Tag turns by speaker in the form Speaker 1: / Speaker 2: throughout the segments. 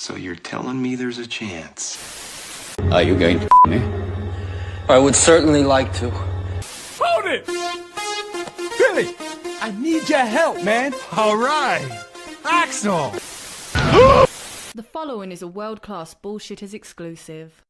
Speaker 1: So you're telling me there's a chance?
Speaker 2: Are you going to me?
Speaker 3: I would certainly like to.
Speaker 4: Hold it! Billy, I need your help, man. All right. Axel!
Speaker 5: The following is a world-class Bullshitters exclusive.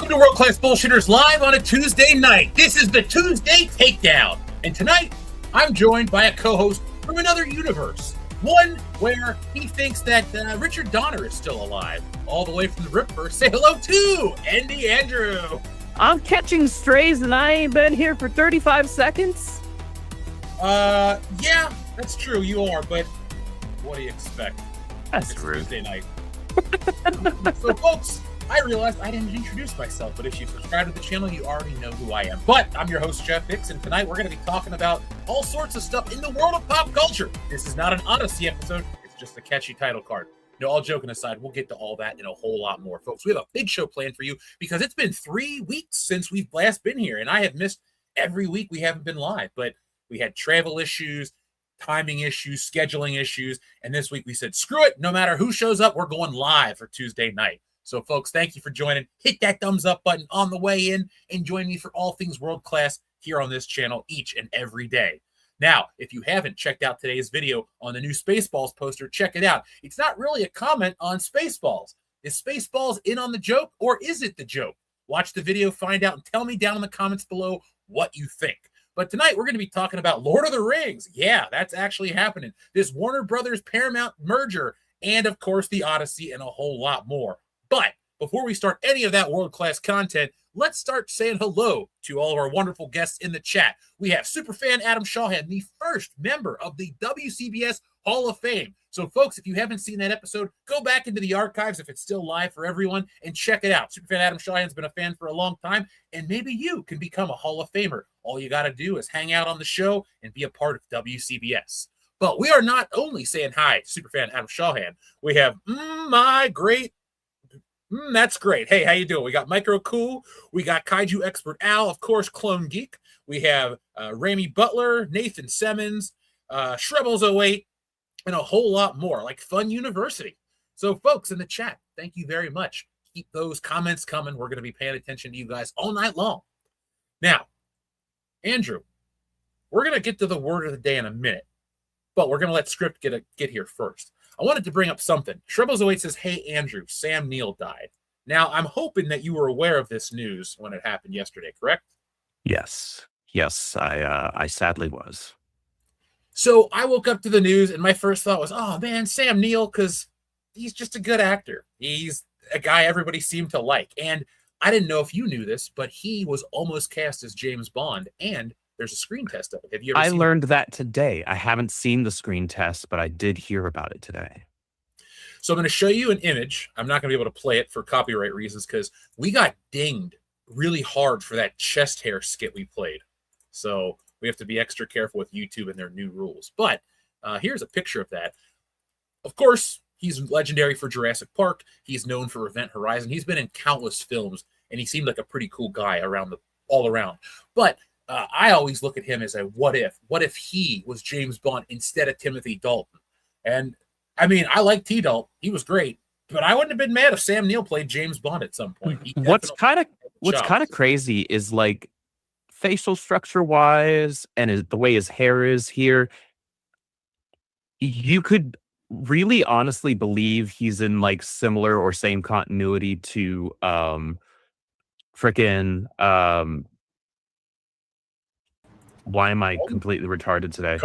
Speaker 6: World-class Bullshitters live on a Tuesday night. This is the Tuesday Takedown. And tonight, I'm joined by a co-host from another universe. One where he thinks that Richard Donner is still alive. All the way from the Ripverse. Say hello to Andy Andrew.
Speaker 7: I'm catching strays and I ain't been here for 35 seconds.
Speaker 6: Yeah, that's true. You are, but what do you expect?
Speaker 7: That's rude.
Speaker 6: Tuesday night. So, folks, I realized I didn't introduce myself, but if you subscribe to the channel, you already know who I am. But I'm your host, G.M.P.C, and tonight we're going to be talking about all sorts of stuff in the world of pop culture. This is not an Odyssey episode. It's just a catchy title card. No, all joking aside, we'll get to all that and a whole lot more. Folks, we have a big show planned for you because it's been 3 weeks since we've last been here, and I have missed every week we haven't been live. But we had travel issues, timing issues, scheduling issues, and this week we said, screw it, no matter who shows up, we're going live for Tuesday night. So, folks, thank you for joining. Hit that thumbs up button on the way in and join me for all things world-class here on this channel each and every day. Now, if you haven't checked out today's video on the new Spaceballs poster, check it out. It's not really a comment on Spaceballs. Is Spaceballs in on the joke, or is it the joke? Watch the video, find out, and tell me down in the comments below what you think. But tonight, we're going to be talking about Lord of the Rings. Yeah, that's actually happening. This Warner Brothers Paramount merger, and, of course, the Odyssey, and a whole lot more. But before we start any of that world-class content, let's start saying hello to all of our wonderful guests in the chat. We have superfan Adam Shawhan, the first member of the WCBS Hall of Fame. So, folks, if you haven't seen that episode, go back into the archives if it's still live for everyone and check it out. Superfan Adam Shawhan's been a fan for a long time, and maybe you can become a Hall of Famer. All you got to do is hang out on the show and be a part of WCBS. But we are not only saying hi to superfan Adam Shawhan. We have my great that's great. Hey, how you doing? We got Micro Cool. We got Kaiju Expert Al, of course, Clone Geek. We have Ramy Butler, Nathan Simmons, Shrebbles08, and a whole lot more, like Fun University. So, folks in the chat, thank you very much. Keep those comments coming. We're going to be paying attention to you guys all night long. Now, Andrew, we're going to get to the word of the day in a minute, but we're going to let Script get here first. I wanted to bring up something. Shrebbles08 says, hey, Andrew, Sam Neill died. Now, I'm hoping that you were aware of this news when it happened yesterday, correct?
Speaker 8: Yes. Yes, I sadly was.
Speaker 6: So I woke up to the news, and my first thought was, oh, man, Sam Neill, because he's just a good actor. He's a guy everybody seemed to like. And I didn't know if you knew this, but he was almost cast as James Bond, and there's a screen test of it. Have you ever seen
Speaker 8: learned that today. I haven't seen the screen test, but I did hear about it today.
Speaker 6: So I'm going to show you an image. I'm not going to be able to play it for copyright reasons because we got dinged really hard for that chest hair skit we played. So we have to be extra careful with YouTube and their new rules. But here's a picture of that. Of course, he's legendary for Jurassic Park. He's known for Event Horizon. He's been in countless films, and he seemed like a pretty cool guy all around. But I always look at him as a what if. What if he was James Bond instead of Timothy Dalton? And, I mean, I like T-Dalton. He was great. But I wouldn't have been mad if Sam Neill played James Bond at some point.
Speaker 8: What's kind of crazy is, like, facial structure-wise and the way his hair is here, you could really honestly believe he's in, like, similar or same continuity to Frickin' why am I completely retarded today?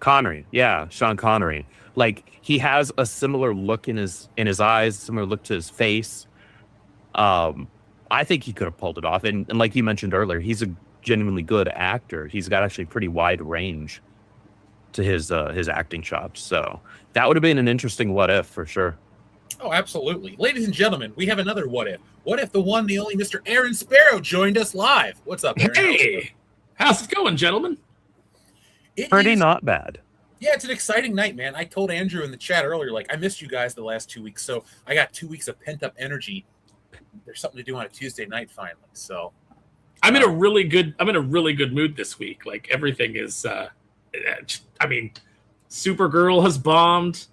Speaker 8: Connery, yeah, Sean Connery. Like, he has a similar look in his eyes, similar look to his face. I think he could have pulled it off. And like you mentioned earlier, he's a genuinely good actor. He's got actually pretty wide range to his acting chops. So that would have been an interesting what if for sure.
Speaker 6: Oh, absolutely. Ladies and gentlemen, we have another what if. What if the one, the only Mr. Aaron Sparrow joined us live? What's up, Aaron?
Speaker 2: Hey, how's it going, gentlemen?
Speaker 8: Pretty not bad.
Speaker 6: Yeah, it's an exciting night, man. I told Andrew in the chat earlier, like, I missed you guys the last 2 weeks, so I got 2 weeks of pent-up energy. There's something to do on a Tuesday night finally. So
Speaker 2: I'm in a really good mood this week. Like, everything is I mean, Supergirl has bombed.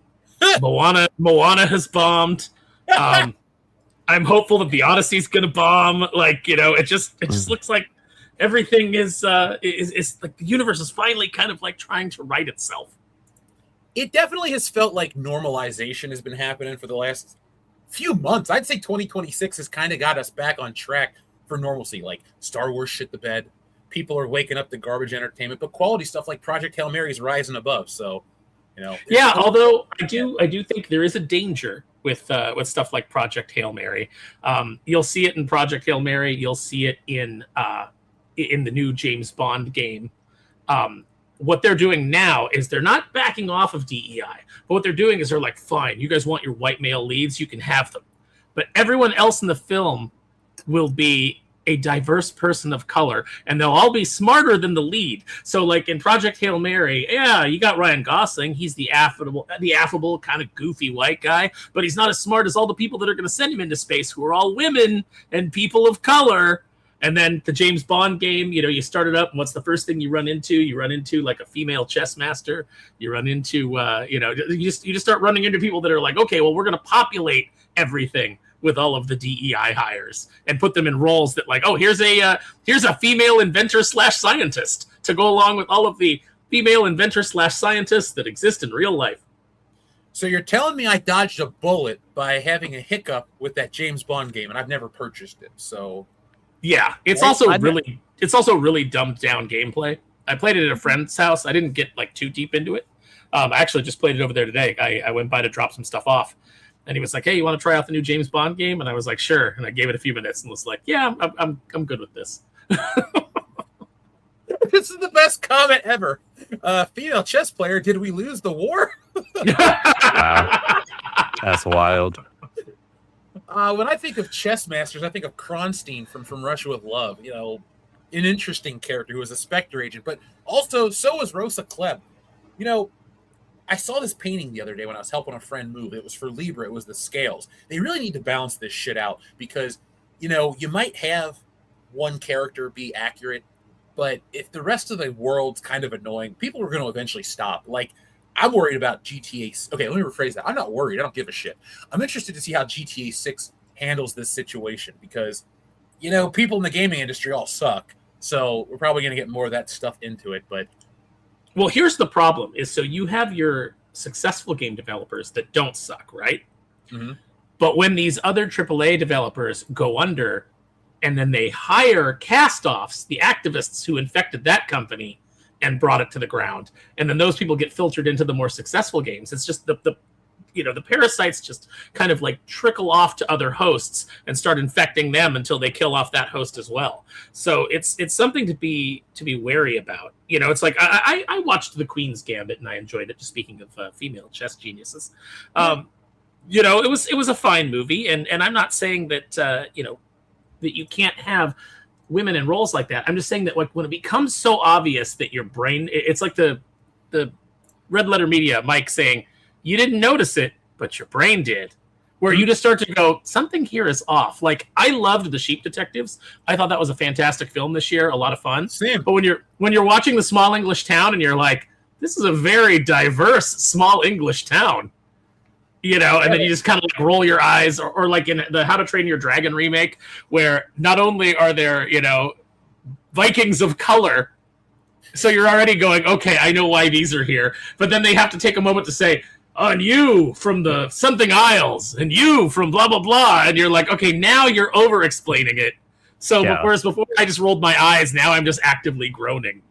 Speaker 2: Moana has bombed. I'm hopeful that the Odyssey's gonna bomb. Like, it just looks like everything is like the universe is finally kind of like trying to right itself.
Speaker 6: It definitely has felt like normalization has been happening for the last few months. I'd say 2026 has kind of got us back on track for normalcy. Like, Star Wars shit the bed. People are waking up to garbage entertainment, but quality stuff like Project Hail Mary is rising above. So,
Speaker 2: yeah. Although I do think there is a danger with stuff like Project Hail Mary. You'll see it in Project Hail Mary. You'll see it in the new James Bond game. What they're doing now is they're not backing off of DEI, but what they're doing is they're like, fine, you guys want your white male leads, you can have them. But everyone else in the film will be a diverse person of color, and they'll all be smarter than the lead. So, like in Project Hail Mary, yeah, you got Ryan Gosling. He's the affable, kind of goofy white guy, but he's not as smart as all the people that are going to send him into space, who are all women and people of color. And then the James Bond game, you start it up, and what's the first thing you run into? You run into like a female chess master. You run into, you just start running into people that are like, okay, well, we're going to populate everything with all of the DEI hires and put them in roles that, like, oh, here's a female inventor / scientist to go along with all of the female inventor / scientists that exist in real life.
Speaker 6: So you're telling me I dodged a bullet by having a hiccup with that James Bond game, and I've never purchased it. So.
Speaker 2: Yeah, it's also really dumbed down gameplay. I played it at a friend's house. I didn't get like too deep into it. I actually just played it over there today. I went by to drop some stuff off, and he was like, "Hey, you want to try out the new James Bond game?" And I was like, "Sure." And I gave it a few minutes and was like, "Yeah, I'm good with this."
Speaker 6: This is the best comment ever. Female chess player, did we lose the war?
Speaker 8: Wow. That's wild.
Speaker 6: When I think of chess masters, I think of Kronstein from Russia with Love. An interesting character who was a Spectre agent, but also so was Rosa Klebb. I saw this painting the other day when I was helping a friend move. It was for Libra. It was the scales. They really need to balance this shit out because, you might have one character be accurate, but if the rest of the world's kind of annoying, people are going to eventually stop. Like, I'm worried about GTA. Okay, let me rephrase that. I'm not worried. I don't give a shit. I'm interested to see how GTA 6 handles this situation because, people in the gaming industry all suck. So we're probably going to get more of that stuff into it. But
Speaker 2: well, here's the problem: is so you have your successful game developers that don't suck, right?
Speaker 6: Mm-hmm.
Speaker 2: But when these other AAA developers go under, and then they hire cast-offs, the activists who infected that company and brought it to the ground, and then those people get filtered into the more successful games. It's just the parasites just kind of like trickle off to other hosts and start infecting them until they kill off that host as well. So it's something to be wary about. It's like I watched The Queen's Gambit and I enjoyed it. Just speaking of female chess geniuses, it was a fine movie, and I'm not saying that that you can't have women in roles like that. I'm just saying that, like, when it becomes so obvious that your brain, it's like the Red Letter Media Mike saying, you didn't notice it, but your brain did, where you just start to go, something here is off. Like, I loved The Sheep Detectives. I thought that was a fantastic film this year, a lot of fun.
Speaker 6: Same.
Speaker 2: But when you're watching The Small English Town and you're like, this is a very diverse small English town, and then you just kind of like roll your eyes, or like in the How to Train Your Dragon remake, where not only are there, Vikings of color, so you're already going, okay, I know why these are here, but then they have to take a moment to say, and you from the something Isles, and you from blah, blah, blah, and you're like, okay, now you're over-explaining it So
Speaker 8: Yeah.
Speaker 2: whereas before I just rolled my eyes, now I'm just actively groaning.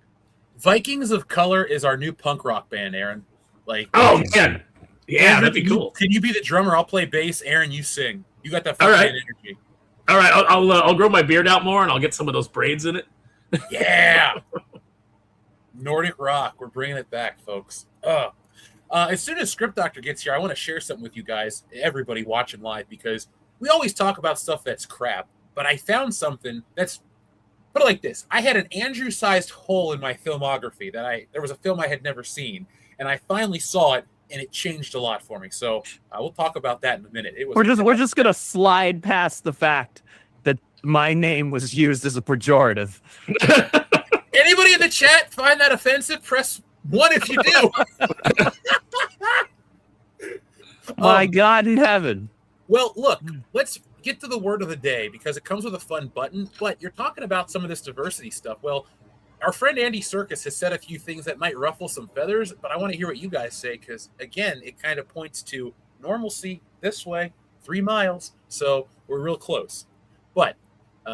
Speaker 6: Vikings of Color is our new punk rock band, Aaron. Like,
Speaker 2: Oh man, yeah,
Speaker 6: Andrew,
Speaker 2: that'd be cool.
Speaker 6: Can you be the drummer? I'll play bass. Aaron, you sing. You got that
Speaker 2: All right.
Speaker 6: energy.
Speaker 2: All right, I'll grow my beard out more, and I'll get some of those braids in it.
Speaker 6: Yeah. Nordic rock. We're bringing it back, folks. As soon as Script Doctor gets here, I want to share something with you guys, everybody watching live, because we always talk about stuff that's crap, but I found something that's, put it like this. I had an Andrew-sized hole in my filmography there was a film I had never seen, and I finally saw it, and it changed a lot for me. So we'll talk about that in a minute.
Speaker 8: We're just gonna slide past the fact that my name was used as a pejorative.
Speaker 6: Anybody in the chat find that offensive? Press 1 if you do.
Speaker 8: My God in heaven.
Speaker 6: Well, look, let's get to the word of the day because it comes with a fun button, but you're talking about some of this diversity stuff. Well, our friend Andy Serkis has said a few things that might ruffle some feathers, but I want to hear what you guys say because, again, it kind of points to normalcy this way, 3 miles, so we're real close. But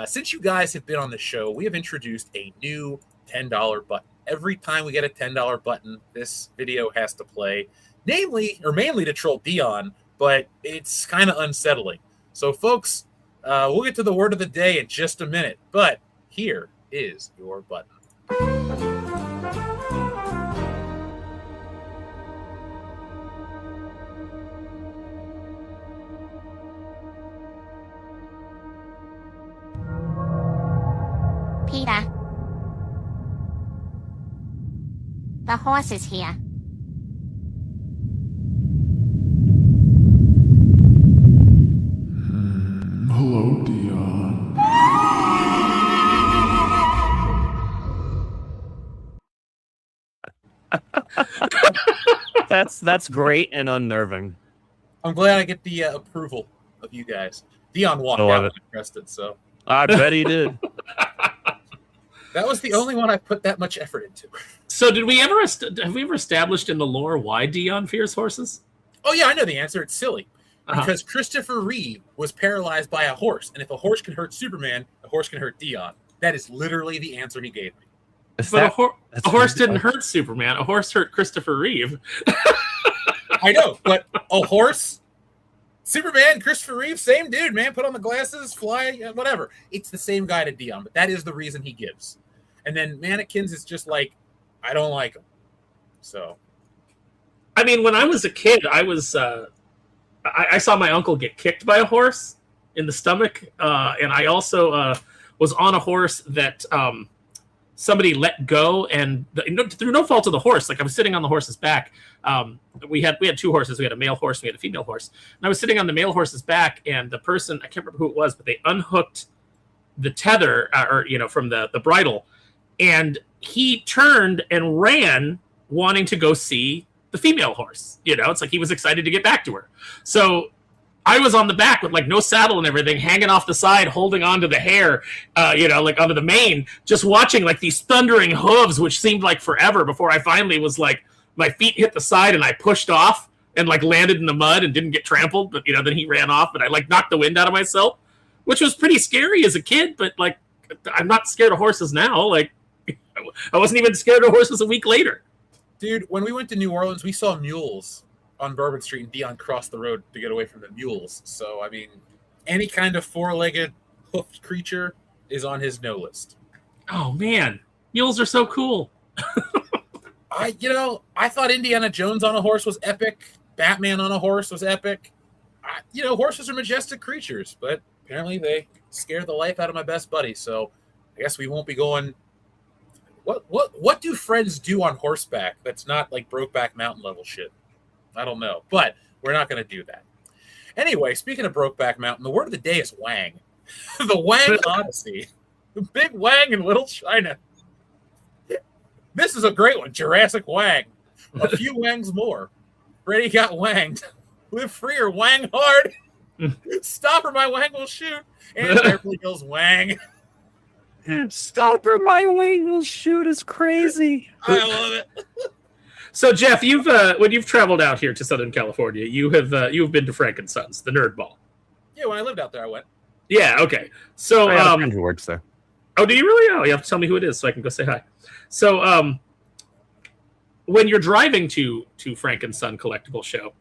Speaker 6: since you guys have been on the show, we have introduced a new $10 button. Every time we get a $10 button, this video has to play, mainly to troll Dion, but it's kind of unsettling. So, folks, we'll get to the word of the day in just a minute, but here is your button.
Speaker 9: Peter. The horse is here.
Speaker 10: Hello, Dion.
Speaker 8: That's great and unnerving.
Speaker 6: I'm glad I get the approval of you guys. Dion walked out when I pressed it, so.
Speaker 8: I bet he did.
Speaker 6: That was the only one I put that much effort into.
Speaker 2: So have we ever established in the lore why Dion fears horses?
Speaker 6: Oh, yeah, I know the answer. It's silly. Because Christopher Reeve was paralyzed by a horse, and if a horse can hurt Superman, a horse can hurt Dion. That is literally the answer he gave me.
Speaker 2: But a horse didn't hurt Superman. A horse hurt Christopher Reeve.
Speaker 6: I know, but a horse, Superman, Christopher Reeve, same dude, man. Put on the glasses, fly, whatever. It's the same guy to Dion, but that is the reason he gives. And then mannequins is just like, I don't like them. So,
Speaker 2: I mean, when I was a kid, I was I saw my uncle get kicked by a horse in the stomach, and I also was on a horse that somebody let go, and through no fault of the horse. Like I was sitting on the horse's back. We had 2 horses. We had a male horse. We had a female horse. And I was sitting on the male horse's back, and the person, I can't remember who it was, but they unhooked the tether, from the bridle, and he turned and ran, wanting to go see the female horse. It's like he was excited to get back to her. So I was on the back with like no saddle and everything, hanging off the side, holding onto the hair, like onto the mane, just watching like these thundering hooves, which seemed like forever before I finally was like, my feet hit the side and I pushed off and like landed in the mud and didn't get trampled. But, then he ran off and I like knocked the wind out of myself, which was pretty scary as a kid. But like, I'm not scared of horses now. Like I wasn't even scared of horses a week later.
Speaker 6: Dude, when we went to New Orleans, we saw mules on Bourbon Street, and Dion crossed the road to get away from the mules. So, I mean, any kind of 4-legged hoofed creature is on his no list.
Speaker 2: Oh, man. Mules are so cool.
Speaker 6: I thought Indiana Jones on a horse was epic. Batman on a horse was epic. Horses are majestic creatures, but apparently they scared the life out of my best buddy. So I guess we won't be going. What do friends do on horseback that's not like Brokeback Mountain level shit? I don't know, but we're not going to do that. Anyway, speaking of Brokeback Mountain, the word of the day is Wang. The Wang Odyssey. The big Wang in Little China. This is a great one. Jurassic Wang. A few Wangs more. Freddy got wanged. Live free or Wang hard. Stop or my Wang will shoot. And Beverly Hills Wang.
Speaker 7: Stop or my Wang will shoot is crazy.
Speaker 6: I love it.
Speaker 2: So Jeff, when you've traveled out here to Southern California, you've been to Frankensons, the Nerd Ball.
Speaker 6: Yeah, when I lived out there, I went.
Speaker 2: Yeah. Okay. So
Speaker 8: I got a friend who works there.
Speaker 2: Oh, do you really? Oh, you have to tell me who it is so I can go say hi. So when you're driving to Frank and Son Collectible Show,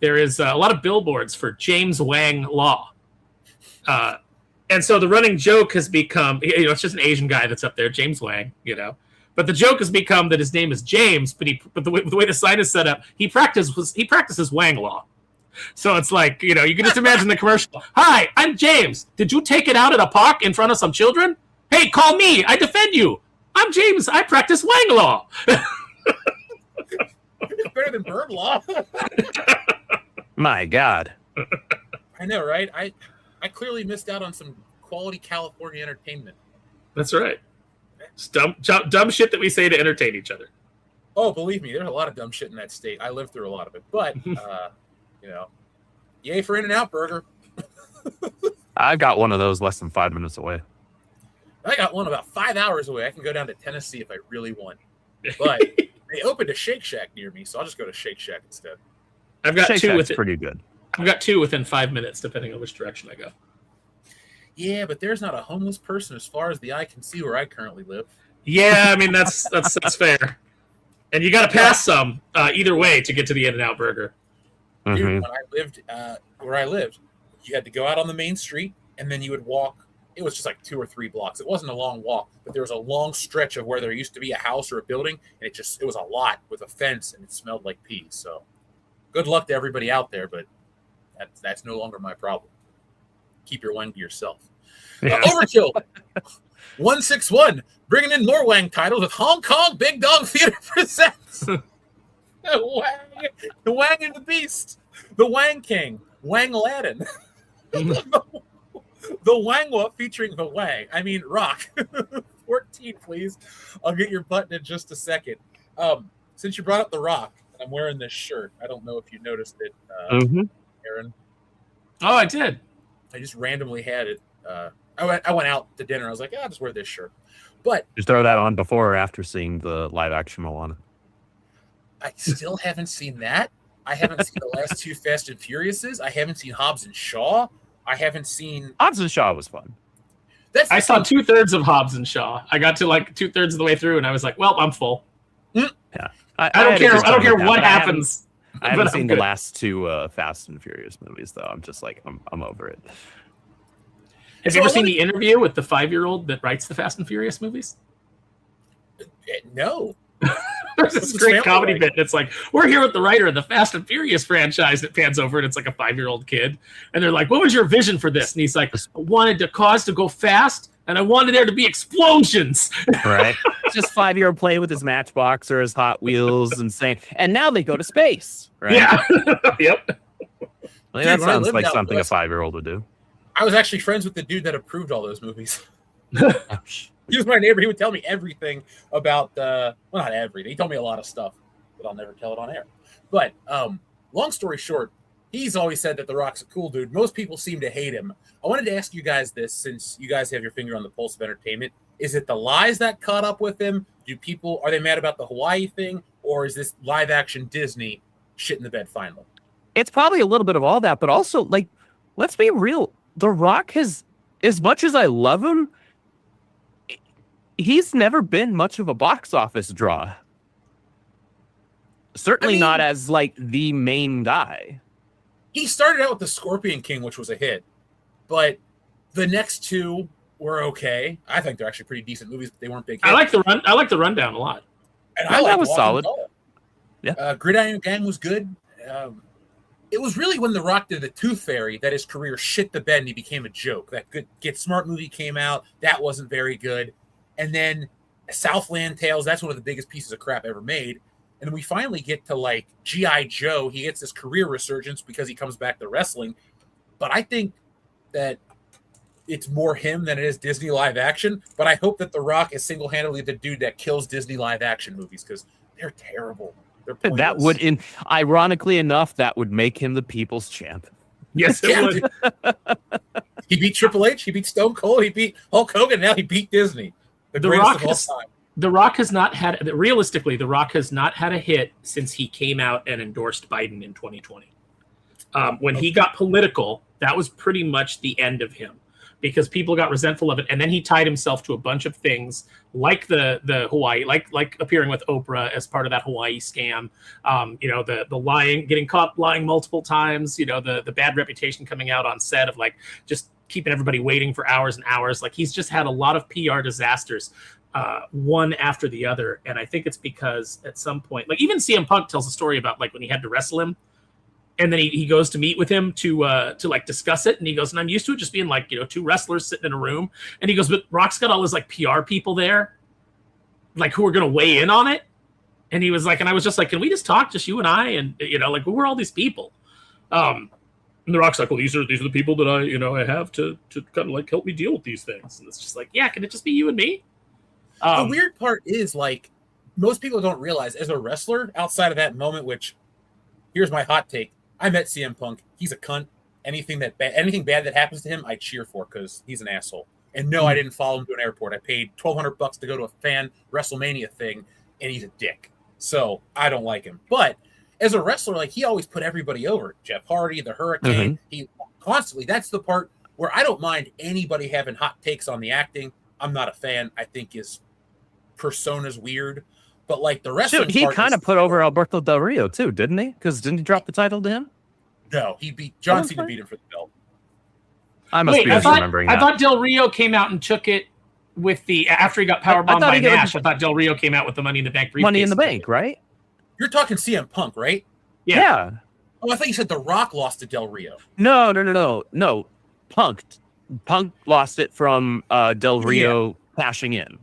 Speaker 2: there is a lot of billboards for James Wang Law. And so the running joke has become, it's just an Asian guy that's up there, James Wang, But the joke has become that his name is James, but the way the sign is set up, he practices Wang Law. So it's like, you can just imagine the commercial. Hi, I'm James. Did you take it out at a park in front of some children? Hey, call me. I defend you. I'm James. I practice Wang Law.
Speaker 6: It's better than Bird Law.
Speaker 8: My God.
Speaker 6: I know, right? I clearly missed out on some quality California entertainment.
Speaker 2: That's right. It's dumb shit that we say to entertain each other.
Speaker 6: Oh, believe me, there's a lot of dumb shit in that state. I lived through a lot of it. But, yay for In-N-Out Burger.
Speaker 8: I got one of those less than 5 minutes away.
Speaker 6: I got one about 5 hours away. I can go down to Tennessee if I really want. But they opened a Shake Shack near me, so I'll just go to Shake Shack instead.
Speaker 2: I've got
Speaker 8: Shake
Speaker 2: two
Speaker 8: pretty good.
Speaker 2: I've got two within 5 minutes, depending on which direction I go.
Speaker 6: Yeah, but there's not a homeless person as far as the eye can see where I currently live.
Speaker 2: Yeah, I mean that's fair. And you got to pass some either way to get to the In-N-Out Burger.
Speaker 6: Dude, when I lived where I lived, you had to go out on the main street, and then you would walk. It was just like 2 or 3 blocks. It wasn't a long walk, but there was a long stretch of where there used to be a house or a building, and it was a lot with a fence, and it smelled like pee. So good luck to everybody out there, but that's no longer my problem. Keep your wang to yourself.
Speaker 2: Yeah.
Speaker 6: Overkill 161, bringing in more Wang titles with Hong Kong Big Dog Theater presents the Wang and the Beast, the Wang King, Wang Aladdin, the Wangwa featuring the Wang. I mean, Rock. 14, please. I'll get your button in just a second. Since you brought up the Rock, and I'm wearing this shirt, I don't know if you noticed it, Aaron.
Speaker 2: Oh, I did.
Speaker 6: I just randomly had it. I went out to dinner. I was like, I'll just wear this shirt. But
Speaker 8: just throw that on before or after seeing the live action Moana.
Speaker 6: I still haven't seen that. I haven't seen the last 2 Fast and Furiouses. I haven't seen Hobbs and Shaw. I haven't seen
Speaker 8: Hobbs and Shaw was fun.
Speaker 2: I saw 2/3 of Hobbs and Shaw. I got to like 2/3 of the way through, and I was like, "Well, I'm full."
Speaker 8: Yeah,
Speaker 2: I don't care. I don't care what happens.
Speaker 8: I haven't seen the last 2 Fast and Furious movies, though. I'm just like, I'm over it.
Speaker 2: Have you ever seen the interview with the 5-year-old that writes the Fast and Furious movies?
Speaker 6: No.
Speaker 2: There's this great comedy bit. It's like, we're here with the writer of the Fast and Furious franchise. It pans over, and it's like a 5-year-old kid. And they're like, what was your vision for this? And he's like, I wanted the cars to go fast, and I wanted there to be explosions.
Speaker 8: Right. Just 5-year-old play with his Matchbox or his Hot Wheels and saying, and now they go to space. Right?
Speaker 2: Yeah. Yep.
Speaker 8: Like, that sounds like something a 5-year-old would do.
Speaker 6: I was actually friends with the dude that approved all those movies. He was my neighbor. He would tell me everything about well, not everything. He told me a lot of stuff, but I'll never tell it on air. But long story short, he's always said that The Rock's a cool dude. Most people seem to hate him. I wanted to ask you guys this, since you guys have your finger on the pulse of entertainment. Is it the lies that caught up with him? Are they mad about the Hawaii thing? Or is this live action Disney shit in the bed finally?
Speaker 8: It's probably a little bit of all that, but also, like, let's be real. The Rock has, as much as I love him, he's never been much of a box office draw. Certainly not as, like, the main guy.
Speaker 6: He started out with The Scorpion King, which was a hit. But the next 2 were okay. I think they're actually pretty decent movies, but they weren't big hits.
Speaker 2: I like the Rundown a lot.
Speaker 6: And
Speaker 8: that was solid.
Speaker 6: Yeah. Gridiron Gang was good. It was really when The Rock did The Tooth Fairy that his career shit the bed and he became a joke. That good Get Smart movie came out. That wasn't very good. And then Southland Tales, that's one of the biggest pieces of crap ever made. And then we finally get to, like, G.I. Joe. He gets this career resurgence because he comes back to wrestling. But I think that it's more him than it is Disney live action. But I hope that The Rock is single-handedly the dude that kills Disney live action movies, because they're terrible.
Speaker 8: That would, ironically enough, that would make him the people's champ.
Speaker 2: Yes, it would.
Speaker 6: He beat Triple H. He beat Stone Cold. He beat Hulk Hogan. Now he beat Disney. The Rock has not had, realistically, The Rock has not had a hit since he came out and endorsed Biden in 2020. When he got political, that was pretty much the end of him.
Speaker 2: because people got resentful of it, and then he tied himself to a bunch of things like the Hawaii, like appearing with Oprah as part of that Hawaii scam, the lying, getting caught lying multiple times, the bad reputation coming out on set of like just keeping everybody waiting for hours and hours. Like he's just had a lot of PR disasters, one after the other, and I think it's because at some point, like even CM Punk tells a story about like when he had to wrestle him. And then he goes to meet with him to like discuss it. And he goes, and I'm used to it just being like, two wrestlers sitting in a room. And he goes, but Rock's got all his like PR people there, like who are going to weigh in on it. And he was like, and I was just like, can we just talk, just you and I? And, like who are all these people? And the Rock's like, well, these are the people that I have to kind of like help me deal with these things. And it's just like, yeah, can it just be you and me?
Speaker 6: The weird part is like, most people don't realize as a wrestler outside of that moment, which here's my hot take. I met CM Punk. He's a cunt. Anything bad that happens to him, I cheer for because he's an asshole. And no, I didn't follow him to an airport. I paid $1,200 to go to a fan WrestleMania thing, and he's a dick. So I don't like him. But as a wrestler, like he always put everybody over. Jeff Hardy, the Hurricane. He constantly. That's the part where I don't mind anybody having hot takes on the acting. I'm not a fan. I think his persona's weird. But like the wrestling,
Speaker 8: dude, he kind of put over Alberto Del Rio too, didn't he? Because didn't he drop the title to him?
Speaker 6: No, he beat John Cena. Beat him for the belt.
Speaker 8: I must be misremembering that.
Speaker 2: I thought Del Rio came out and took it with after he got powerbombed by Nash. I thought Del Rio came out with the Money in the Bank briefcase.
Speaker 8: Money in the Bank, right?
Speaker 6: You're talking CM Punk, right?
Speaker 8: Yeah.
Speaker 6: Oh, I thought you said The Rock lost to Del Rio.
Speaker 8: No. Punk lost it from Del Rio cashing in.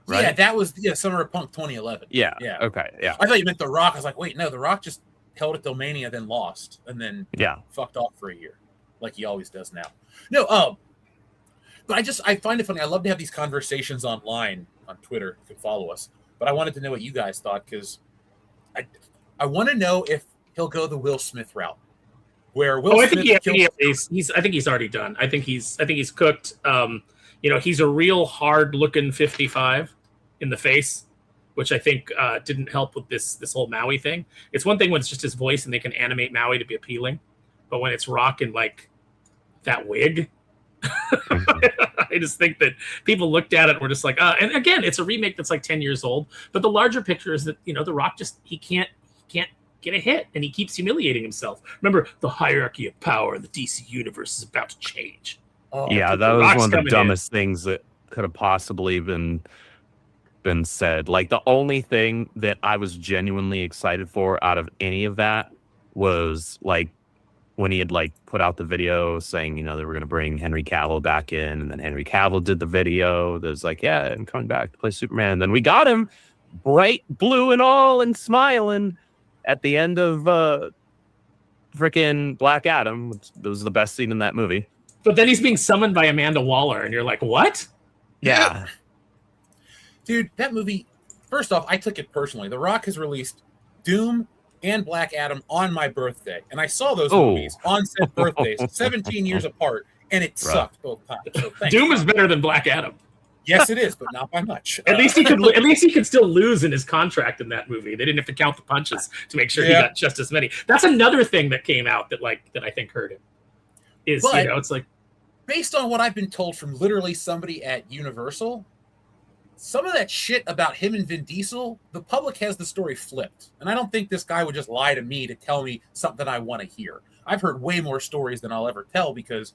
Speaker 8: Right?
Speaker 6: Yeah, that was Summer of Punk 2011.
Speaker 8: Yeah. Okay. Yeah.
Speaker 6: I thought you meant The Rock. I was like, wait, no, The Rock just held it till Mania, then lost, and then fucked off for a year, like he always does now. No, but I find it funny. I love to have these conversations online on Twitter. You can follow us. But I wanted to know what you guys thought because I want to know if he'll go the Will Smith route, where Will Smith.
Speaker 2: I think he's already done. I think he's cooked. He's a real hard-looking 55 in the face, which I think didn't help with this whole Maui thing. It's one thing when it's just his voice and they can animate Maui to be appealing, but when it's Rock and like that wig, I just think that people looked at it and were just like, and again, it's a remake that's like 10 years old, but the larger picture is that, The Rock just, he can't get a hit and he keeps humiliating himself. Remember, the hierarchy of power in the DC universe is about to change.
Speaker 8: Yeah, that was one of the dumbest things that could have possibly been said. Like the only thing that I was genuinely excited for out of any of that was like when he had like put out the video saying, they were going to bring Henry Cavill back in, and then Henry Cavill did the video. There's like, yeah, I'm coming back to play Superman. And then we got him bright blue and all and smiling at the end of freaking Black Adam. That was the best scene in that movie.
Speaker 2: But then he's being summoned by Amanda Waller, and you're like, what?
Speaker 8: Yeah.
Speaker 6: Dude, that movie, first off, I took it personally. The Rock has released Doom and Black Adam on my birthday, and I saw those movies on said birthdays, 17 years apart, and it sucked both times. So
Speaker 2: Doom is better than Black Adam.
Speaker 6: Yes, it is, but not by much.
Speaker 2: At least he could still lose in his contract in that movie. They didn't have to count the punches to make sure he got just as many. That's another thing that came out that I think hurt him. It's like,
Speaker 6: based on what I've been told from literally somebody at Universal, some of that shit about him and Vin Diesel, the public has the story flipped. And I don't think this guy would just lie to me to tell me something I want to hear. I've heard way more stories than I'll ever tell because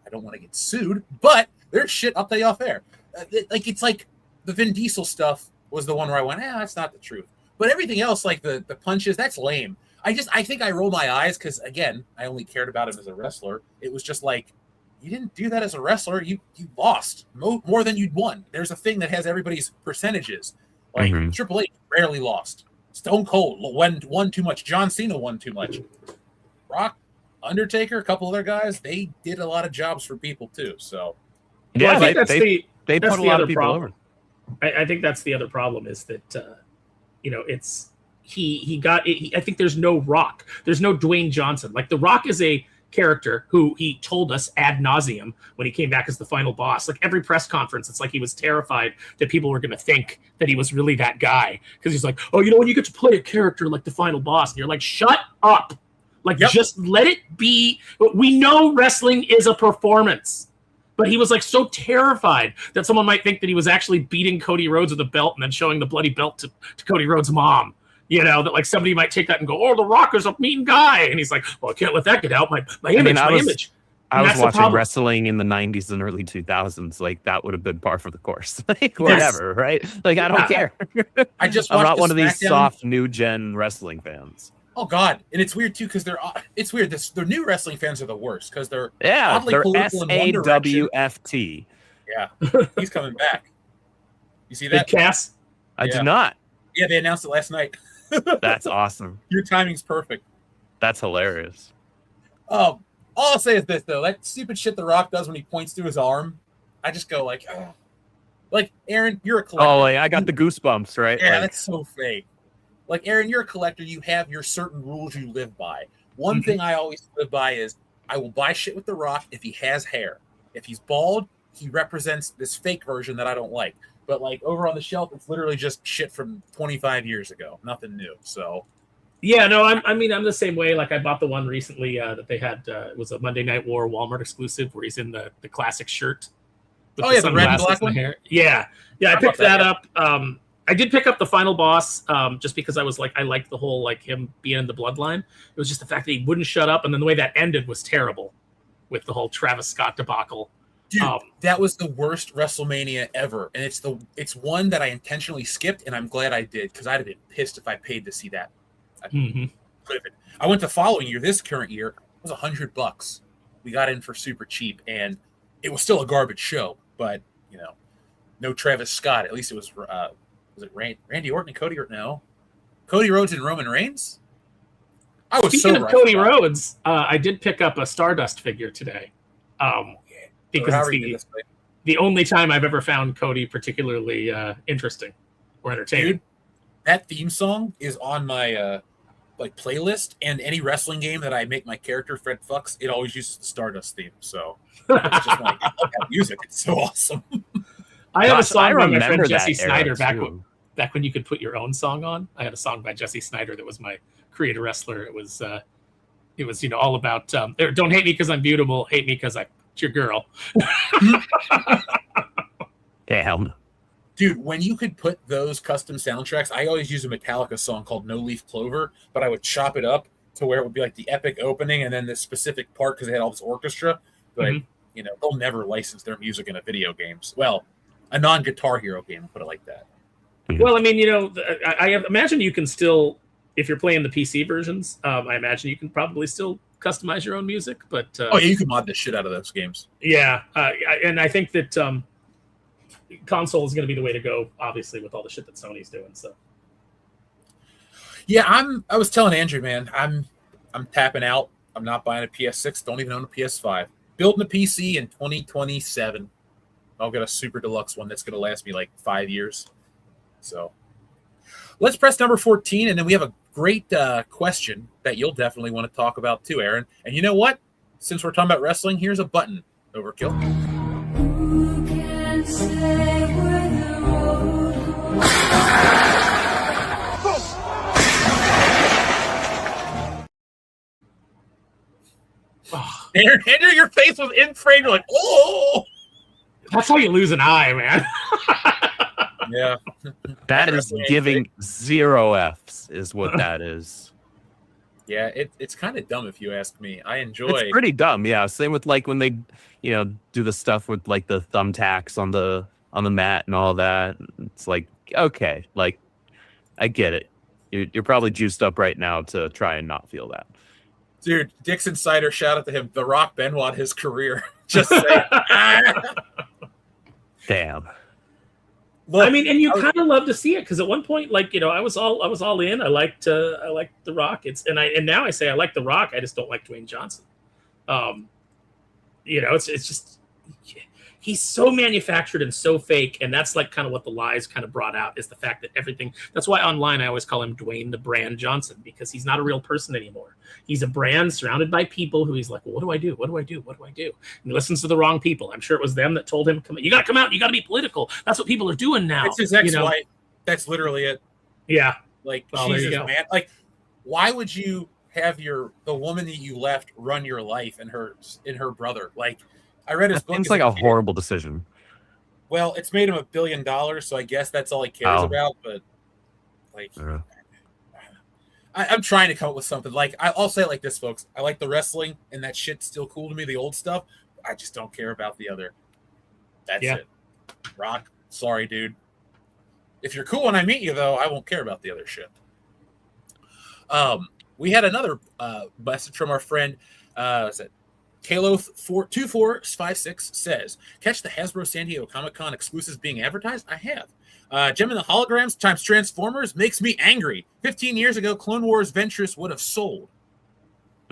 Speaker 6: I don't want to get sued, but there's shit I'll tell you off air. It's like the Vin Diesel stuff was the one where I went, that's not the truth. But everything else, like the punches, that's lame. I think I roll my eyes because, again, I only cared about him as a wrestler. It was just like, you didn't do that as a wrestler. You lost more than you'd won. There's a thing that has everybody's percentages. Like Triple H rarely lost. Stone Cold won too much. John Cena won too much. Rock, Undertaker, a couple other guys, they did a lot of jobs for people too. So
Speaker 8: yeah, they put a lot of people over.
Speaker 2: I think that's the other problem is that it's I think there's no Rock. There's no Dwayne Johnson. Like the Rock is a character who he told us ad nauseum when he came back as the final boss. Like every press conference, it's like he was terrified that people were going to think that he was really that guy because he's like, when you get to play a character like the final boss, and you're like, shut up, just let it be. We know wrestling is a performance. but he was like so terrified that someone might think that he was actually beating Cody Rhodes with a belt and then showing the bloody belt to Cody Rhodes' mom. You know, that like somebody might take that and go, "Oh, The Rock is a mean guy," and he's like, "Well, I can't let that get out. My image, my image."
Speaker 8: I was watching wrestling in the 90s and early 2000s. Like, that would have been par for the course. Like, whatever, right? Like, I don't care.
Speaker 6: I'm
Speaker 8: not one of these soft new gen wrestling fans.
Speaker 6: Oh God, and it's weird too because it's weird. The new wrestling fans are the worst because they're
Speaker 8: they're
Speaker 6: SAWFT. Yeah, he's coming back. You see that,
Speaker 2: Cass?
Speaker 8: I did not.
Speaker 6: Yeah, they announced it last night.
Speaker 8: That's awesome.
Speaker 6: Your timing's perfect.
Speaker 8: That's hilarious.
Speaker 6: All I'll say is this though: that stupid shit The Rock does when he points to his arm, I just go like, oh. Like Aaron, you're a collector.
Speaker 8: Oh, like, I got the goosebumps, right?
Speaker 6: Yeah,
Speaker 8: like,
Speaker 6: that's so fake. Like Aaron, you're a collector. You have your certain rules you live by. One thing I always live by is I will buy shit with The Rock if he has hair. If he's bald, he represents this fake version that I don't like. But like over on the shelf, it's literally just shit from 25 years ago. Nothing new. So.
Speaker 2: Yeah, no, I'm the same way. Like I bought the one recently that they had. It was a Monday Night War Walmart exclusive where he's in the classic shirt.
Speaker 6: With the red and black one.
Speaker 2: Hair. Yeah, I picked that up. I did pick up the final boss just because I was like, I liked the whole like him being in the bloodline. It was just the fact that he wouldn't shut up, and then the way that ended was terrible with the whole Travis Scott debacle.
Speaker 6: Dude, that was the worst WrestleMania ever, and it's one that I intentionally skipped, and I'm glad I did because I'd have been pissed if I paid to see that. I went the following year. This current year it was $100. We got in for super cheap, and it was still a garbage show. But you know, no Travis Scott. At least it was. Was it Randy Orton and Cody? No, Cody Rhodes and Roman Reigns.
Speaker 2: Speaking of Cody Rhodes, I did pick up a Stardust figure today. Because it's the only time I've ever found Cody particularly interesting or entertaining.
Speaker 6: Dude, that theme song is on my like playlist, and any wrestling game that I make my character Fred Fucks, it always uses the Stardust theme. So it's just like I love that music. It's so awesome.
Speaker 2: I have a song by my friend Jesse Snyder back when you could put your own song on. I had a song by Jesse Snyder that was my creator wrestler. It was all about don't hate me because I'm beautiful, hate me because I'm your girl.
Speaker 8: Damn.
Speaker 6: Dude, when you could put those custom soundtracks, I always use a Metallica song called No Leaf Clover, but I would chop it up to where it would be like the epic opening and then this specific part because they had all this orchestra. But they'll never license their music in a video games. Well, a non-Guitar Hero game, put it like that.
Speaker 2: Well, I mean, I imagine you can still, if you're playing the PC versions, I imagine you can probably still customize your own music. But
Speaker 6: you can mod the shit out of those games.
Speaker 2: Yeah, and I think that console is going to be the way to go, obviously, with all the shit that Sony's doing. So,
Speaker 6: yeah, I was telling Andrew, man, I'm tapping out. I'm not buying a PS6. Don't even own a PS5. Building a PC in 2027. I'll get a super deluxe one that's going to last me like 5 years. So let's press number 14, and then we have a great question that you'll definitely want to talk about too, Aaron. And you know what? Since we're talking about wrestling, here's a button, Overkill. Who can say where the road Andrew, your face was in frame. You're like, oh!
Speaker 2: That's how you lose an eye, man.
Speaker 6: Yeah.
Speaker 8: That is giving 0 Fs is what that is.
Speaker 6: Yeah, it's kind of dumb if you ask me. I enjoy.
Speaker 8: It's pretty dumb, yeah. Same with like when they, do the stuff with like the thumbtacks on the mat and all that. It's like, okay, like I get it. You're probably juiced up right now to try and not feel that.
Speaker 6: Dude, Dixon Cider, shout out to him. The Rock Benoit his career. Just say.
Speaker 8: Damn.
Speaker 2: Look, I mean, and you kind of love to see it because at one point, like I was all in. I liked The Rock. And now I say I like The Rock. I just don't like Dwayne Johnson. It's just he's so manufactured and so fake, and that's like kind of what the lies kind of brought out is the fact that everything. That's why online I always call him Dwayne the Brand Johnson because he's not a real person anymore. He's a brand surrounded by people who he's like, well, what do I do? What do I do? What do I do? And he listens to the wrong people. I'm sure it was them that told him, you got to come out. You got to be political. That's what people are doing now.
Speaker 6: It's his ex-wife. That's literally it.
Speaker 2: Yeah.
Speaker 6: Like, Jesus, man. Like, why would you have the woman that you left run your life and her brother? Like, I read his
Speaker 8: That
Speaker 6: book.
Speaker 8: seems like a horrible decision.
Speaker 6: Well, it's made him $1 billion, so I guess that's all he cares about. But like, I'm trying to come up with something. Like, I'll say it like this, folks. I like the wrestling, and that shit's still cool to me, the old stuff. I just don't care about the other. That's it. Rock, sorry, dude. If you're cool when I meet you, though, I won't care about the other shit. We had another message from our friend. Is it Kalo2456 says, catch the Hasbro San Diego Comic-Con exclusives being advertised? I have. Gem in the Holograms times Transformers makes me angry. 15 years ago, Clone Wars Ventress would have sold.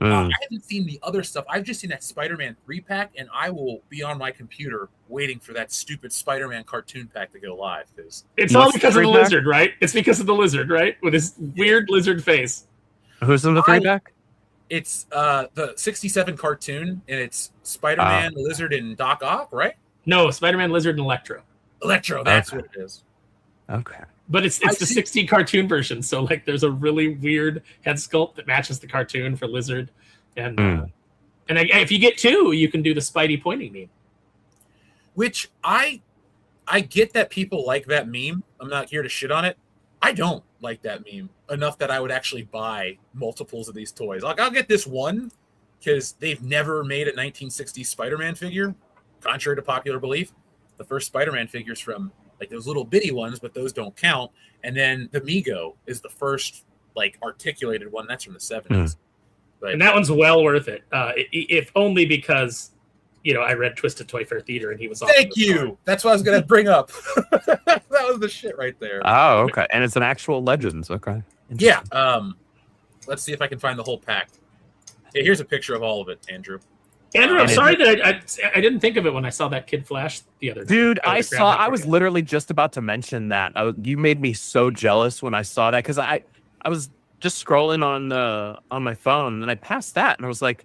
Speaker 6: I haven't seen the other stuff. I've just seen that Spider-Man 3-pack, and I will be on my computer waiting for that stupid Spider-Man cartoon pack to go live.
Speaker 2: It's all because of the lizard, right? It's because of the lizard, right? With his weird lizard face.
Speaker 8: Who's in the 3-pack?
Speaker 6: It's the 67 cartoon, and it's Spider-Man, Lizard, and Doc Ock, right?
Speaker 2: No, Spider-Man, Lizard, and Electro.
Speaker 6: Electro, that's what it is.
Speaker 8: Okay.
Speaker 2: But it's the 60 cartoon version, so like there's a really weird head sculpt that matches the cartoon for Lizard, and if you get 2, you can do the Spidey pointing meme.
Speaker 6: Which I get that people like that meme. I'm not here to shit on it. I don't like that meme enough that I would actually buy multiples of these toys. Like, I'll get this one because they've never made a 1960s Spider-Man figure, contrary to popular belief. The first Spider-Man figures from like those little bitty ones, but those don't count. And then the Mego is the first like articulated one. That's from the 70s. But,
Speaker 2: and that one's well worth it. If only because, I read Twisted Toy Fair Theater and he was.
Speaker 6: Thank you. That's what I was going to bring up. That was the shit right there.
Speaker 8: Oh, okay. And it's an actual Legends. Okay.
Speaker 6: Yeah. Let's see if I can find the whole pack. Yeah, here's a picture of all of it, Andrew.
Speaker 2: Andrew, I'm sorry that I didn't think of it when I saw that Kid Flash the other day.
Speaker 8: Dude, I was literally just about to mention that. You made me so jealous when I saw that because I was just scrolling on my phone and I passed that and I was like,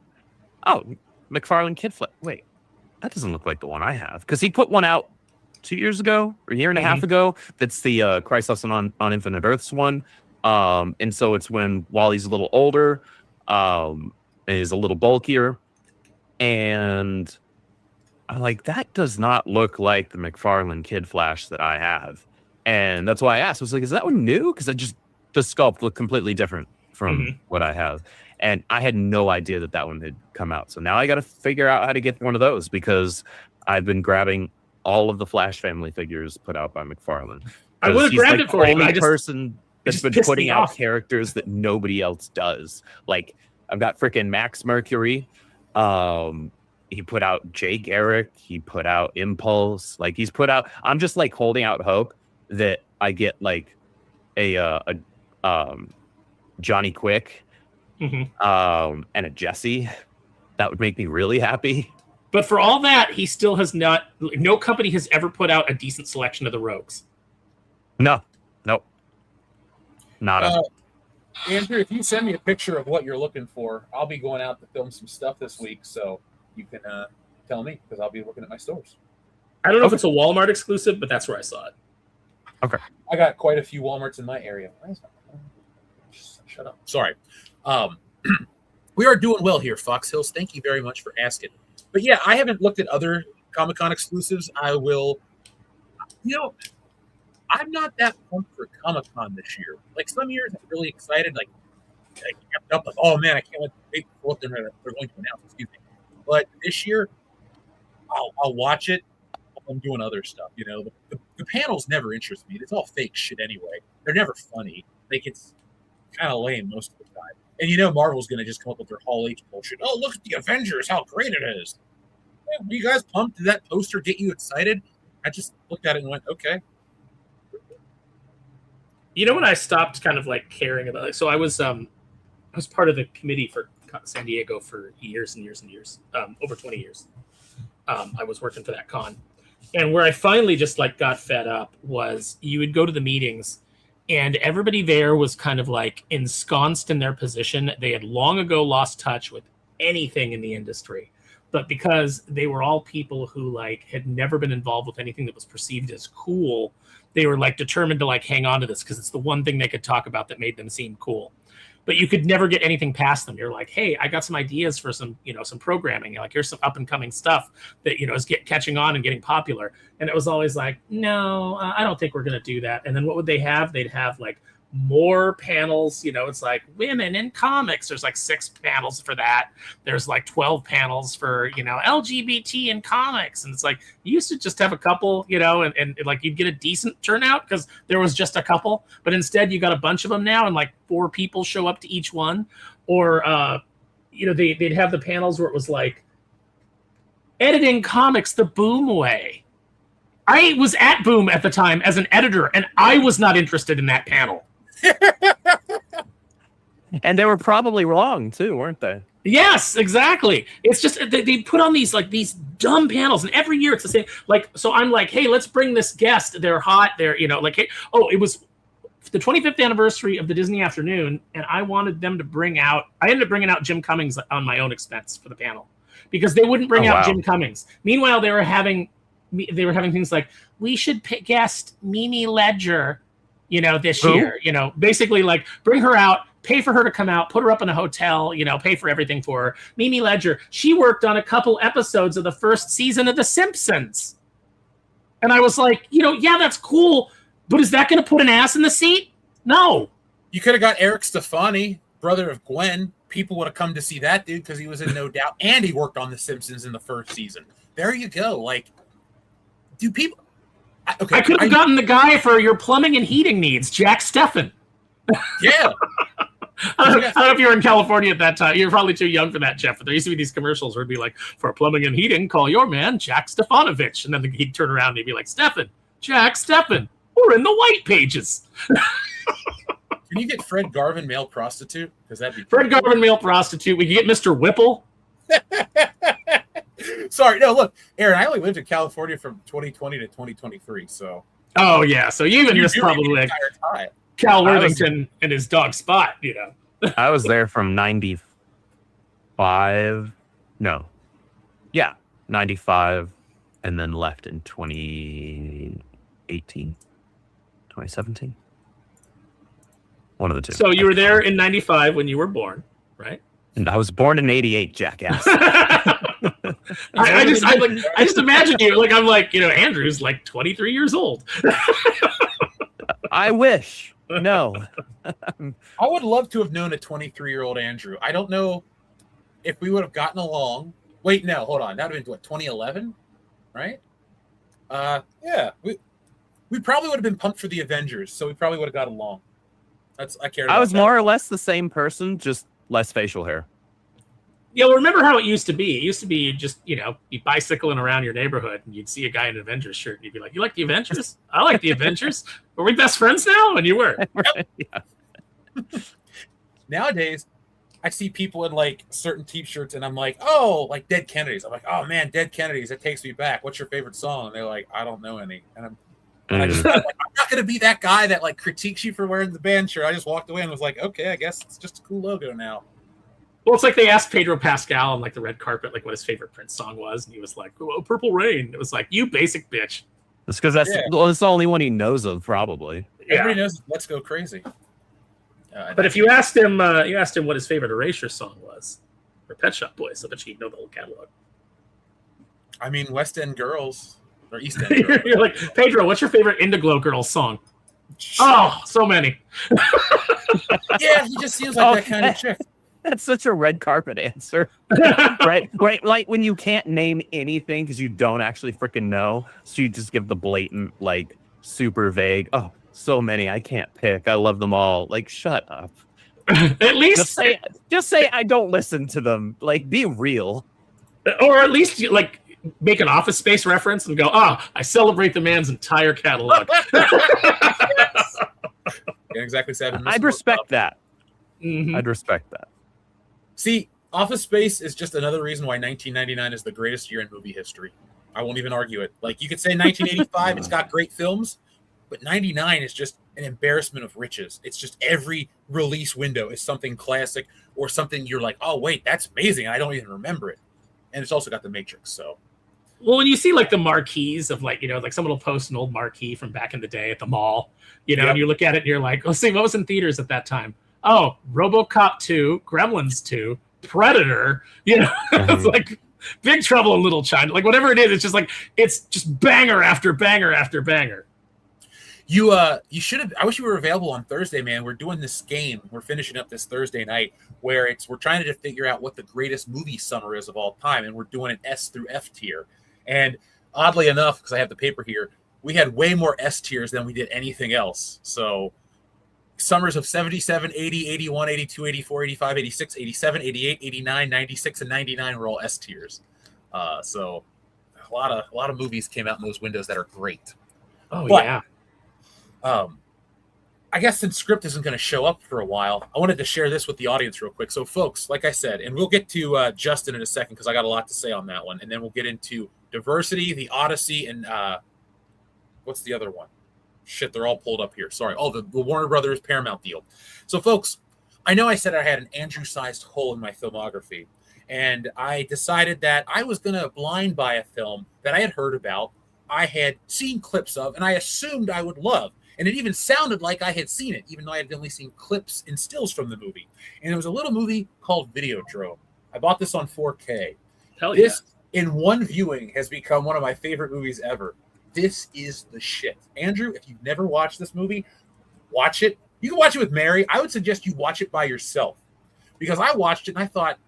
Speaker 8: oh, McFarlane Kid Flash. Wait, that doesn't look like the one I have because he put one out 2 years ago or a year and a half ago. That's the Christ Lesson on Infinite Earths one. And so it's when Wally's a little older, and is a little bulkier. And I'm like, that does not look like the McFarlane Kid Flash that I have. And that's why I asked. I was like, is that one new? Because the sculpt looked completely different from what I have. And I had no idea that one had come out. So now I got to figure out how to get one of those because I've been grabbing all of the Flash family figures put out by McFarlane.
Speaker 2: I would have grabbed it for you.
Speaker 8: The only person that's been putting out characters that nobody else does. Like, I've got freaking Max Mercury. He put out Jay Garrick. He put out Impulse. Like, he's put out. I'm just like holding out hope that I get like a Johnny Quick, and a Jesse. That would make me really happy.
Speaker 2: But for all that, he still has not. No company has ever put out a decent selection of the Rogues.
Speaker 8: Nope. Not
Speaker 6: Andrew, if you send me a picture of what you're looking for, I'll be going out to film some stuff this week, so you can tell me because I'll be looking at my stores.
Speaker 2: I don't know if it's a Walmart exclusive, but that's where I saw it.
Speaker 8: Okay.
Speaker 6: I got quite a few Walmarts in my area. Shut up. Sorry. We are doing well here, Fox Hills. Thank you very much for asking. But yeah, I haven't looked at other Comic-Con exclusives. I will. I'm not that pumped for Comic-Con this year. Like, some years I'm really excited. Like I kept up, like, oh man, I can't wait for what they're going to announce. Excuse me. But this year, I'll watch it. I'm doing other stuff. The panels never interest me. It's all fake shit anyway. They're never funny. Like, it's kind of lame most of the time. And Marvel's going to just come up with their Hall H bullshit. Oh, look at the Avengers, how great it is. Were you guys pumped? Did that poster get you excited? I just looked at it and went, okay.
Speaker 2: When I stopped kind of like caring about it. So I was part of the committee for San Diego for years and years and years, over 20 years. I was working for that con. And where I finally just like got fed up was you would go to the meetings and everybody there was kind of like ensconced in their position. They had long ago lost touch with anything in the industry. But because they were all people who like had never been involved with anything that was perceived as cool, they were like determined to like hang on to this because it's the one thing they could talk about that made them seem cool. but you could never get anything past them. You're like, hey, I got some ideas for some programming. You're like, here's some up and coming stuff that is catching on and getting popular. And it was always like, no, I don't think we're gonna do that. And then what would they have? They'd have like more panels. It's like women in comics. There's like 6 panels for that. There's like 12 panels for LGBT in comics. And it's like you used to just have a couple, and like you'd get a decent turnout because there was just a couple. But instead you got a bunch of them now, and like 4 people show up to each one. Or they'd have the panels where it was like editing comics the Boom way. I was at Boom at the time as an editor, and I was not interested in that panel.
Speaker 8: And they were probably wrong too, weren't they?
Speaker 2: Yes, exactly. It's just they put on these dumb panels, and every year it's the same. Like, so I'm like, hey, let's bring this guest. They're hot. They're like, hey, it was the 25th anniversary of the Disney Afternoon, and I wanted them to bring out. I ended up bringing out Jim Cummings on my own expense for the panel because they wouldn't bring out Jim Cummings. Meanwhile, they were having things like, we should guest Mimi Ledger, this year, basically like bring her out, pay for her to come out, put her up in a hotel, pay for everything for her. Mimi Ledger, she worked on a couple episodes of the first season of The Simpsons. And I was like, yeah, that's cool, but is that going to put an ass in the seat? No.
Speaker 6: You could have got Eric Stefani, brother of Gwen. People would have come to see that dude because he was in No Doubt, and he worked on The Simpsons in the first season. There you go. Like, do people...
Speaker 2: I could have gotten the guy for your plumbing and heating needs, Jack Steffen.
Speaker 6: Yeah.
Speaker 2: I don't know if you were in California at that time. You're probably too young for that, Jeff. But there used to be these commercials where it'd be like, for plumbing and heating, call your man, Jack Stefanovich. And then he'd turn around and he'd be like, Steffen, Jack Steffen, we're in the white pages.
Speaker 6: Can you get Fred Garvin, male prostitute? Because that'd be
Speaker 2: Fred Garvin, male prostitute. We could get Mr. Whipple.
Speaker 6: Sorry, no, look, Aaron, I only lived in California from 2020 to 2023, so.
Speaker 2: Oh, yeah, so you even missed probably like Cal Worthington and his dog Spot,
Speaker 8: I was there from 95. No. Yeah, 95, and then left in 2018, 2017. One of the two.
Speaker 2: So you were there in 95 when you were born, right?
Speaker 8: And I was born in 88, jackass.
Speaker 2: I just imagine you like I'm like Andrew's like 23 years old.
Speaker 8: I wish. No.
Speaker 6: I would love to have known a 23-year-old Andrew. I don't know if we would have gotten along. Wait, no, hold on. That would have been what, 2011, right? Yeah, we probably would have been pumped for the Avengers, so we probably would have got along. I
Speaker 8: was more or less the same person, just less facial hair.
Speaker 2: Yeah, well, remember how it used to be? It used to be you just, be bicycling around your neighborhood and you'd see a guy in an Avengers shirt and you'd be like, you like the Avengers? I like the Avengers. Are we best friends now? And you were.
Speaker 8: Yeah.
Speaker 6: Nowadays, I see people in like certain t-shirts and I'm like, oh, like Dead Kennedys. I'm like, oh man, Dead Kennedys. It takes me back. What's your favorite song? And they're like, I don't know any. And I'm like, I'm not going to be that guy that like critiques you for wearing the band shirt. I just walked away and was like, okay, I guess it's just a cool logo now.
Speaker 2: Well, it's like they asked Pedro Pascal on like the red carpet, like what his favorite Prince song was, and he was like, "Oh, Purple Rain." It was like, you basic bitch.
Speaker 8: That's because that's the only one he knows of, probably.
Speaker 6: Everybody knows Let's Go Crazy.
Speaker 2: But if you asked him what his favorite Erasure song was, or Pet Shop Boys, I bet you'd know the whole catalog.
Speaker 6: I mean, West End Girls or East End Girls.
Speaker 2: You're like, Pedro, what's your favorite Indiglo Girls song? Oh, so many.
Speaker 6: Yeah, he just seems like that kind of chick.
Speaker 8: That's such a red carpet answer. Right? Like when you can't name anything because you don't actually freaking know. So you just give the blatant, like, super vague, oh, so many, I can't pick. I love them all. Like, shut up.
Speaker 2: At least
Speaker 8: just say I don't listen to them. Like, be real.
Speaker 2: Or at least like make an Office Space reference and go, I celebrate the man's entire catalog.
Speaker 6: Exactly 7 minutes.
Speaker 8: I'd respect that.
Speaker 2: Mm-hmm.
Speaker 8: I'd respect that.
Speaker 6: See, Office Space is just another reason why 1999 is the greatest year in movie history. I won't even argue it. Like, you could say 1985, it's got great films, but 99 is just an embarrassment of riches. It's just every release window is something classic or something you're like, oh, wait, that's amazing. I don't even remember it. And it's also got The Matrix, so.
Speaker 2: Well, when you see like the marquees of like, like someone will post an old marquee from back in the day at the mall, and you look at it and you're like, let's see, what was in theaters at that time? oh, RoboCop 2, Gremlins 2, Predator. You know, it's like Big Trouble in Little China. Like whatever it is, it's just like it's just banger after banger after banger.
Speaker 6: You should have. I wish you were available on Thursday, man. We're doing this game. We're finishing up this Thursday night where we're trying to figure out what the greatest movie summer is of all time, and we're doing an S through F tier. And oddly enough, because I have the paper here, we had way more S tiers than we did anything else. So summers of 77, 80, 81, 82, 84, 85, 86, 87, 88, 89, 96, and 99 were all S tiers. So a lot of movies came out in those windows that are great.
Speaker 2: Oh, yeah.
Speaker 6: I guess since script isn't going to show up for a while, I wanted to share this with the audience real quick. So, folks, like I said, and we'll get to Justin in a second because I got a lot to say on that one, and then we'll get into Diversity, The Odyssey, and what's the other one? Shit, they're all pulled up here. Sorry. Oh, the Warner Brothers Paramount deal. So, folks, I know I said I had an Andrew-sized hole in my filmography, and I decided that I was going to blind buy a film that I had heard about, I had seen clips of, and I assumed I would love. And it even sounded like I had seen it, even though I had only seen clips and stills from the movie. And it was a little movie called Videodrome. I bought this on 4K.
Speaker 2: Hell yeah.
Speaker 6: This, in one viewing, has become one of my favorite movies ever. This is the shit. Andrew, if you've never watched this movie, watch it. You can watch it with Mary. I would suggest you watch it by yourself. Because I watched it and I thought,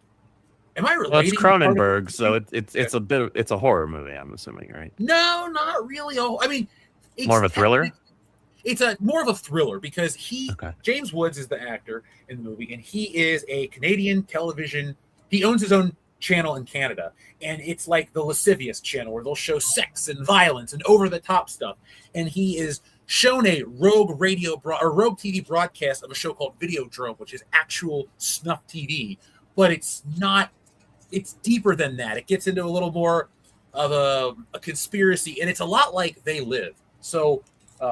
Speaker 6: am I relating?
Speaker 8: Well, it's Cronenberg, so it's a horror movie, I'm assuming, right?
Speaker 6: No, not really. I mean, it's
Speaker 8: more of a thriller?
Speaker 6: It's more of a thriller because James Woods is the actor in the movie, and he is a Canadian television. He owns his own channel in Canada, and it's like the lascivious channel where they'll show sex and violence and over-the-top stuff. And he is shown a rogue rogue TV broadcast of a show called Videodrome, which is actual snuff TV, but it's not. It's deeper than that. It gets into a little more of a conspiracy, and it's a lot like They Live. So.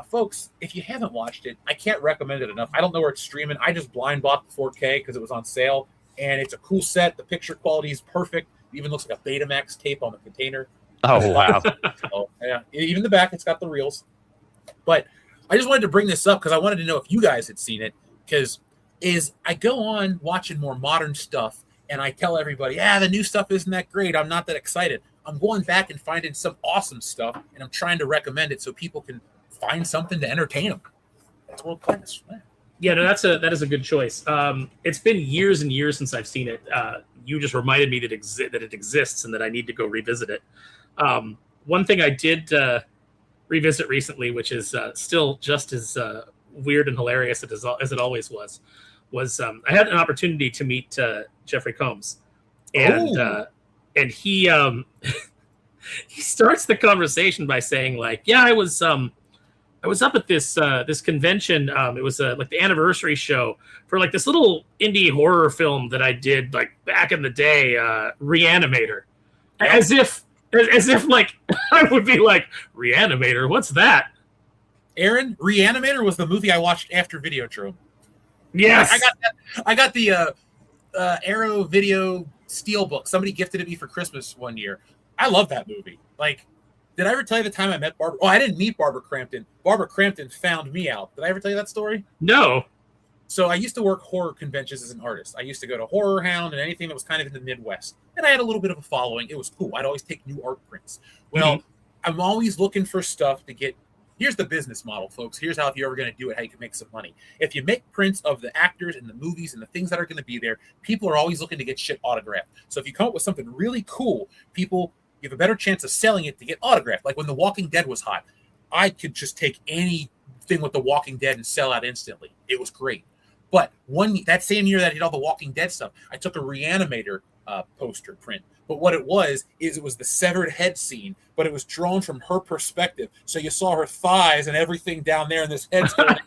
Speaker 6: Folks, if you haven't watched it, I can't recommend it enough. I don't know where it's streaming. I just blind bought the 4K because it was on sale, and it's a cool set. The picture quality is perfect. It even looks like a Betamax tape on the container.
Speaker 8: Oh, wow.
Speaker 6: So, yeah, even the back, it's got the reels. But I just wanted to bring this up because I wanted to know if you guys had seen it, because I go on watching more modern stuff, and I tell everybody, the new stuff isn't that great. I'm not that excited. I'm going back and finding some awesome stuff, and I'm trying to recommend it so people can find something to entertain them. That's world class.
Speaker 2: Yeah, no, that is a good choice. It's been years and years since I've seen it. You just reminded me that it exists and that I need to go revisit it. One thing I did revisit recently, which is still just as weird and hilarious as it always was I had an opportunity to meet Jeffrey Combs, and he he starts the conversation by saying like, "Yeah, I was up at this convention. It was like the anniversary show for like this little indie horror film that I did like back in the day, Reanimator." As if like I would be like, Reanimator, what's that?
Speaker 6: Aaron, Reanimator was the movie I watched after Videodrome.
Speaker 2: Yes,
Speaker 6: I got the Arrow Video Steelbook. Somebody gifted it me for Christmas one year. I love that movie. Like. Did I ever tell you the time I met Barbara? Oh, I didn't meet Barbara Crampton. Barbara Crampton found me out. Did I ever tell you that story?
Speaker 2: No.
Speaker 6: So I used to work horror conventions as an artist. I used to go to Horror Hound and anything that was kind of in the Midwest. And I had a little bit of a following. It was cool. I'd always take new art prints. Well, I'm always looking for stuff to get. Here's the business model, folks. Here's how, if you're ever going to do it, how you can make some money. If you make prints of the actors and the movies and the things that are going to be there, people are always looking to get shit autographed. So if you come up with something really cool, you have a better chance of selling it to get autographed. Like when The Walking Dead was hot, I could just take anything with The Walking Dead and sell out instantly. It was great. But that same year that I did all the Walking Dead stuff, I took a Reanimator poster print. But what it was the severed head scene, but it was drawn from her perspective. So you saw her thighs and everything down there, and this head's going.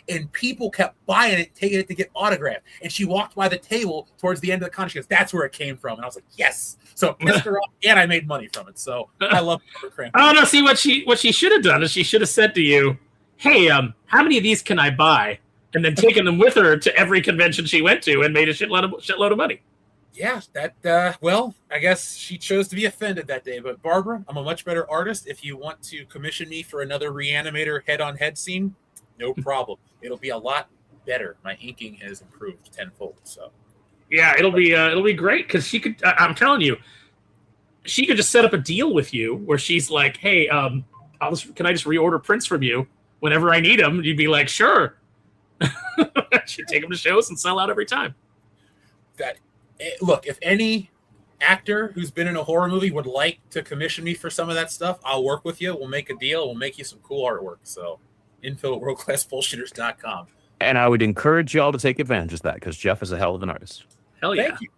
Speaker 6: And people kept buying it, taking it to get autographed. And she walked by the table towards the end of the con. She goes, "That's where it came from." And I was like, yes. So it pissed her off, and I made money from it. So I love Barbara Crampton.
Speaker 2: Oh, no, see, what she should have done is she should have said to you, "Hey, how many of these can I buy?" And then taken them with her to every convention she went to and made a shitload of money.
Speaker 6: Yeah, well, I guess she chose to be offended that day. But Barbara, I'm a much better artist. If you want to commission me for another Reanimator head-on-head scene, no problem. It'll be a lot better. My inking has improved tenfold. So
Speaker 2: yeah, it'll be great because she could. I'm telling you, she could just set up a deal with you where she's like, "Hey, can I just reorder prints from you whenever I need them?" You'd be like, "Sure." She'd take them to shows and sell out every time.
Speaker 6: Look, if any actor who's been in a horror movie would like to commission me for some of that stuff, I'll work with you. We'll make a deal. We'll make you some cool artwork. So info@worldclassbullshitters.com.
Speaker 8: And I would encourage y'all to take advantage of that because Jeff is a hell of an artist.
Speaker 2: Hell yeah.
Speaker 6: Thank you.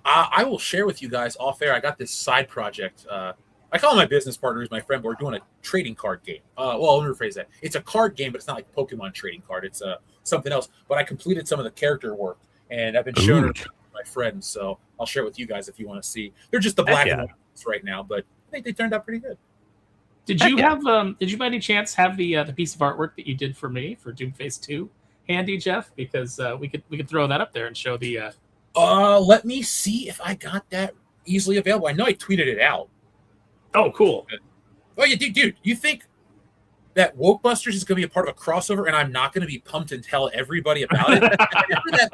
Speaker 6: I will share with you guys off air. I got this side project. I call my business partner, who's my friend, but we're doing a trading card game. Well, let me rephrase that. It's a card game, but it's not like Pokemon trading card. It's something else. But I completed some of the character work, and I've been showing it to my friends. So I'll share it with you guys if you want to see. They're just the black and white right now, but I think they turned out pretty good.
Speaker 2: Did you have? Did you by any chance have the piece of artwork that you did for me for Doomface 2 handy, Jeff? Because we could throw that up there and show the.
Speaker 6: Let me see if I got that easily available. I know I tweeted it out.
Speaker 2: Oh, cool.
Speaker 6: Oh yeah, dude. You think that Wokebusters is going to be a part of a crossover, and I'm not going to be pumped and tell everybody about it?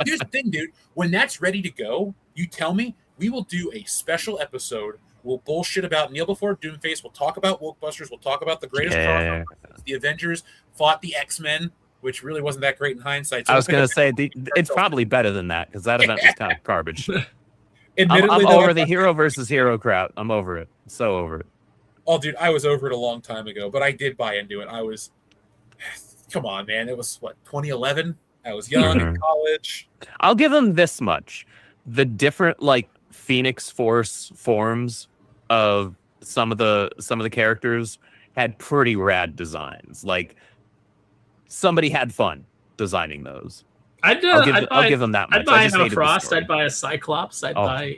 Speaker 6: Here's the thing, dude. When that's ready to go, you tell me. We will do a special episode. We'll bullshit about Kneel Before Doomface. We'll talk about Wokebusters. We'll talk about the greatest crossover. The Avengers fought the X-Men, which really wasn't that great in hindsight. So
Speaker 8: I was going to say, it's probably better than that, because that event was kind of garbage.
Speaker 6: Admittedly,
Speaker 8: I'm over the hero versus hero crowd. I'm over it. So over it.
Speaker 6: Oh, dude, I was over it a long time ago, but I did buy into it. Come on, man. It was, 2011? I was young in college.
Speaker 8: I'll give them this much. The different, Phoenix Force forms of some of the characters had pretty rad designs. Somebody had fun designing those. I'll give them that much.
Speaker 2: I'd buy Emma Frost. I'd buy a Cyclops. I'd buy,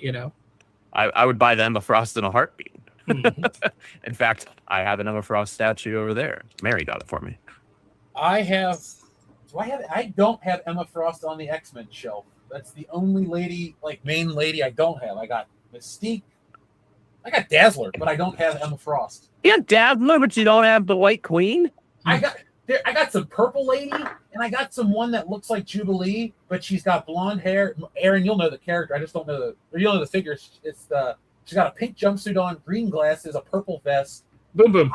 Speaker 8: I would buy the Emma Frost in a heartbeat. In fact, I have an Emma Frost statue over there. Mary got it for me.
Speaker 6: I don't have Emma Frost on the X-Men shelf. That's the only lady, main lady I don't have. I got Mystique. I got Dazzler, but I don't have Emma Frost.
Speaker 7: You got Dazzler, but you don't have the White Queen?
Speaker 6: I got some purple lady, and I got one that looks like Jubilee, but she's got blonde hair. Aaron, you'll know the character. I just don't know you'll know the figure. She's got a pink jumpsuit on, green glasses, a purple vest.
Speaker 2: Boom boom.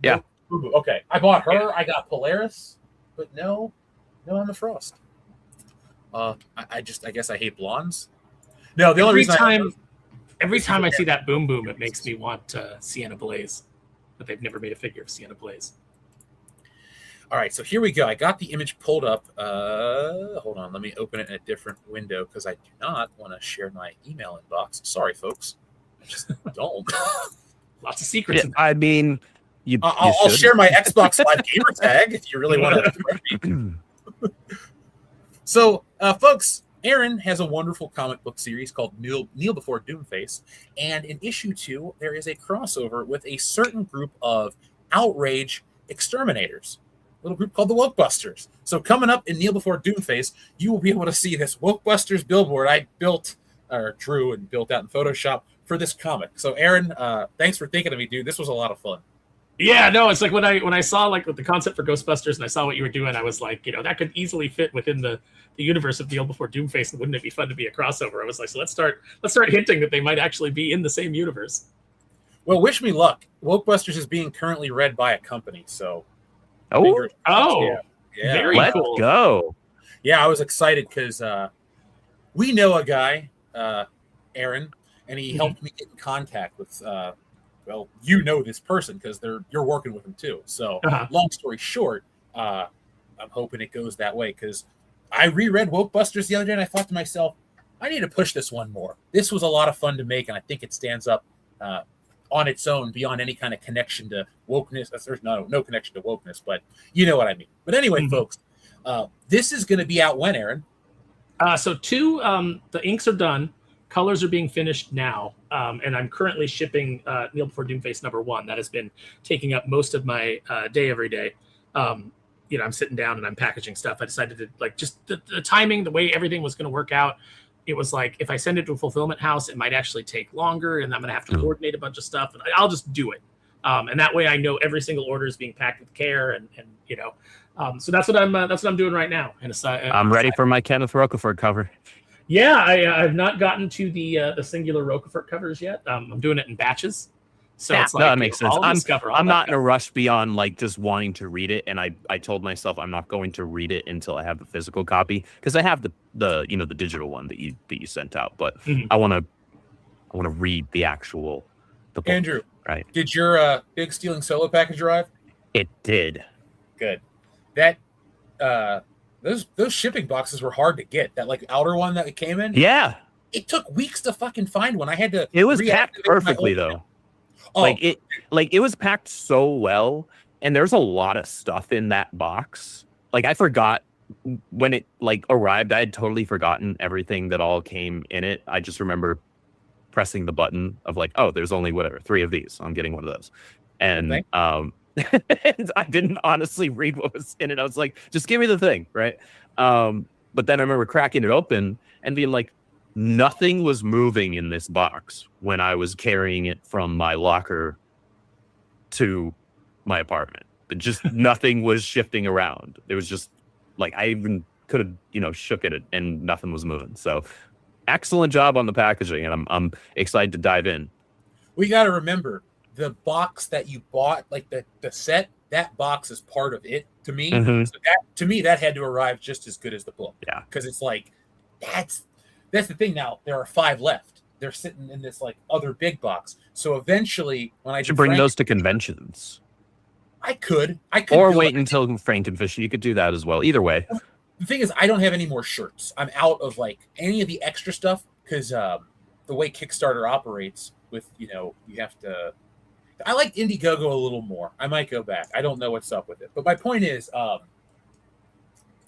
Speaker 8: Yeah.
Speaker 6: Boom boom. Okay, I bought her. I got Polaris, but no Emma Frost. I guess I hate blondes. No, the only reason
Speaker 2: every time I see that Boom Boom, it makes me want Sienna Blaze, but they've never made a figure of Sienna Blaze.
Speaker 6: All right, so here we go. I got the image pulled up. Hold on, let me open it in a different window because I do not want to share my email inbox. Sorry, folks, I just don't.
Speaker 2: Lots of secrets.
Speaker 8: Yeah, I mean,
Speaker 6: I'll share my Xbox Live gamer tag if you really want to. So, folks, Aaron has a wonderful comic book series called Kneel Before Doomface, and in issue 2, there is a crossover with a certain group of outrage exterminators, a little group called the Wokebusters. So, coming up in Kneel Before Doomface, you will be able to see this Wokebusters billboard I drew and built out in Photoshop for this comic. So, Aaron, thanks for thinking of me, dude. This was a lot of fun.
Speaker 2: Yeah, no, it's like when I saw the concept for Ghostbusters and I saw what you were doing, I was like, that could easily fit within the universe of Kneel Before Doomface, and wouldn't it be fun to be a crossover? I was like, so let's start hinting that they might actually be in the same universe.
Speaker 6: Well, wish me luck. Wokebusters is being currently read by a company, so
Speaker 2: yeah.
Speaker 6: Very
Speaker 8: Let's
Speaker 6: cool.
Speaker 8: go.
Speaker 6: Yeah, I was excited because we know a guy, Aaron, and he helped me get in contact with this person because you're working with him too. So long story short, I'm hoping it goes that way because I reread Wokebusters the other day and I thought to myself, I need to push this one more. This was a lot of fun to make, and I think it stands up on its own beyond any kind of connection to wokeness. There's no connection to wokeness, but you know what I mean. But anyway, folks, this is going to be out when, Aaron?
Speaker 2: So 2, the inks are done. Colors are being finished now, and I'm currently shipping Kneel Before Doomface #1. That has been taking up most of my day every day. I'm sitting down and I'm packaging stuff. I decided to just the timing, the way everything was going to work out. It was like if I send it to a fulfillment house, it might actually take longer, and I'm going to have to coordinate a bunch of stuff. And I'll just do it, and that way I know every single order is being packed with care, and So that's what I'm doing right now. And
Speaker 8: I'm ready for my Kenneth Rocafort cover.
Speaker 2: Yeah, I've not gotten to the singular Rocafort covers yet. I'm doing it in batches. So it's like,
Speaker 8: that makes sense. I'm not in a
Speaker 2: cover.
Speaker 8: rush beyond like just wanting to read it, and I told myself I'm not going to read it until I have the physical copy, because I have the digital one that you sent out, but I want to read the actual book.
Speaker 6: Andrew,
Speaker 8: right?
Speaker 6: Did your big Stealing Solo package arrive?
Speaker 8: It did.
Speaker 6: Good. That those shipping boxes were hard to get. That like outer one that it came in.
Speaker 8: Yeah.
Speaker 6: It took weeks to fucking find one. I had to.
Speaker 8: It was packed perfectly though.
Speaker 6: Oh.
Speaker 8: It was packed so well, and there's a lot of stuff in that box. Like I forgot when it like arrived. I had totally forgotten everything that all came in it. I just remember pressing the button of like, oh, there's only 3 of these. I'm getting one of those, and I didn't honestly read what was in it. I was like, just give me the thing, right? But then I remember cracking it open and being like, nothing was moving in this box when I was carrying it from my locker to my apartment. But just nothing was shifting around. It was just like I even could have, shook it and nothing was moving. So excellent job on the packaging, and I'm excited to dive in.
Speaker 6: We got to remember the box that you bought, like the set, that box is part of it to me.
Speaker 8: Mm-hmm.
Speaker 6: So that had to arrive just as good as the book.
Speaker 8: Yeah.
Speaker 6: Because it's like, that's the thing. Now there are 5 left. They're sitting in this like other big box. So eventually when I
Speaker 8: should bring those to conventions.
Speaker 6: I could
Speaker 8: or wait until Frankenfish. You could do that as well. Either way.
Speaker 6: The thing is, I don't have any more shirts. I'm out of like any of the extra stuff because the way Kickstarter operates with, you have to. I like Indiegogo a little more. I might go back. I don't know what's up with it. But my point is,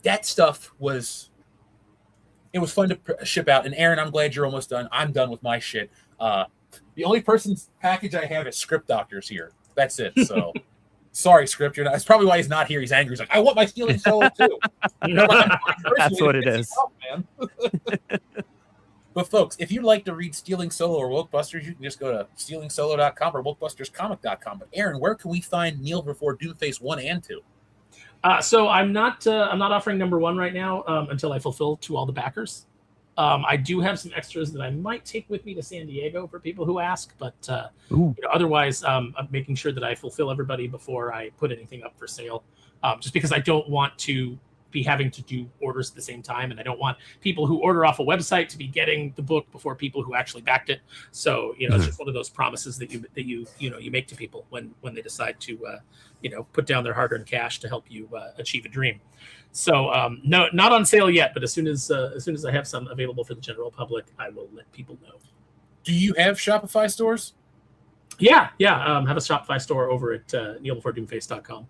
Speaker 6: that stuff was. It was fun to ship out. And Aaron, I'm glad you're almost done. I'm done with my shit. The only person's package I have is Script Doctor's here. That's it. So. Sorry, Script. That's probably why he's not here. He's angry. He's like, I want my Stealing Solo too.
Speaker 8: That's what it is.
Speaker 6: Man. But folks, if you'd like to read Stealing Solo or Wokebusters, you can just go to stealingsolo.com or wokebusterscomic.com. But Aaron, where can we find Kneel Before Doomface 1 and 2?
Speaker 2: So I'm not offering number 1 right now until I fulfill to all the backers. I do have some extras that I might take with me to San Diego for people who ask, but otherwise, I'm making sure that I fulfill everybody before I put anything up for sale. Just because I don't want to be having to do orders at the same time, and I don't want people who order off a website to be getting the book before people who actually backed it. So it's just one of those promises that you make to people when they decide to put down their hard-earned cash to help you achieve a dream. So no, not on sale yet, but as soon as I have some available for the general public, I will let people know.
Speaker 6: Do you have Shopify stores?
Speaker 2: Yeah. Have a Shopify store over at kneelbeforedoomface.com.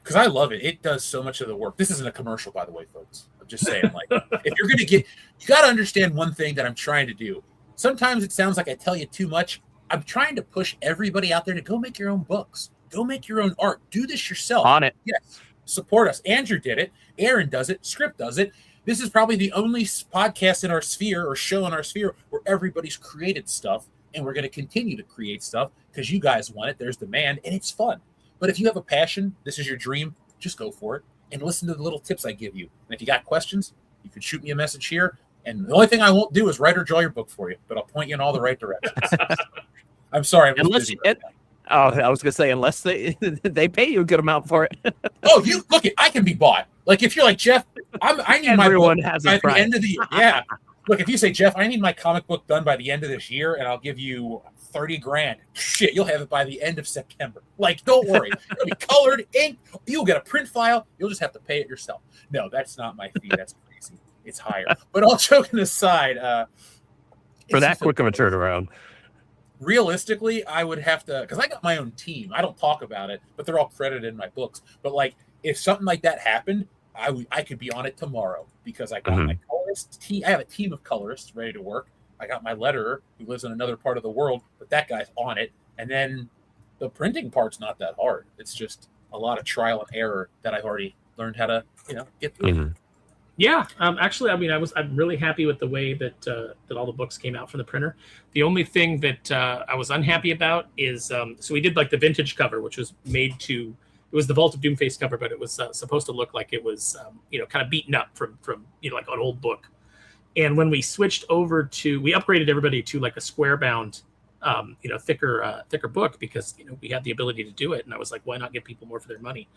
Speaker 6: Because I love it. It does so much of the work. This isn't a commercial, by the way, folks. I'm just saying, like, if you're going to you got to understand one thing that I'm trying to do. Sometimes it sounds like I tell you too much. I'm trying to push everybody out there to go make your own books. Go make your own art. Do this yourself.
Speaker 8: On it.
Speaker 6: Yes. Support us. Andrew did it. Aaron does it. Script does it. This is probably the only podcast in our sphere or show in our sphere where everybody's created stuff, and we're going to continue to create stuff because you guys want it. There's demand, and it's fun. But if you have a passion, this is your dream, just go for it and listen to the little tips I give you. And if you got questions, you can shoot me a message here. And the only thing I won't do is write or draw your book for you, but I'll point you in all the right directions. I'm sorry.
Speaker 8: I was going to say, unless they pay you a good amount for it.
Speaker 6: Oh, you look, I can be bought. Like if you're like, Jeff, I need my book by the end of the year. Yeah. Look, if you say, Jeff, I need my comic book done by the end of this year, and I'll give you $30,000. Shit, you'll have it by the end of September. Like, don't worry. It'll be colored, ink. You'll get a print file. You'll just have to pay it yourself. No, that's not my fee. That's crazy. It's higher. But all joking aside,
Speaker 8: for that quick of a turnaround,
Speaker 6: realistically, I would have to, because I got my own team. I don't talk about it, but they're all credited in my books. But like, if something like that happened, I could be on it tomorrow because I got my colorist team. I have a team of colorists ready to work. I got my letterer who lives in another part of the world, but that guy's on it. And then the printing part's not that hard. It's just a lot of trial and error that I've already learned how to, get through.
Speaker 8: Mm-hmm.
Speaker 2: Yeah, actually, I mean, I'm really happy with the way that all the books came out from the printer. The only thing that I was unhappy about is so we did like the vintage cover, which was made to it was the Vault of Doomface cover, but it was supposed to look like it was kind of beaten up from like an old book. And when we switched over we upgraded everybody to like a square bound thicker book because we had the ability to do it, and I was like, why not give people more for their money?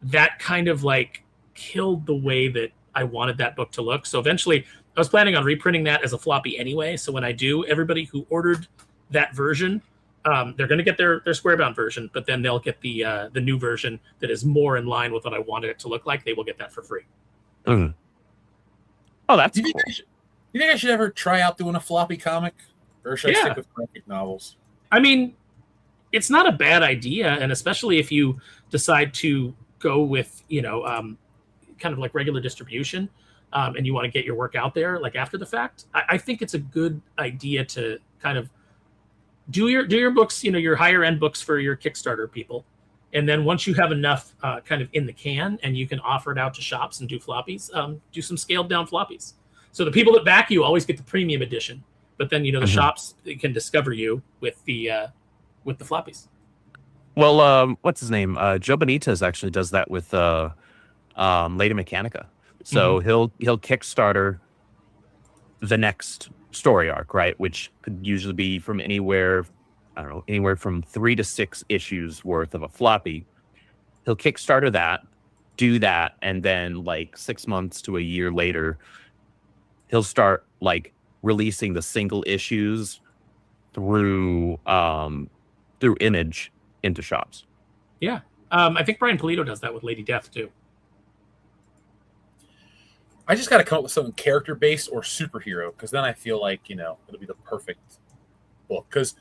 Speaker 2: That kind of like killed the way that I wanted that book to look. So eventually I was planning on reprinting that as a floppy anyway. So when I do, everybody who ordered that version, they're going to get their square bound version, but then they'll get the new version that is more in line with what I wanted it to look like. They will get that for free.
Speaker 8: Mm. Oh, that's cool.
Speaker 6: You think I should ever try out doing a floppy comic, or should I stick with graphic novels?
Speaker 2: I mean, it's not a bad idea, and especially if you decide to go with kind of like regular distribution, and you want to get your work out there like after the fact. I think it's a good idea to kind of do your books, your higher end books for your Kickstarter people, and then once you have enough kind of in the can, and you can offer it out to shops and do floppies, do some scaled down floppies. So the people that back you always get the premium edition, but then the shops can discover you with the floppies.
Speaker 8: Well, what's his name? Joe Benitez actually does that with Lady Mechanica. So he'll Kickstarter the next story arc, right? Which could usually be from anywhere from 3 to 6 issues worth of a floppy. He'll Kickstarter that, do that, and then like 6 months to a year later, he'll start like releasing the single issues through Image into shops.
Speaker 2: Yeah. I think Brian Pulido does that with Lady Death too.
Speaker 6: I just got to come up with something character-based or superhero, because then I feel like, it'll be the perfect book. Because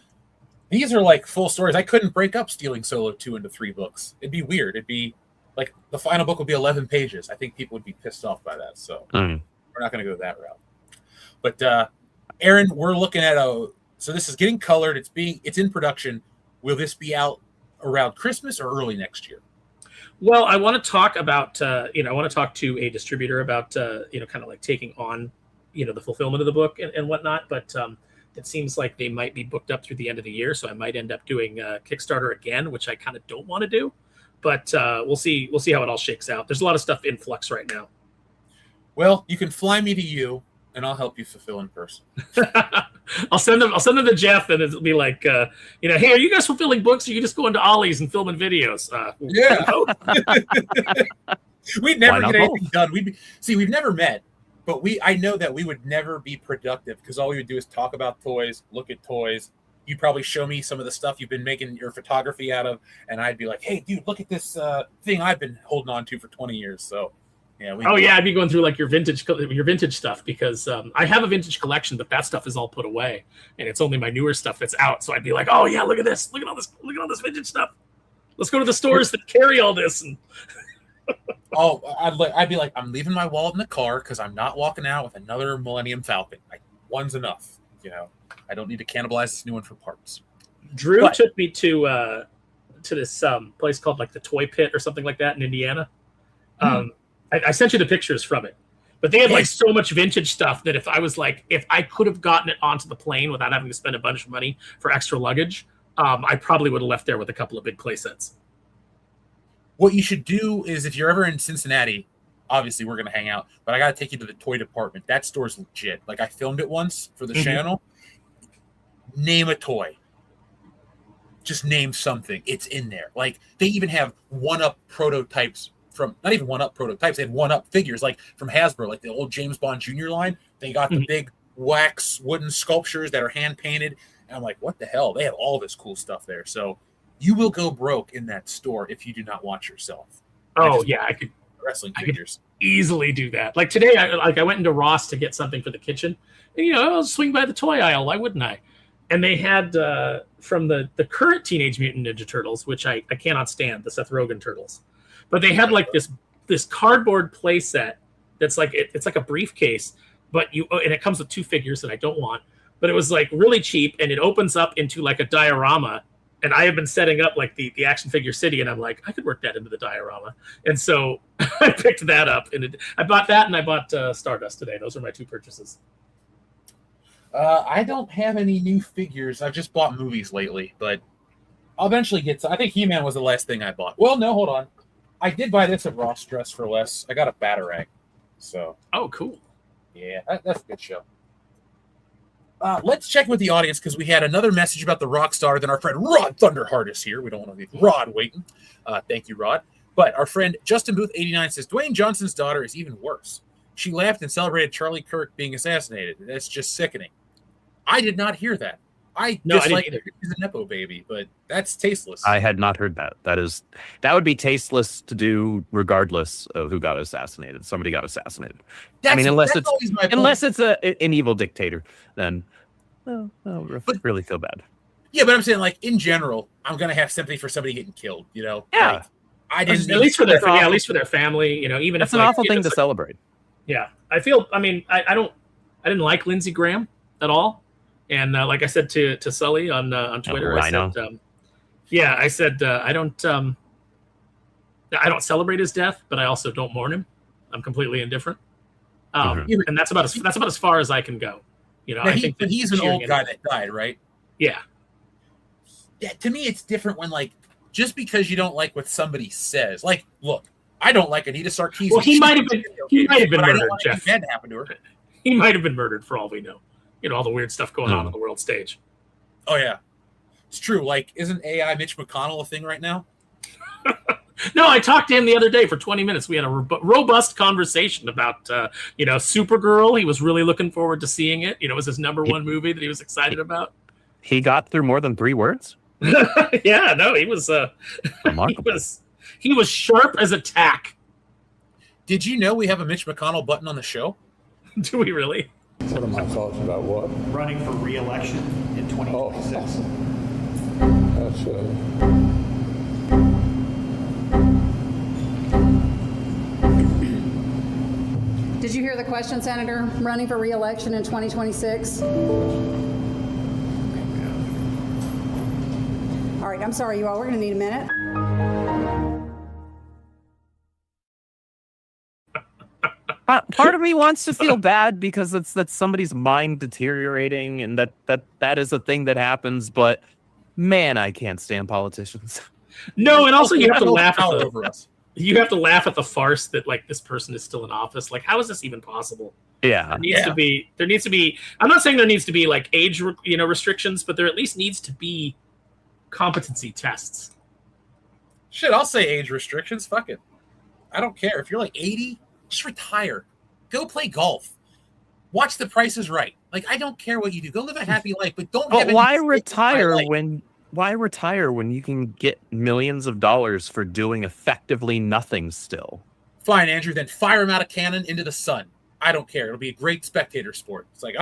Speaker 6: these are like full stories. I couldn't break up Stealing Solo 2 into 3 books. It'd be weird. It'd be like the final book would be 11 pages. I think people would be pissed off by that. So we're not going to go that route. But Aaron, we're looking at so this is getting colored. It's in production. Will this be out around Christmas or early next year?
Speaker 2: Well, I want to talk about, I want to talk to a distributor about, kind of like taking on, the fulfillment of the book and whatnot. But it seems like they might be booked up through the end of the year. So I might end up doing Kickstarter again, which I kind of don't want to do. But we'll see. We'll see how it all shakes out. There's a lot of stuff in flux right now.
Speaker 6: Well, you can fly me to you, and I'll help you fulfill in person.
Speaker 2: I'll send them to Jeff, and it'll be like, hey, are you guys fulfilling books, or are you just going to Ollie's and filming videos?
Speaker 6: Yeah. We'd never get anything done. We've never met, but I know that we would never be productive, because all we would do is talk about toys, look at toys. You'd probably show me some of the stuff you've been making your photography out of, and I'd be like, hey, dude, look at this thing I've been holding on to for 20 years. So yeah,
Speaker 2: I'd be going through like your vintage stuff, because I have a vintage collection, but that stuff is all put away, and it's only my newer stuff that's out. So I'd be like, oh yeah, look at this, look at all this vintage stuff. Let's go to the stores that carry all this. And
Speaker 6: I'd be like, I'm leaving my wallet in the car because I'm not walking out with another Millennium Falcon. One's enough. I don't need to cannibalize this new one for parts.
Speaker 2: Drew took me to this place called like the Toy Pit or something like that in Indiana. I sent you the pictures from it, but they had like so much vintage stuff that if I could have gotten it onto the plane without having to spend a bunch of money for extra luggage, I probably would have left there with a couple of big play sets.
Speaker 6: What you should do is, if you're ever in Cincinnati, obviously we're going to hang out, but I got to take you to the toy department. That store's legit. Like, I filmed it once for the channel. Name a toy. Just name something. It's in there. Like, they even have one-up prototypes from, not even one-up prototypes, they had one-up figures, like from Hasbro, like the old James Bond Jr. line. They got the big wax wooden sculptures that are hand-painted. And I'm like, what the hell? They have all this cool stuff there. So you will go broke in that store if you do not watch yourself.
Speaker 2: I could
Speaker 6: wrestling figures.
Speaker 2: I could easily do that. Like today, I went into Ross to get something for the kitchen. And, I'll swing by the toy aisle. Why wouldn't I? And they had from the current Teenage Mutant Ninja Turtles, which I cannot stand, the Seth Rogen Turtles. But they had like this cardboard play set that's like it's like a briefcase, and it comes with 2 figures that I don't want. But it was like really cheap, and it opens up into like a diorama. And I have been setting up like the action figure city, and I'm like, I could work that into the diorama. And so I picked that up, and I bought that, and I bought Stardust today. Those are my 2 purchases.
Speaker 6: I don't have any new figures. I've just bought movies lately, but I'll eventually get to. I think He-Man was the last thing I bought. Well, no, hold on. I did buy this at Ross Dress for less. I got a Batarang. So.
Speaker 2: Oh, cool.
Speaker 6: Yeah, that's a good show. Let's check with the audience because we had another message about the Rockstar. Then our friend Rod Thunderheart is here. We don't want to leave Rod waiting. Thank you, Rod. But our friend Justin Booth 89 says Dwayne Johnson's daughter is even worse. She laughed and celebrated Charlie Kirk being assassinated. That's just sickening. I did not hear that. I dislike that he's a Nepo baby, but that's tasteless.
Speaker 8: I had not heard that. That would be tasteless to do regardless of who got assassinated. Somebody got assassinated. Unless it's an evil dictator, then I'll really feel bad.
Speaker 6: Yeah, but I'm saying, like, in general, I'm gonna have sympathy for somebody getting killed. You know?
Speaker 8: Yeah.
Speaker 6: Like, I didn't.
Speaker 2: At least for their family. You know, even
Speaker 8: that's
Speaker 2: if
Speaker 8: an awful thing to celebrate.
Speaker 2: Yeah, I feel. I mean, I didn't like Lindsey Graham at all. And like I said to Sully on Twitter, I said I don't celebrate his death, but I also don't mourn him. I'm completely indifferent, and that's about as far as I can go. You know,
Speaker 6: now
Speaker 2: I think that
Speaker 6: he's an old guy that died, right?
Speaker 2: Yeah.
Speaker 6: Yeah. To me, it's different when, like, just because you don't like what somebody says. Like, look, I don't like Anita Sarkeesian.
Speaker 2: Well, he might have been murdered.
Speaker 6: I don't want
Speaker 2: Jeff.
Speaker 6: anything bad to happen to her.
Speaker 2: He might have been murdered for all we know. You know, all the weird stuff going on the world stage.
Speaker 6: Oh, yeah. It's true. Like, isn't AI Mitch McConnell a thing right now?
Speaker 2: No, I talked to him the other day for 20 minutes. We had a robust conversation about, Supergirl. He was really looking forward to seeing it. You know, it was his number one movie that he was excited about.
Speaker 8: He got through more than 3 words?
Speaker 2: Yeah, no, he was
Speaker 8: remarkable.
Speaker 2: He was sharp as a tack.
Speaker 6: Did you know we have a Mitch McConnell button on the show?
Speaker 2: Do we really?
Speaker 10: What are my thoughts about what?
Speaker 11: Running for re-election in 2026.
Speaker 10: That's
Speaker 12: Did you hear the question, Senator? Running for re-election in 2026? All right, I'm sorry, you all. We're going to need a minute.
Speaker 8: Part of me wants to feel bad because that's somebody's mind deteriorating, and that is a thing that happens. But man, I can't stand politicians.
Speaker 2: No, and also you have to laugh at the farce that, like, this person is still in office. Like, how is this even possible?
Speaker 8: Yeah,
Speaker 2: there needs to be. I'm not saying there needs to be, like, age restrictions, but there at least needs to be competency tests.
Speaker 6: Shit, I'll say age restrictions. Fuck it. I don't care if you're like 80. Just retire. Go play golf. Watch The Price is Right. Like, I don't care what you do. Go live a happy life, but don't.
Speaker 8: But why retire when you can get millions of dollars for doing effectively nothing still?
Speaker 6: Fine, Andrew. Then fire him out of cannon into the sun. I don't care. It'll be a great spectator sport. It's like,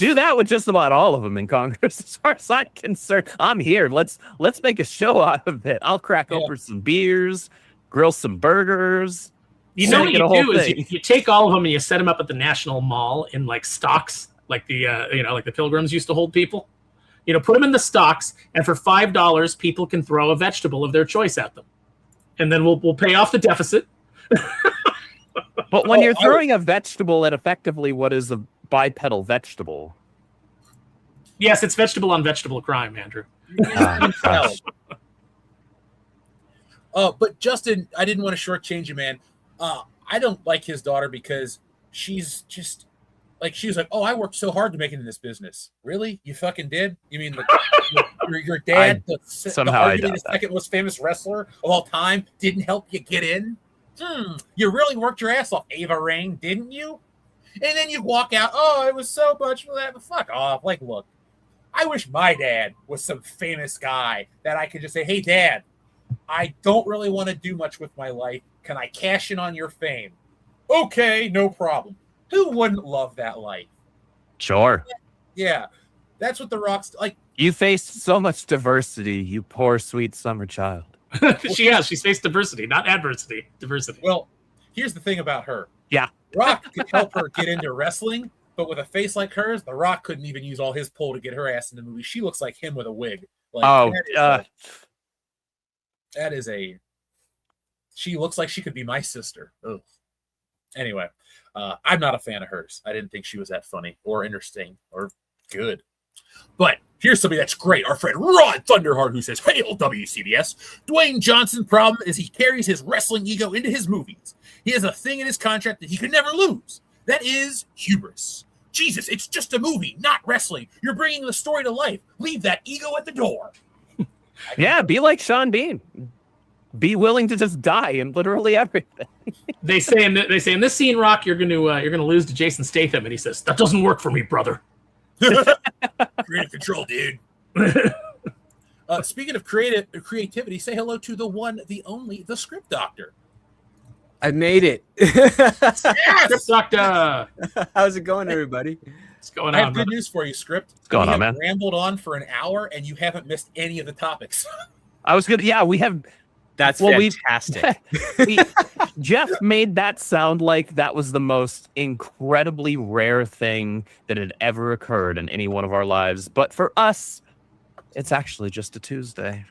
Speaker 8: do that with just about all of them in Congress. As far as I'm concerned, I'm here. Let's make a show out of it. I'll crack open some beers, grill some burgers.
Speaker 2: You know what you do is you take all of them and you set them up at the National Mall in, like, stocks, like the like the Pilgrims used to hold people. You know, put them in the stocks, and for $5, people can throw a vegetable of their choice at them, and then we'll pay off the deficit.
Speaker 8: But when you're throwing a vegetable at effectively what is a bipedal vegetable.
Speaker 2: Yes, it's vegetable on vegetable crime, Andrew.
Speaker 6: But Justin, I didn't want to shortchange you, man. I don't like his daughter because she's just like, she was like, "Oh, I worked so hard to make it in this business." Really? You fucking did? You mean your dad, arguably the second most famous wrestler of all time, didn't help you get in? You really worked your ass off, Ava Rain, didn't you? And then you walk out, "Oh, it was so much for that." But fuck off. Like, look, I wish my dad was some famous guy that I could just say, "Hey, Dad, I don't really want to do much with my life. Can I cash in on your fame?" Okay, no problem. Who wouldn't love that life?
Speaker 8: Sure.
Speaker 6: Yeah. That's what the Rock's like.
Speaker 8: You faced so much diversity, you poor sweet summer child.
Speaker 2: She's faced diversity, not adversity. Diversity.
Speaker 6: Well, here's the thing about her.
Speaker 8: Yeah.
Speaker 6: Rock could help her get into wrestling, but with a face like hers, The Rock couldn't even use all his pull to get her ass in the movie. She looks like him with a wig. Like, she looks like she could be my sister. Ugh. Anyway, I'm not a fan of hers. I didn't think she was that funny or interesting or good. But Here's somebody that's great. Our friend Rod Thunderheart, who says, "Hail WCBS. Dwayne Johnson's problem is he carries his wrestling ego into his movies. He has a thing in his contract that he could never lose. That is hubris. Jesus, it's just a movie, not wrestling. You're bringing the story to life. Leave that ego at the door."
Speaker 8: Yeah, be like Sean Bean. Be willing to just die in literally everything.
Speaker 2: They say in this scene, Rock, you're gonna lose to Jason Statham, and he says, "That doesn't work for me, brother."
Speaker 6: Creative control, dude. Speaking of creativity, say hello to the one, the only, the Script Doctor.
Speaker 13: I made it.
Speaker 6: Yes!
Speaker 2: Script Doctor.
Speaker 13: How's it going, everybody?
Speaker 2: What's going on?
Speaker 6: I have good news for you, Script.
Speaker 8: What's going on, man?
Speaker 6: Rambled on for an hour, and you haven't missed any of the topics.
Speaker 8: I was good. Yeah, we have.
Speaker 13: That's fantastic.
Speaker 8: Jeff made that sound like that was the most incredibly rare thing that had ever occurred in any one of our lives. But for us, it's actually just a Tuesday.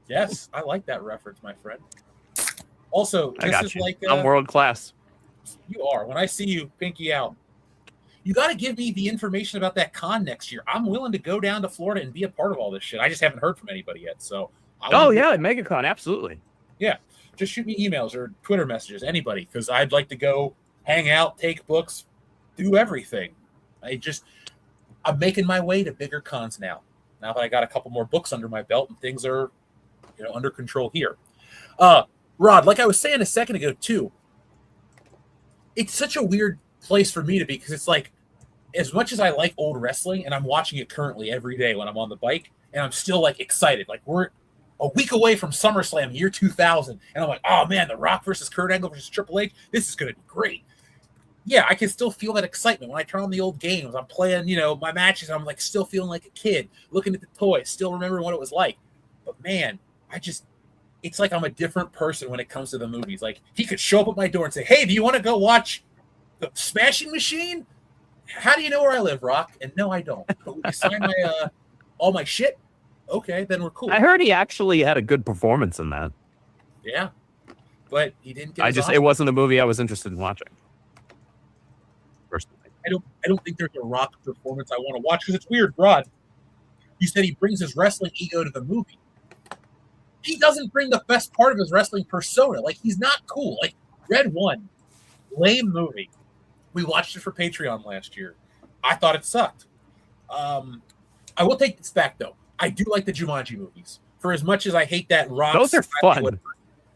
Speaker 6: Yes, I like that reference, my friend. Also,
Speaker 8: I
Speaker 6: this
Speaker 8: got
Speaker 6: is
Speaker 8: you.
Speaker 6: like
Speaker 8: I'm world class.
Speaker 6: You are. When I see you, pinky out. You got to give me the information about that con next year. I'm willing to go down to Florida and be a part of all this shit. I just haven't heard from anybody yet. So.
Speaker 8: Oh yeah, MegaCon, absolutely.
Speaker 6: Yeah, just shoot me emails or Twitter messages, anybody, because I'd like to go hang out, take books, do everything. I'm making my way to bigger cons now. Now that I got a couple more books under my belt and things are, under control here. Rod, like I was saying a second ago too, it's such a weird place for me to be because it's like, as much as I like old wrestling and I'm watching it currently every day when I'm on the bike, and I'm still like excited, like we're a week away from SummerSlam year 2000, and I'm like, oh man, The Rock versus Kurt Angle versus Triple H, this is going to be great. Yeah, I can still feel that excitement when I turn on the old games. I'm playing, my matches. I'm like still feeling like a kid, looking at the toys, still remembering what it was like. But man, it's like I'm a different person when it comes to the movies. Like he could show up at my door and say, "Hey, do you want to go watch the Smashing Machine? How do you know where I live, Rock?" And no, I don't. But will you sign my all my shit? Okay, then we're cool.
Speaker 8: I heard he actually had a good performance in that.
Speaker 6: Yeah, but he didn't get.
Speaker 8: It wasn't a movie I was interested in watching. Personally,
Speaker 6: I don't think there's a Rock performance I want to watch because it's weird, Rod. You said he brings his wrestling ego to the movie. He doesn't bring the best part of his wrestling persona. Like he's not cool. Like Red One, lame movie. We watched it for Patreon last year. I thought it sucked. I will take this back though. I do like the Jumanji movies. For as much as I hate that Rock.
Speaker 8: Those are fun.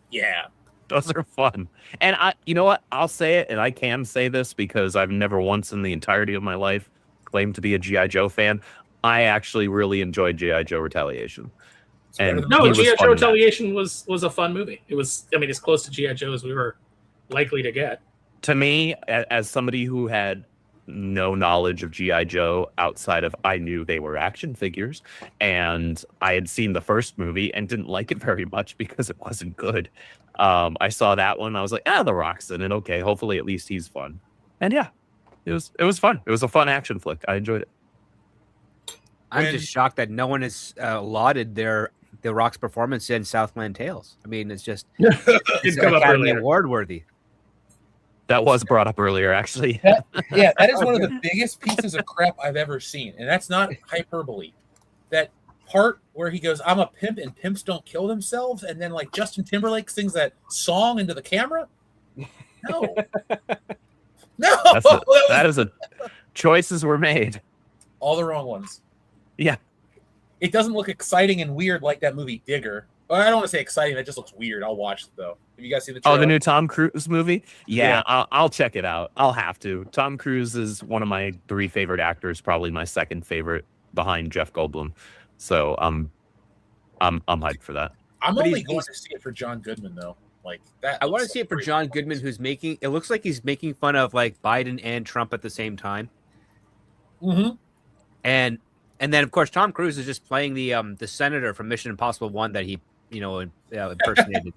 Speaker 6: Yeah.
Speaker 8: Those are fun. And you know what? I'll say it, and I can say this because I've never once in the entirety of my life claimed to be a G.I. Joe fan. I actually really enjoyed G.I. Joe Retaliation. And
Speaker 2: G.I. Joe Retaliation was a fun movie. It was, as close to G.I. Joe as we were likely to get.
Speaker 8: To me, as somebody who had no knowledge of G.I. Joe outside of I knew they were action figures, and I had seen the first movie and didn't like it very much because it wasn't good. I saw that one. I was like, The Rock's in it. Okay, hopefully at least he's fun. And yeah, it was fun. It was a fun action flick. I enjoyed it.
Speaker 13: I'm just shocked that no one has lauded The Rock's performance in Southland Tales. It's just it's Academy Award worthy.
Speaker 8: That was brought up earlier, actually.
Speaker 6: That is one of the biggest pieces of crap I've ever seen. And that's not hyperbole. That part where he goes, "I'm a pimp and pimps don't kill themselves," and then like Justin Timberlake sings that song into the camera. No.
Speaker 8: Choices were made.
Speaker 6: All the wrong ones.
Speaker 8: Yeah.
Speaker 6: It doesn't look exciting and weird like that movie Digger. Well, I don't want to say exciting. That just looks weird. I'll watch it though. Have you guys seen the trailer?
Speaker 8: Oh, the new Tom Cruise movie? Yeah. I'll check it out. I'll have to. Tom Cruise is one of my 3 favorite actors, probably my 2nd favorite behind Jeff Goldblum. So I'm hyped for that.
Speaker 6: I'm only going to see it for John Goodman though. Like that.
Speaker 13: I want to see it for John Goodman, who's it looks like he's making fun of like Biden and Trump at the same time.
Speaker 6: Mm-hmm.
Speaker 13: And then of course Tom Cruise is just playing the senator from Mission Impossible 1 that he impersonated.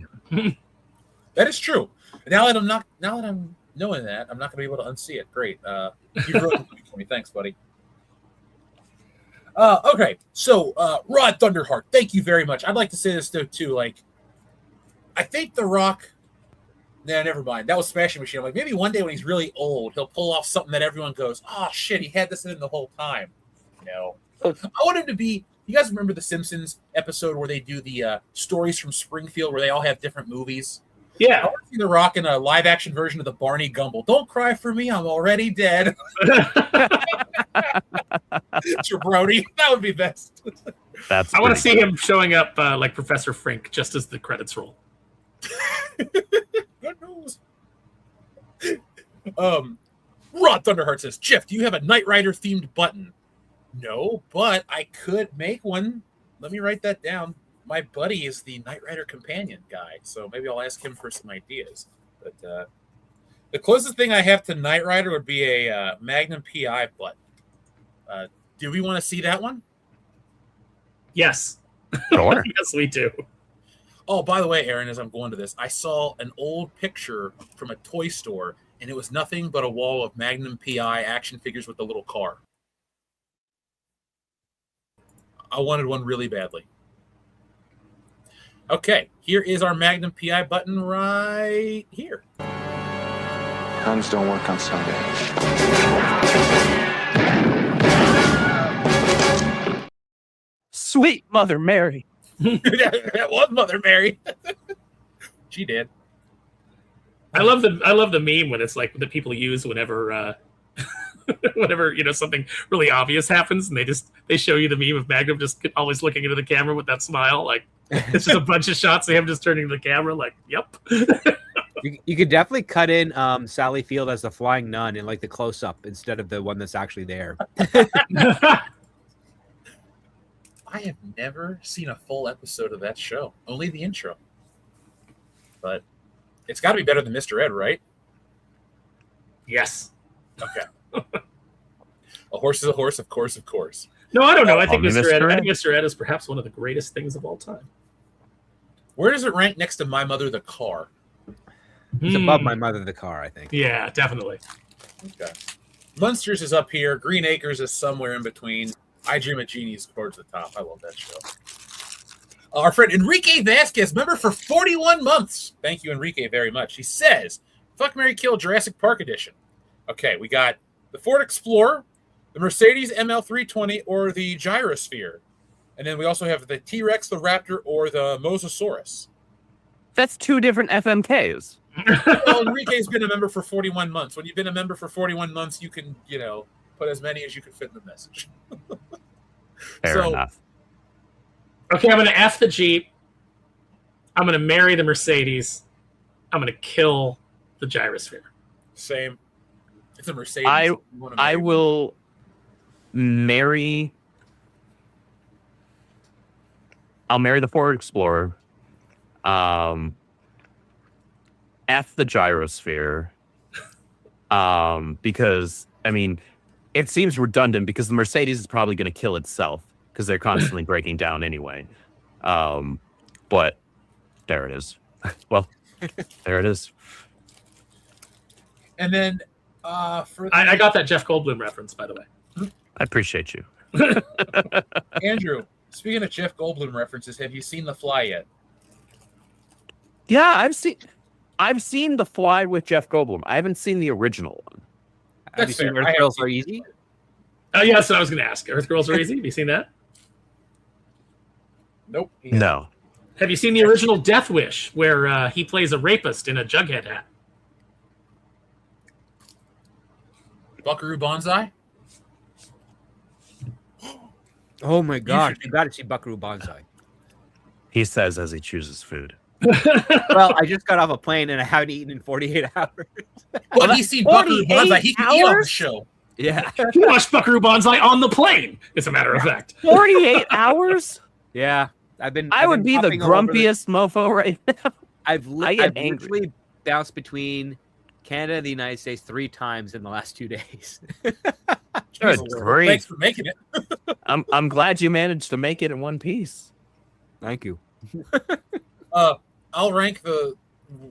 Speaker 6: That is true. Now that I'm knowing that, I'm not gonna be able to unsee it. Great. You wrote it for me. Thanks, buddy. Okay, so Rod Thunderheart, thank you very much. I'd like to say this though too. Like, I think The Rock. Nah, never mind. That was Smashing Machine. I'm like, maybe one day when he's really old, he'll pull off something that everyone goes, "Oh shit, he had this in the whole time." want him to be. You guys remember the Simpsons episode where they do the stories from Springfield, where they all have different movies?
Speaker 2: Yeah.
Speaker 6: I want to see The Rock in a live action version of the Barney Gumble. Don't cry for me, I'm already dead. Jabroni, that would be best.
Speaker 8: That's
Speaker 2: I want to see
Speaker 8: good.
Speaker 2: him showing up like Professor Frink just as the credits roll.
Speaker 6: Good news. Rod Thunderheart says, Jeff, do you have a Knight Rider themed button? No, but I could make one. Let me write that down. My buddy is the Knight Rider companion guy, so maybe I'll ask him for some ideas. But the closest thing I have to Knight Rider would be a Magnum PI button. Do we want to see that one?
Speaker 2: Yes.
Speaker 8: Sure.
Speaker 2: Yes, we do.
Speaker 6: Oh, by the way, Aaron, as I'm going to this, I saw an old picture from a toy store, and it was nothing but a wall of Magnum PI action figures with the little car. I wanted one really badly. Okay, here is our Magnum PI button right here.
Speaker 1: Guns don't work on Sunday.
Speaker 7: Sweet Mother Mary.
Speaker 6: That was Mother Mary. She did.
Speaker 2: I love the meme when it's like that people use whenever whenever something really obvious happens, and they show you the meme of Magnum just always looking into the camera with that smile, like it's just a bunch of shots of him just turning to the camera, like, yep.
Speaker 13: You could definitely cut in Sally Field as the flying nun in like the close up instead of the one that's actually there.
Speaker 6: I have never seen a full episode of that show, only the intro. But it's got to be better than Mr. Ed, right?
Speaker 2: Yes.
Speaker 6: Okay. A horse is a horse, of course, of course.
Speaker 2: No, I don't know. I think Mr. Ed is perhaps one of the greatest things of all time.
Speaker 6: Where does it rank next to My Mother the Car?
Speaker 13: It's above My Mother the Car, I think.
Speaker 2: Yeah, definitely.
Speaker 6: Okay. Munsters is up here. Green Acres is somewhere in between. I Dream of Genie is towards the top. I love that show. Our friend Enrique Vasquez, member for 41 months. Thank you, Enrique, very much. He says, Fuck, Marry, Kill Jurassic Park Edition. Okay, we got the Ford Explorer, the Mercedes ML320, or the Gyrosphere. And then we also have the T-Rex, the Raptor, or the Mosasaurus.
Speaker 7: That's two different FMKs.
Speaker 6: Well, Enrique's been a member for 41 months. When you've been a member for 41 months, you can, put as many as you can fit in the message.
Speaker 8: Fair enough.
Speaker 2: Okay, I'm going to F the Jeep. I'm going to marry the Mercedes. I'm going to kill the Gyrosphere.
Speaker 6: Same. It's a Mercedes.
Speaker 8: I will marry. I'll marry the Ford Explorer. F the Gyrosphere. Because it seems redundant because the Mercedes is probably going to kill itself because they're constantly breaking down anyway. But there it is. Well, there it is.
Speaker 6: And then
Speaker 2: I got that Jeff Goldblum reference, by the way.
Speaker 8: I appreciate you.
Speaker 6: Andrew, speaking of Jeff Goldblum references, have you seen The Fly yet?
Speaker 8: Yeah, I've seen The Fly with Jeff Goldblum. I haven't seen the original one.
Speaker 13: Have you seen Earth Girls Are Easy?
Speaker 2: Oh, yeah, that's what I was going to ask. Earth Girls Are Easy? Have you seen that?
Speaker 6: Nope.
Speaker 8: No.
Speaker 2: Have you seen the original Death Wish, where he plays a rapist in a Jughead hat?
Speaker 6: Buckaroo Banzai?
Speaker 13: Oh my God! You got to see Buckaroo Banzai.
Speaker 8: He says as he chooses food.
Speaker 13: Well, I just got off a plane and I haven't eaten in 48 hours.
Speaker 6: Well, he's seen Buckaroo Banzai. He can eat on the show.
Speaker 13: Yeah.
Speaker 2: He watched Buckaroo Banzai on the plane, as a matter of fact.
Speaker 7: 48 hours?
Speaker 13: Yeah.
Speaker 7: I would be the grumpiest mofo right now.
Speaker 13: I've literally bounced between Canada and the United States 3 times in the last 2 days.
Speaker 8: Good grief.
Speaker 6: Thanks for making it.
Speaker 8: I'm glad you managed to make it in one piece.
Speaker 13: Thank you.
Speaker 6: I'll rank the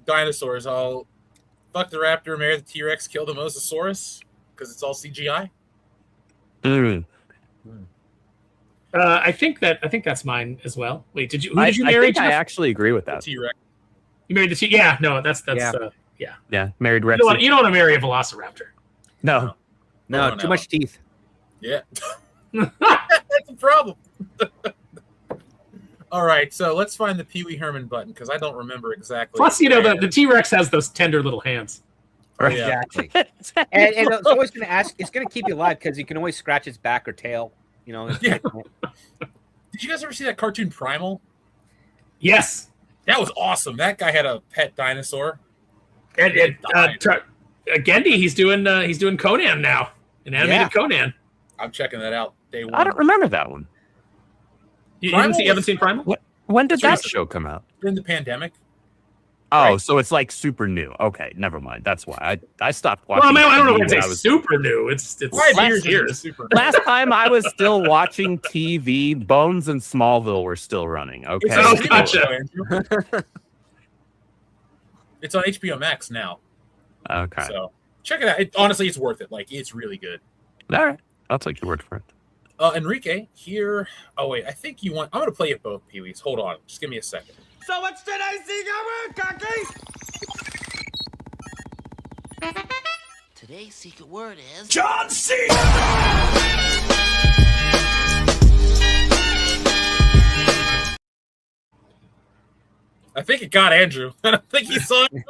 Speaker 6: dinosaurs. I'll fuck the raptor, marry the T-Rex, kill the Mosasaurus because it's all CGI.
Speaker 2: I think that's mine as well. Wait, who did you marry?
Speaker 8: I actually agree with that.
Speaker 6: T-Rex.
Speaker 2: You married the T? Yeah, no, that's
Speaker 13: yeah.
Speaker 8: Yeah, married Rex.
Speaker 2: You don't want to marry a Velociraptor.
Speaker 8: No,
Speaker 13: too much teeth.
Speaker 6: Yeah. That's the problem? All right, so let's find the Pee Wee Herman button because I don't remember exactly.
Speaker 2: Plus, the T-Rex has those tender little hands.
Speaker 6: Oh, yeah.
Speaker 13: Exactly. and it's always going to ask. It's going to keep you alive because you can always scratch its back or tail.
Speaker 6: Yeah. Did you guys ever see that cartoon Primal?
Speaker 2: Yes.
Speaker 6: That was awesome. That guy had a pet dinosaur.
Speaker 2: And Gendy, he's doing Conan now, an animated Conan.
Speaker 6: I'm checking that out day one.
Speaker 8: I don't remember that one.
Speaker 2: You haven't seen Primal?
Speaker 8: When did that show come out?
Speaker 6: During the pandemic.
Speaker 8: Oh,
Speaker 6: Right.
Speaker 8: So it's like super new. Okay, never mind. That's why I stopped watching.
Speaker 2: Well, I don't know
Speaker 8: TV
Speaker 2: if it's
Speaker 8: when
Speaker 2: super new. It's
Speaker 6: 5 years.
Speaker 8: Last time I was still watching TV, Bones and Smallville were still running. Okay.
Speaker 2: Gotcha.
Speaker 6: It's on HBO Max now.
Speaker 8: Okay.
Speaker 6: So check it out. Honestly, it's worth it. Like, it's really good.
Speaker 8: All right. I'll take your word for it.
Speaker 6: Enrique, here. Oh, wait. I think you want. I'm going to play you both, Pee Wees. Hold on. Just give me a second.
Speaker 4: So what's today's secret word, Cocky?
Speaker 14: Today's secret word is
Speaker 4: John C.
Speaker 6: I think it got Andrew. I don't think he saw it.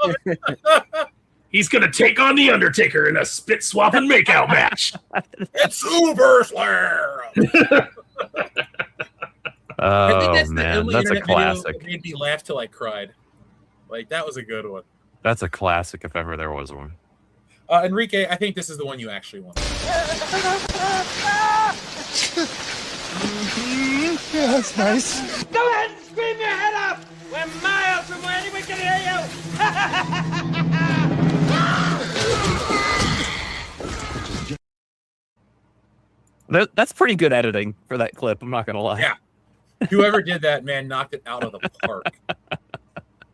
Speaker 2: He's gonna take on the Undertaker in a spit swap and makeout match.
Speaker 6: It's Uber Slam.
Speaker 8: Oh man, that's a classic.
Speaker 6: That made me laugh till I cried. Like, that was a good one.
Speaker 8: That's a classic if ever there was one.
Speaker 6: Enrique, I think this is the one you actually want.
Speaker 4: Yeah, that's nice. Go ahead and scream your head off. We're miles from where anyone can hear you.
Speaker 8: That's pretty good editing for that clip. I'm not gonna lie.
Speaker 6: Yeah. Whoever did that, man, knocked it out of the park.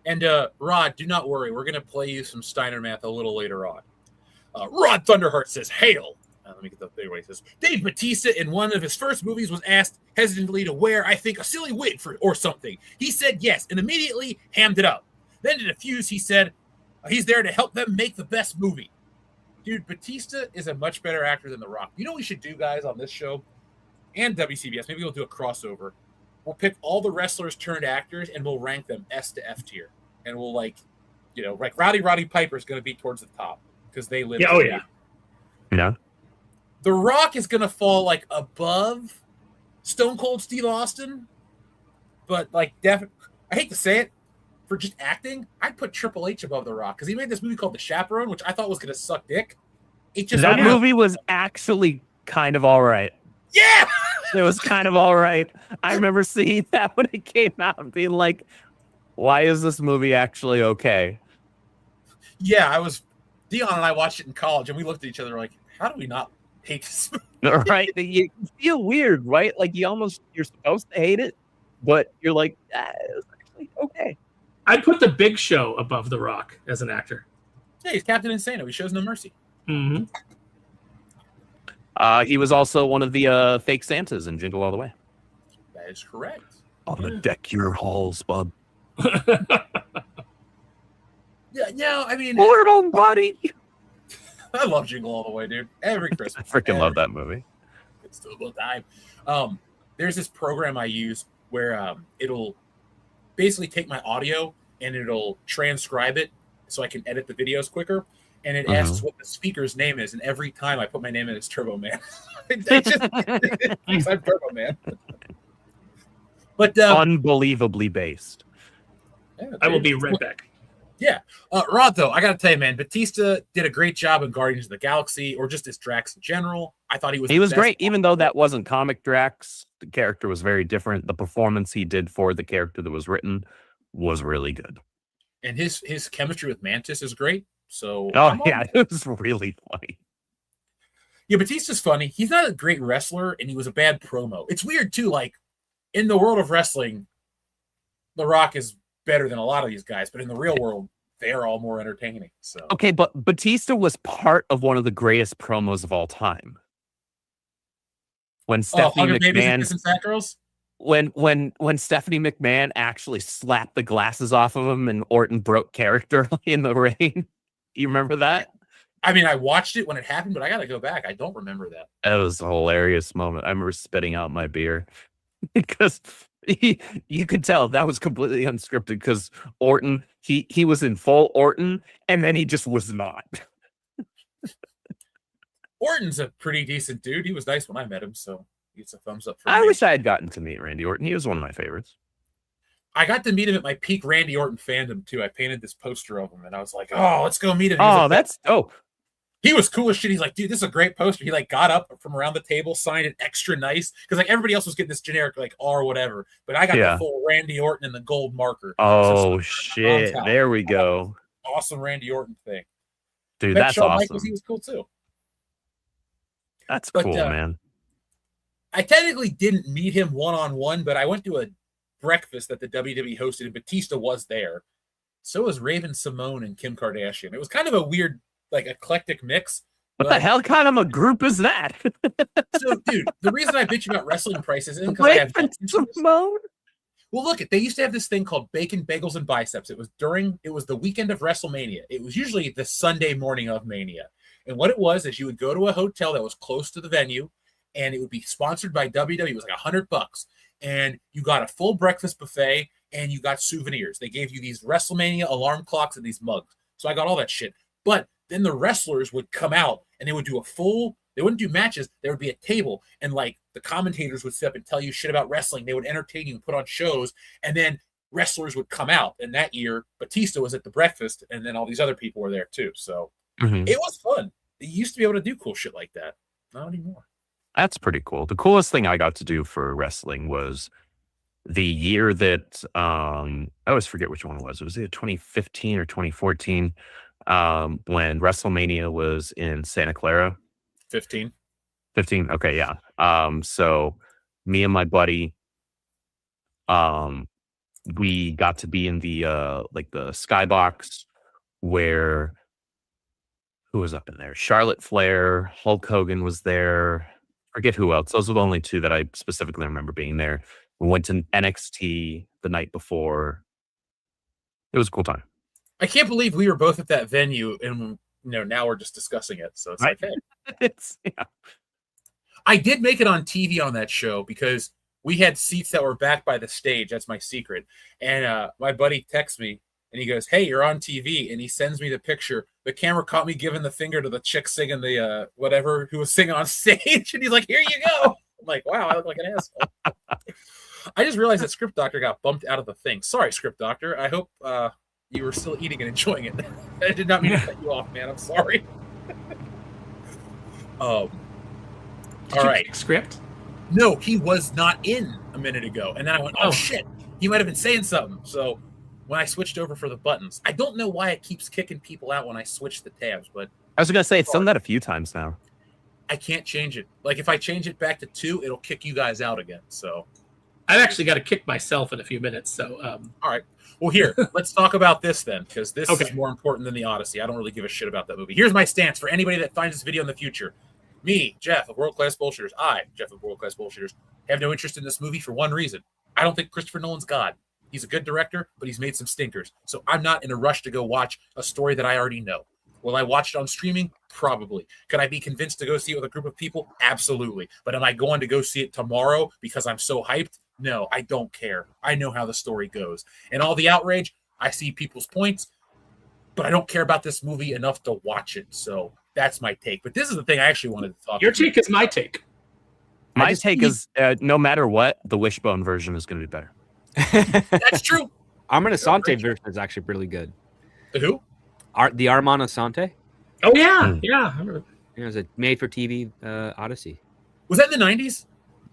Speaker 6: And Rod, do not worry. We're going to play you some Steiner math a little later on. Rod Thunderheart says, hail. Let me get the big way. He says, Dave Bautista in one of his first movies was asked hesitantly to wear, I think, a silly wig or something. He said yes and immediately hammed it up. Then to defuse, he said he's there to help them make the best movie. Dude, Bautista is a much better actor than The Rock. You know what we should do, guys, on this show? And WCBS. Maybe we'll do a crossover. We'll pick all the wrestlers turned actors and we'll rank them S to F tier. And we'll like Roddy Piper is going to be towards the top because they live.
Speaker 2: Yeah.
Speaker 8: Yeah.
Speaker 6: The Rock is going to fall like above Stone Cold Steve Austin, but like I hate to say it, for just acting, I'd put Triple H above The Rock because he made this movie called The Chaperone, which I thought was going to suck dick.
Speaker 8: That movie was actually kind of all right.
Speaker 6: Yeah.
Speaker 8: It was kind of all right. I remember seeing that when it came out and being like, why is this movie actually okay?
Speaker 6: Yeah, Dion and I watched it in college and we looked at each other like, how do we not hate this movie?
Speaker 8: Right? You feel weird, right? Like you're supposed to hate it, but you're like, it's actually okay.
Speaker 2: I'd put The Big Show above The Rock as an actor.
Speaker 6: Yeah, he's Captain Insano. He shows no mercy.
Speaker 2: Mm-hmm.
Speaker 8: He was also one of the fake Santas in Jingle All the Way.
Speaker 6: That is correct.
Speaker 8: On the deck your halls, bub.
Speaker 6: Yeah, no, I mean,
Speaker 8: little buddy.
Speaker 6: I love Jingle All the Way, dude. Every Christmas.
Speaker 8: I freaking love that movie.
Speaker 6: It's still about time. There's this program I use where it'll basically take my audio and it'll transcribe it so I can edit the videos quicker. And it asks what the speaker's name is, and every time I put my name in, it's Turbo Man. It thinks I'm Turbo Man. But
Speaker 8: unbelievably based.
Speaker 6: Yeah,
Speaker 2: I will be right back.
Speaker 6: Yeah, Rod. Though I got to tell you, man, Bautista did a great job in Guardians of the Galaxy, or just as Drax in general. I thought he was
Speaker 8: great, even though that wasn't comic Drax. The character was very different. The performance he did for the character that was written was really good,
Speaker 6: and his chemistry with Mantis is great. So,
Speaker 8: it was really funny.
Speaker 6: Yeah, Batista's funny. He's not a great wrestler, and he was a bad promo. It's weird, too. Like, in the world of wrestling, The Rock is better than a lot of these guys, but in the real world, they're all more entertaining. So
Speaker 8: okay, but Batista was part of one of the greatest promos of all time. When Stephanie McMahon... When Stephanie McMahon actually slapped the glasses off of him and Orton broke character in the ring. You remember that?
Speaker 6: I mean, I watched it when it happened, but I got to go back. I don't remember that.
Speaker 8: That was a hilarious moment. I remember spitting out my beer because you could tell that was completely unscripted because Orton, he was in full Orton, and then he just was not.
Speaker 6: Orton's a pretty decent dude. He was nice when I met him, so he gets a thumbs up for me.
Speaker 8: I wish I had gotten to meet Randy Orton. He was one of my favorites.
Speaker 6: I got to meet him at my peak Randy Orton fandom, too. I painted this poster of him, and I was like, oh, let's go meet him.
Speaker 8: Oh, that's dope.
Speaker 6: He was cool as shit. He's like, dude, this is a great poster. He like got up from around the table, signed it extra nice. Because like everybody else was getting this generic like R or whatever. But I got the full Randy Orton and the gold marker.
Speaker 8: Oh, shit. There we go.
Speaker 6: Awesome Randy Orton thing.
Speaker 8: Dude, that's Shawn awesome.
Speaker 6: Michaels, he was cool too.
Speaker 8: That's cool, man.
Speaker 6: I technically didn't meet him one-on-one, but I went to a breakfast that the WWE hosted, and Batista was there. So was Raven Simone and Kim Kardashian. It was kind of a weird, like, eclectic mix.
Speaker 8: What the hell kind of a group is that?
Speaker 6: So, dude, the reason I bitch about wrestling prices isn't because I have
Speaker 8: Simone.
Speaker 6: Well, look, they used to have this thing called Bacon, Bagels, and Biceps. It was the weekend of WrestleMania. It was usually the Sunday morning of Mania. And what it was is you would go to a hotel that was close to the venue, and it would be sponsored by WWE. It was like $100, and you got a full breakfast buffet, and you got souvenirs. They gave you these WrestleMania alarm clocks and these mugs. So I got all that shit. But then the wrestlers would come out, and they would do they wouldn't do matches. There would be a table, and like the commentators would sit up and tell you shit about wrestling. They would entertain you and put on shows, and then wrestlers would come out. And that year, Batista was at the breakfast, and then all these other people were there too. So it was fun. You used to be able to do cool shit like that. Not anymore.
Speaker 8: That's pretty cool. The coolest thing I got to do for wrestling was the year that I always forget which one it was. It was either 2015 or 2014 when WrestleMania was in Santa Clara.
Speaker 6: 15.
Speaker 8: Okay, yeah. So me and my buddy, we got to be in the like the skybox where who was up in there? Charlotte Flair, Hulk Hogan was there. Forget who else. Those were the only two that I specifically remember being there. We went to NXT the night before. It was a cool time.
Speaker 6: I can't believe we were both at that venue, and now we're just discussing it. So it's like, hey. I did make it on TV on that show because we had seats that were back by the stage. That's my secret. And my buddy texts me, and he goes, "Hey, you're on TV," and he sends me the picture. The camera caught me giving the finger to the chick singing the whatever who was singing on stage, and he's like, "Here you go." I'm like, "Wow, I look like an asshole." I just realized that Script Doctor got bumped out of the thing. Sorry, Script Doctor. I hope you were still eating and enjoying it. I did not mean to cut you off, man. I'm sorry. All right,
Speaker 2: Script.
Speaker 6: No, he was not in a minute ago, and then I went, "Oh shit, he might have been saying something." So when I switched over for the buttons, I don't know why it keeps kicking people out when I switch the tabs, but
Speaker 8: I was gonna say it's done that a few times now.
Speaker 6: I can't change it. Like if I change it back to 2, it'll kick you guys out again. So
Speaker 2: I've actually got to kick myself in a few minutes. So
Speaker 6: all right. Well, here, let's talk about this then, because this is more important than the Odyssey. I don't really give a shit about that movie. Here's my stance for anybody that finds this video in the future. Me, Jeff of World Class Bullshitters, Jeff of World Class Bullshitters, have no interest in this movie for one reason. I don't think Christopher Nolan's God. He's a good director, but he's made some stinkers. So I'm not in a rush to go watch a story that I already know. Will I watch it on streaming? Probably. Could I be convinced to go see it with a group of people? Absolutely. But am I going to go see it tomorrow because I'm so hyped? No, I don't care. I know how the story goes. And all the outrage, I see people's points, but I don't care about this movie enough to watch it. So that's my take. But this is the thing I actually wanted to talk about.
Speaker 2: Your take is my take.
Speaker 8: My take is no matter what, the Wishbone version is going to be better.
Speaker 6: That's true.
Speaker 13: Armand Asante version is actually really good.
Speaker 6: The who?
Speaker 13: The Armand Asante.
Speaker 2: Oh yeah, yeah.
Speaker 13: It was a made-for-TV Odyssey.
Speaker 6: Was that in the 90s?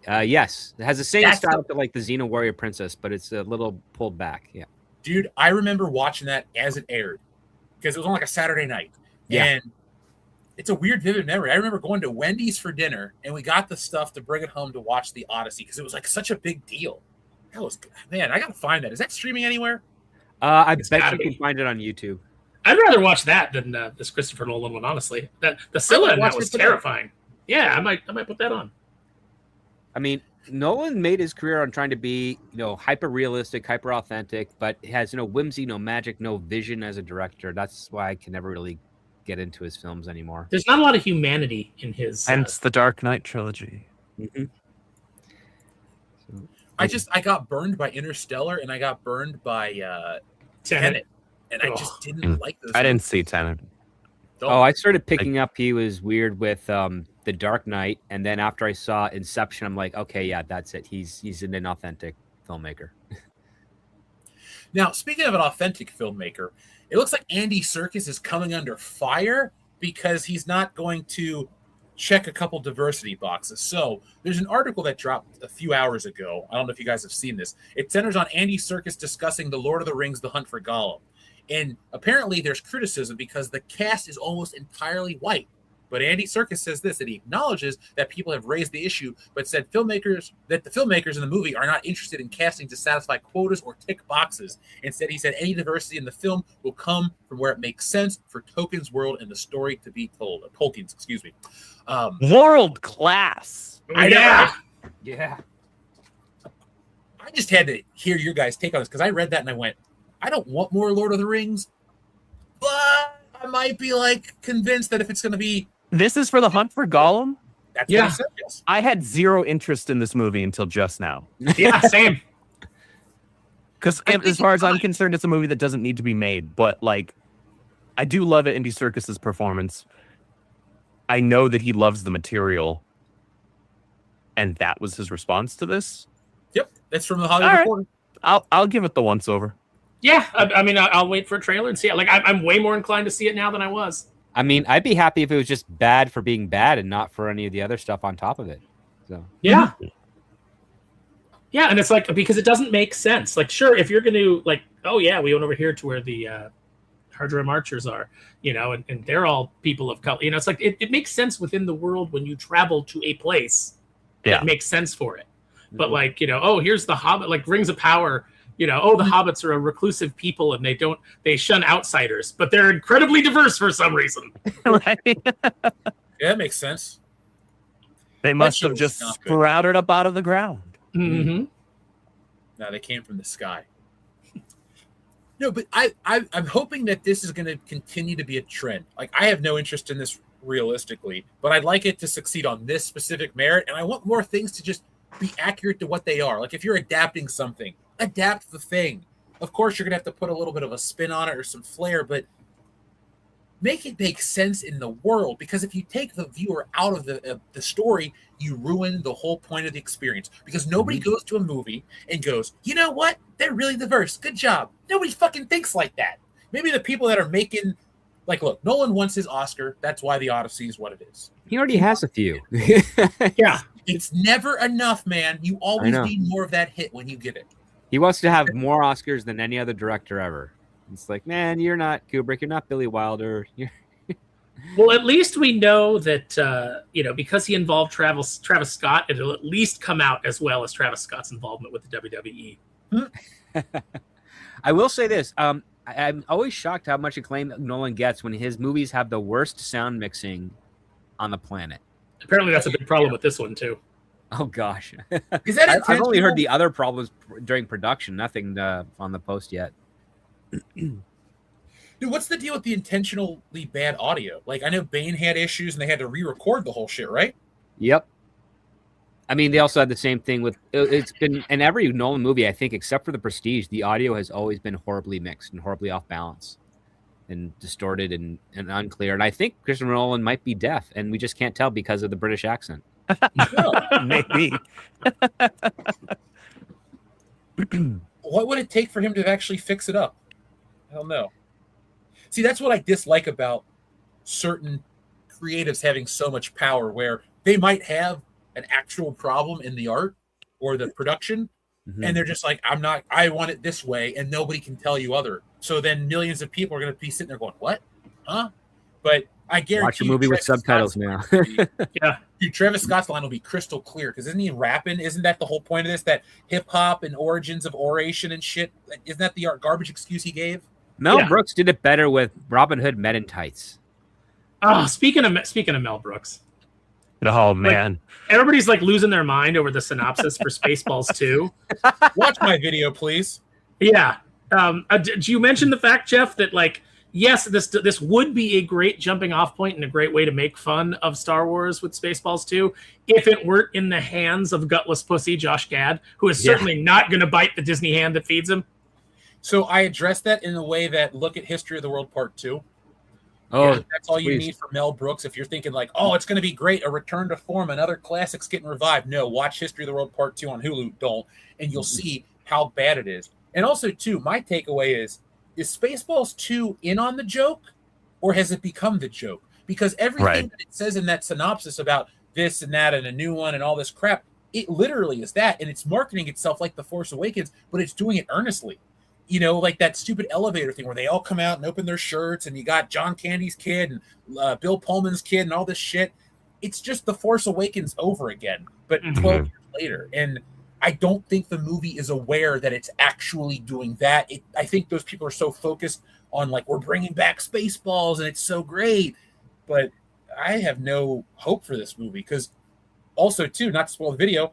Speaker 13: Yes, it has the same style to like the Xena Warrior Princess, but it's a little pulled back. Yeah,
Speaker 6: dude, I remember watching that as it aired because it was on like a Saturday night.
Speaker 13: Yeah.
Speaker 6: And it's a weird, vivid memory. I remember going to Wendy's for dinner, and we got the stuff to bring it home to watch the Odyssey because it was like such a big deal. That was, man, I gotta find that. Is that streaming anywhere?
Speaker 13: I bet you can find it on YouTube.
Speaker 2: I'd rather watch that than this Christopher Nolan one, honestly. The Scylla in that was terrifying. Yeah, I might put that on.
Speaker 13: I mean, Nolan made his career on trying to be, hyper realistic, hyper authentic, but has no whimsy, no magic, no vision as a director. That's why I can never really get into his films anymore.
Speaker 2: There's not a lot of humanity in his.
Speaker 8: Hence the Dark Knight trilogy.
Speaker 13: Mm-hmm.
Speaker 6: I got burned by Interstellar and I got burned by Tenet, and I just didn't like those.
Speaker 8: I didn't see Tenet.
Speaker 13: Oh, I started picking up he was weird with The Dark Knight, and then after I saw Inception, I'm like, okay, yeah, that's it. He's an inauthentic filmmaker.
Speaker 6: Now, speaking of an authentic filmmaker, it looks like Andy Serkis is coming under fire because he's not going to check a couple diversity boxes. So there's an article that dropped a few hours ago. I don't know if you guys have seen this. It centers on Andy Serkis discussing The Lord of the Rings, The Hunt for Gollum. And apparently there's criticism because the cast is almost entirely white. But Andy Serkis says this, that he acknowledges that people have raised the issue, but said the filmmakers in the movie are not interested in casting to satisfy quotas or tick boxes. Instead, he said any diversity in the film will come from where it makes sense for Tolkien's world and the story to be told. Tolkien's, excuse me.
Speaker 8: World class.
Speaker 6: Yeah.
Speaker 13: Yeah.
Speaker 6: I just had to hear your guys' take on this because I read that and I went, I don't want more Lord of the Rings, but I might be like convinced that if it's going to be.
Speaker 8: This is for The Hunt for Gollum?
Speaker 6: That's what he said, yes.
Speaker 8: I had zero interest in this movie until just now.
Speaker 2: Yeah, same.
Speaker 8: Because as far as I'm concerned, it's a movie that doesn't need to be made. But like, I do love Andy Serkis's performance. I know that he loves the material, and that was his response to this.
Speaker 6: Yep, that's from the Hollywood Reporter.
Speaker 8: I'll give it the once over.
Speaker 2: Yeah, I mean, I'll wait for a trailer and see it. Like, I'm way more inclined to see it now than I was.
Speaker 13: I mean, I'd be happy if it was just bad for being bad and not for any of the other stuff on top of it. So
Speaker 2: yeah. Yeah, and it's like, because it doesn't make sense. Like, sure, if you're going to, like, oh, yeah, we went over here to where the Hardrim Archers are, you know, and they're all people of color. You know, it's like, it makes sense within the world when you travel to a place.
Speaker 8: Yeah.
Speaker 2: It makes sense for it. But, like, you know, oh, here's the Hobbit, like, Rings of Power. You know, oh, the hobbits are a reclusive people and they shun outsiders, but they're incredibly diverse for some reason.
Speaker 6: Yeah, that makes sense.
Speaker 8: They must have just sprouted up out of the ground.
Speaker 2: Mm-hmm.
Speaker 6: No, they came from the sky. No, but I'm hoping that this is going to continue to be a trend. Like, I have no interest in this realistically, but I'd like it to succeed on this specific merit, and I want more things to just be accurate to what they are. Like, if you're adapting something, adapt the thing. Of course, you're going to have to put a little bit of a spin on it or some flair, but make it make sense in the world. Because if you take the viewer out of the story, you ruin the whole point of the experience. Because nobody goes to a movie and goes, you know what? They're really diverse. Good job. Nobody fucking thinks like that. Maybe the people that are making, like, look, Nolan wants his Oscar. That's why The Odyssey is what it is.
Speaker 13: He already has a few.
Speaker 2: Yeah.
Speaker 6: It's never enough, man. You always need more of that hit when you get it.
Speaker 13: He wants to have more Oscars than any other director ever. It's like, man, you're not Kubrick. You're not Billy Wilder.
Speaker 2: Well, at least we know that, you know, because he involved Travis Scott, it'll at least come out as well as Travis Scott's involvement with the WWE.
Speaker 13: I will say this. I'm always shocked how much acclaim Nolan gets when his movies have the worst sound mixing on the planet.
Speaker 2: Apparently that's a big problem with this one, too.
Speaker 13: Oh, gosh.
Speaker 6: Is that
Speaker 13: I've only heard the other problems during production. Nothing on the post yet.
Speaker 6: Dude, what's the deal with the intentionally bad audio? Like, I know Bane had issues and they had to re-record the whole shit, right?
Speaker 13: Yep. I mean, they also had the same thing with, it's been in every Nolan movie, I think, except for The Prestige, the audio has always been horribly mixed and horribly off balance and distorted and unclear. And I think Christopher Nolan might be deaf, and we just can't tell because of the British accent.
Speaker 8: Maybe.
Speaker 6: What would it take for him to actually fix it up? I don't know. See, that's what I dislike about certain creatives having so much power, where they might have an actual problem in the art or the production, and they're just like, I want it this way, and nobody can tell you other. So then millions of people are going to be sitting there going, what? Huh? But I guarantee
Speaker 13: watch a movie with subtitles now.
Speaker 2: Yeah.
Speaker 6: Dude, Travis Scott's line will be crystal clear, because isn't he rapping? Isn't that the whole point of this? That hip hop and origins of oration and shit? Isn't that the garbage excuse he gave?
Speaker 13: Mel Brooks did it better with Robin Hood Men in Tights.
Speaker 2: Oh, speaking of Mel Brooks.
Speaker 8: Oh, man.
Speaker 2: Like, everybody's like losing their mind over the synopsis for Spaceballs 2.
Speaker 6: Watch my video, please.
Speaker 2: Yeah. Did you mention the fact, Jeff, that like yes, this would be a great jumping off point and a great way to make fun of Star Wars with Spaceballs 2 if it weren't in the hands of gutless pussy Josh Gad, who is certainly not going to bite the Disney hand that feeds him.
Speaker 6: So I addressed that in a way that look at History of the World Part 2.
Speaker 13: Oh,
Speaker 6: that's all you need for Mel Brooks. If you're thinking like, oh, it's going to be great, a return to form, another classic's getting revived. No, watch History of the World Part 2 on Hulu. Don't. And you'll see how bad it is. And also, too, my takeaway is Spaceballs 2 in on the joke, or has it become the joke? Because everything that it says in that synopsis about this and that and a new one and all this crap, it literally is that. And it's marketing itself like The Force Awakens, but it's doing it earnestly. You know, like that stupid elevator thing where they all come out and open their shirts and you got John Candy's kid and Bill Pullman's kid and all this shit. It's just The Force Awakens over again, but 12 years later. And I don't think the movie is aware that it's actually doing that. I think those people are so focused on like, we're bringing back Spaceballs and it's so great. But I have no hope for this movie because also, too, not to spoil the video,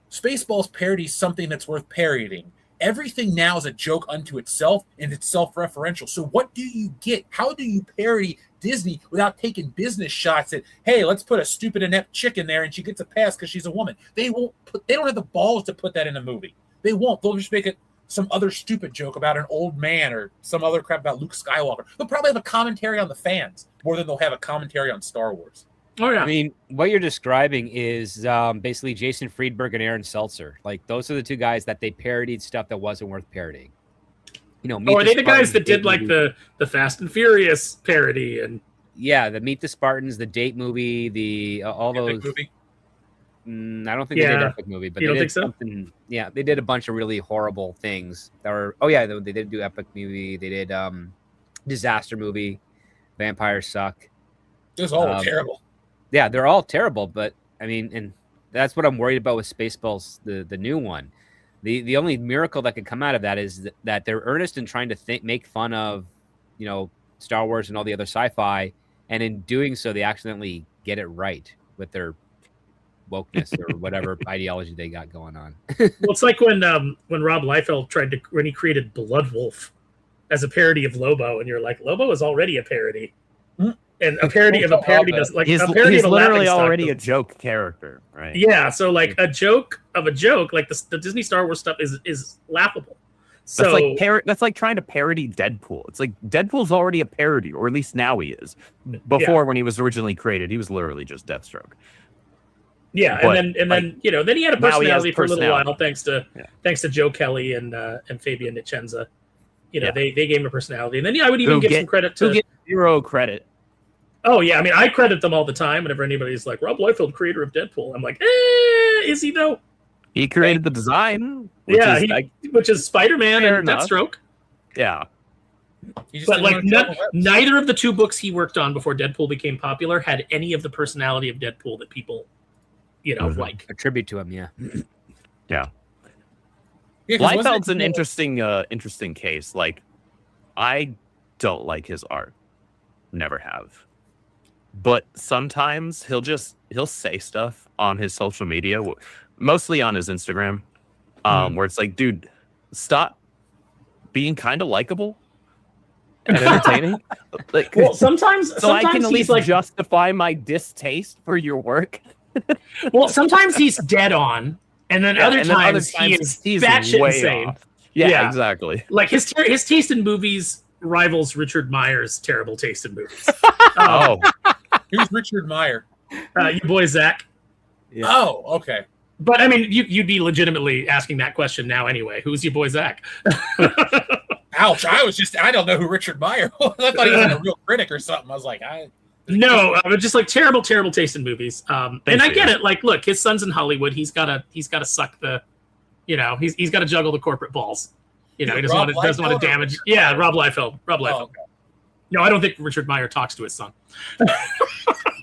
Speaker 6: Spaceballs parodies something that's worth parodying. Everything now is a joke unto itself, and it's self-referential. So what do you get? How do you parody Disney without taking business shots at, hey, let's put a stupid inept chick in there and she gets a pass because she's a woman? They don't have the balls to put that in a movie. They won't. They'll just make it some other stupid joke about an old man or some other crap about Luke Skywalker. They'll probably have a commentary on the fans more than they'll have a commentary on Star Wars.
Speaker 2: Oh, yeah.
Speaker 13: I mean, what you're describing is basically Jason Friedberg and Aaron Seltzer. Like, those are the two guys that they parodied stuff that wasn't worth parodying. You know,
Speaker 2: are they the guys that did like the Fast and Furious parody and
Speaker 13: the Meet the Spartans, the Date movie, the all those.
Speaker 6: Movie?
Speaker 13: I don't think they did Epic Movie, but
Speaker 2: you
Speaker 13: they
Speaker 2: don't
Speaker 13: did
Speaker 2: think
Speaker 13: something. So? Yeah, they did a bunch of really horrible things that were. Oh yeah, they did do Epic Movie. They did Disaster Movie, Vampires Suck.
Speaker 6: Those all were terrible.
Speaker 13: Yeah, they're all terrible, but I mean, and that's what I'm worried about with Spaceballs, the new one. The only miracle that could come out of that is that they're earnest in trying to make fun of, you know, Star Wars and all the other sci-fi, and in doing so, they accidentally get it right with their wokeness or whatever ideology they got going on.
Speaker 2: Well, it's like when Rob Liefeld when he created Blood Wolf as a parody of Lobo, and you're like, Lobo is already a parody. And a parody of a parody does like
Speaker 8: he's
Speaker 2: a parody
Speaker 8: he's
Speaker 2: of a
Speaker 8: literally
Speaker 2: laughing
Speaker 8: already
Speaker 2: stock
Speaker 8: a joke character, right?
Speaker 2: Yeah, so like a joke of a joke, like the Disney Star Wars stuff is laughable. So
Speaker 8: that's like trying to parody Deadpool. It's like Deadpool's already a parody, or at least now he is. Before, when he was originally created, he was literally just Deathstroke.
Speaker 2: Yeah,
Speaker 8: but,
Speaker 2: and then you know, then he had a personality for a little while, thanks to Joe Kelly and Fabian Nicenza. You know, they gave him a personality, and then I would even give some credit to
Speaker 8: get zero credit.
Speaker 2: Oh yeah, I mean, I credit them all the time. Whenever anybody's like, Rob Liefeld, creator of Deadpool, I'm like, is he though?
Speaker 8: He created the design,
Speaker 2: which is Spider-Man and Deathstroke.
Speaker 8: Yeah,
Speaker 2: but like neither of the two books he worked on before Deadpool became popular had any of the personality of Deadpool that people, you know, like
Speaker 13: attribute to him.
Speaker 8: Yeah. Liefeld's an interesting case. Like, I don't like his art, never have. But sometimes he'll say stuff on his social media, mostly on his Instagram, where it's like, dude, stop being kind of likable and entertaining. Like,
Speaker 2: well, sometimes
Speaker 8: I can at least
Speaker 2: like,
Speaker 8: justify my distaste for your work.
Speaker 2: Well, sometimes he's dead on, and then other times he is batshit insane.
Speaker 8: Off. Yeah, exactly.
Speaker 2: Like his taste in movies rivals Richard Meier's terrible taste in movies.
Speaker 6: Who's Richard Meyer?
Speaker 2: Your boy Zach.
Speaker 6: Yeah. Oh, okay.
Speaker 2: But I mean, you'd be legitimately asking that question now anyway. Who's your boy Zach?
Speaker 6: Ouch! I don't know who Richard Meyer was. I thought he was a real critic or something. I was like,
Speaker 2: No, but just like terrible taste in movies. And I get it. Like, look, his son's in Hollywood. He's gotta suck the, you know, he's got to juggle the corporate balls. You know, he doesn't want to damage. Yeah, Rob Liefeld. Oh, okay. No, I don't think Richard Meyer talks to his son.